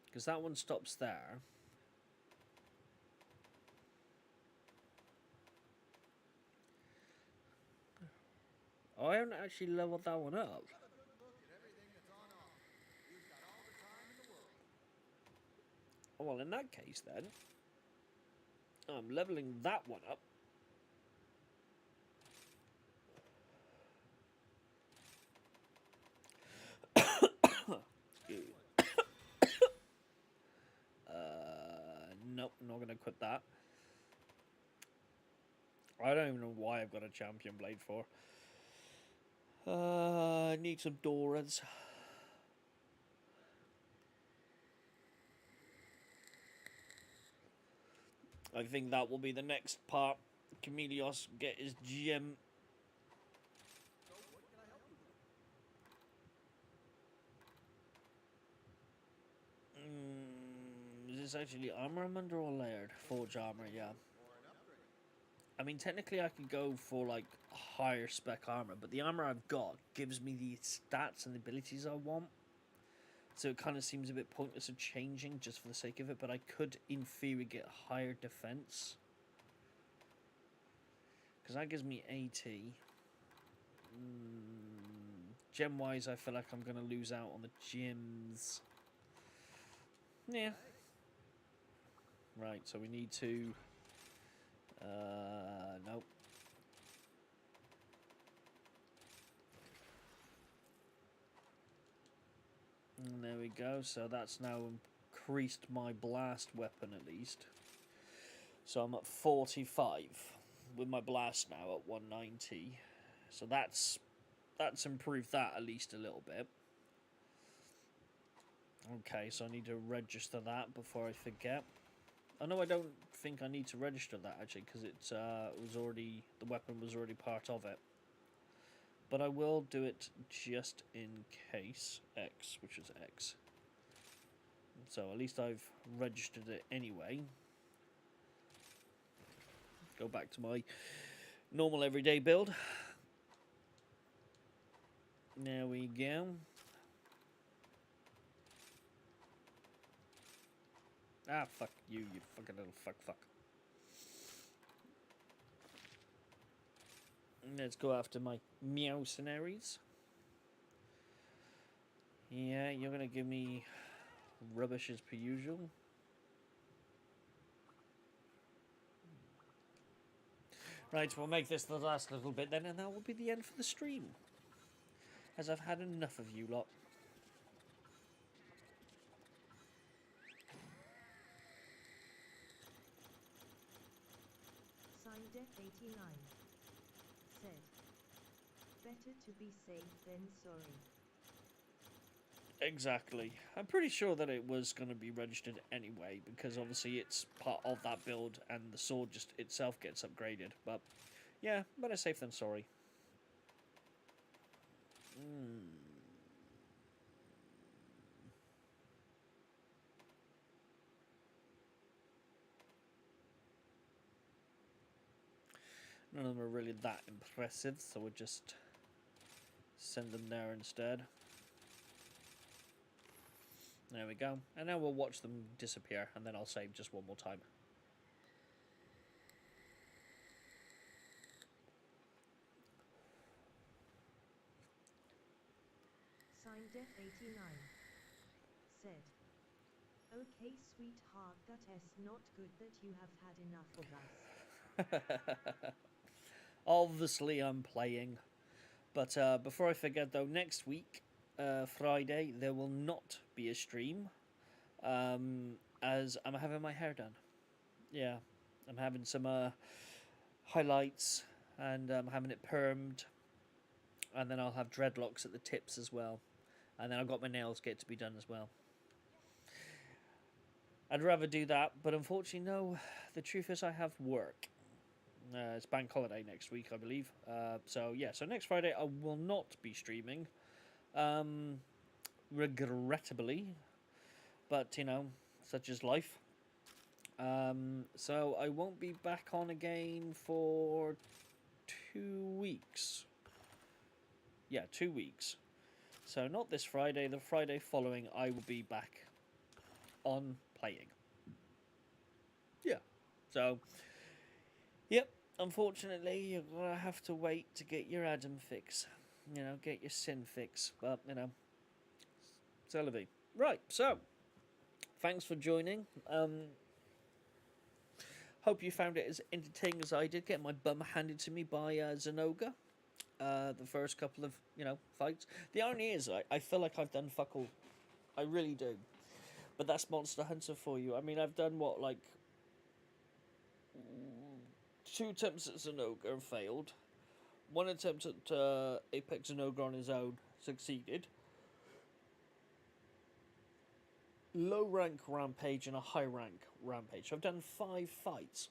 Because that one stops there. Oh, I haven't actually leveled that one up. Oh, well, in that case, then, I'm leveling that one up. Nope, I'm not going to quit that. I don't even know why I've got a champion blade for. I need some Doras. I think that will be the next part. Chameleos get his gem. Is this actually armor I'm under or layered? Forge armor, yeah. I mean, technically I could go for like higher spec armor, but the armor I've got gives me the stats and abilities I want. So it kind of seems a bit pointless of changing just for the sake of it, but I could, in theory, get higher defense. Because that gives me 80. Gem-wise, I feel like I'm going to lose out on the gems. Yeah. Right, so we need to... nope. And there we go. So that's now increased my blast weapon at least. So I'm at 45 with my blast now at 190. So that's improved that at least a little bit. Okay, so I need to register that before I forget. I know I don't think I need to register that actually because it was already, the weapon was already part of it. But I will do it just in case. X, which is X. So at least I've registered it anyway. Go back to my normal everyday build. There we go. Ah, fuck you, you fucking little fuck. Let's go after my Meowcenaries. Yeah, you're gonna give me rubbish as per usual. Right, we'll make this the last little bit then, and that will be the end for the stream. As I've had enough of you lot. SignDef89 said, better to be safe than sorry. Exactly. I'm pretty sure that it was going to be registered anyway, because obviously it's part of that build, and the sword just itself gets upgraded. But, yeah, better safe than sorry. None of them are really that impressive, so we'll just send them there instead. There we go. And now we'll watch them disappear, and then I'll save just one more time. SignDef89 said, okay sweetheart, that is not good that you have had enough of us. Obviously I'm playing. But before I forget though, next week, Friday, there will not be a stream. As I'm having my hair done. Yeah, I'm having some highlights, and I'm having it permed. And then I'll have dreadlocks at the tips as well. And then I've got my nails get to be done as well. I'd rather do that, but unfortunately, no. The truth is I have work. It's bank holiday next week, I believe. So, yeah, so next Friday I will not be streaming. Regrettably. But, you know, such is life. So I won't be back on again for 2 weeks. Yeah, 2 weeks. So not this Friday, the Friday following I will be back on playing. Yeah. So, yep, unfortunately you're going to have to wait to get your Adam fix. You know, get your sin fix. But, you know, c'est la vie. Right, so, thanks for joining. Hope you found it as entertaining as I did. Get my bum handed to me by Zenoga. The first couple of, you know, fights. The irony is, I feel like I've done fuck all. I really do. But that's Monster Hunter for you. I mean, I've done, what, like... 2 attempts at Zenoga and failed. 1 attempt at Apex Zenoga on his own. Succeeded. Low rank Rampage and a high rank Rampage. So I've done 5 fights.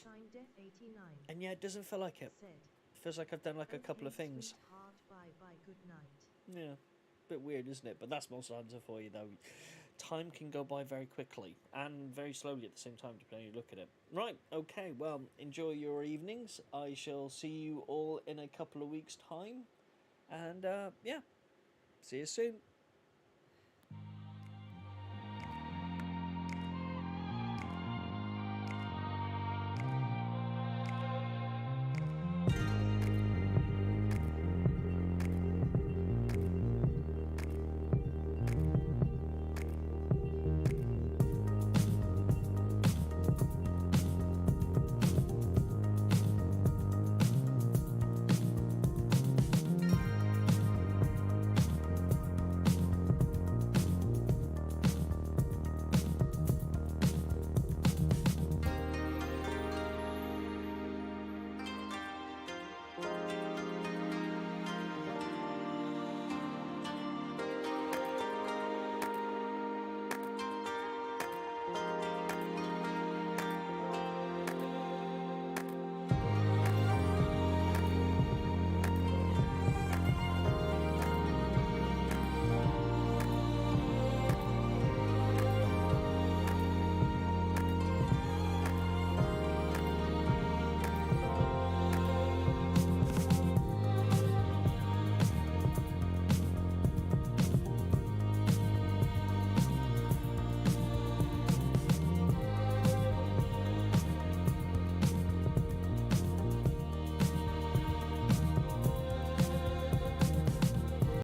SignDef89 And yeah, it doesn't feel like it. said, It feels like I've done like a couple of okay, things. sweetheart, bye-bye, good night. Yeah, bit weird, isn't it? But that's Monster Hunter for you, though. Time can go by very quickly and very slowly at the same time, depending on how you look at it. Right, okay, well, enjoy your evenings. I shall see you all in a couple of weeks' time. And, yeah, see you soon.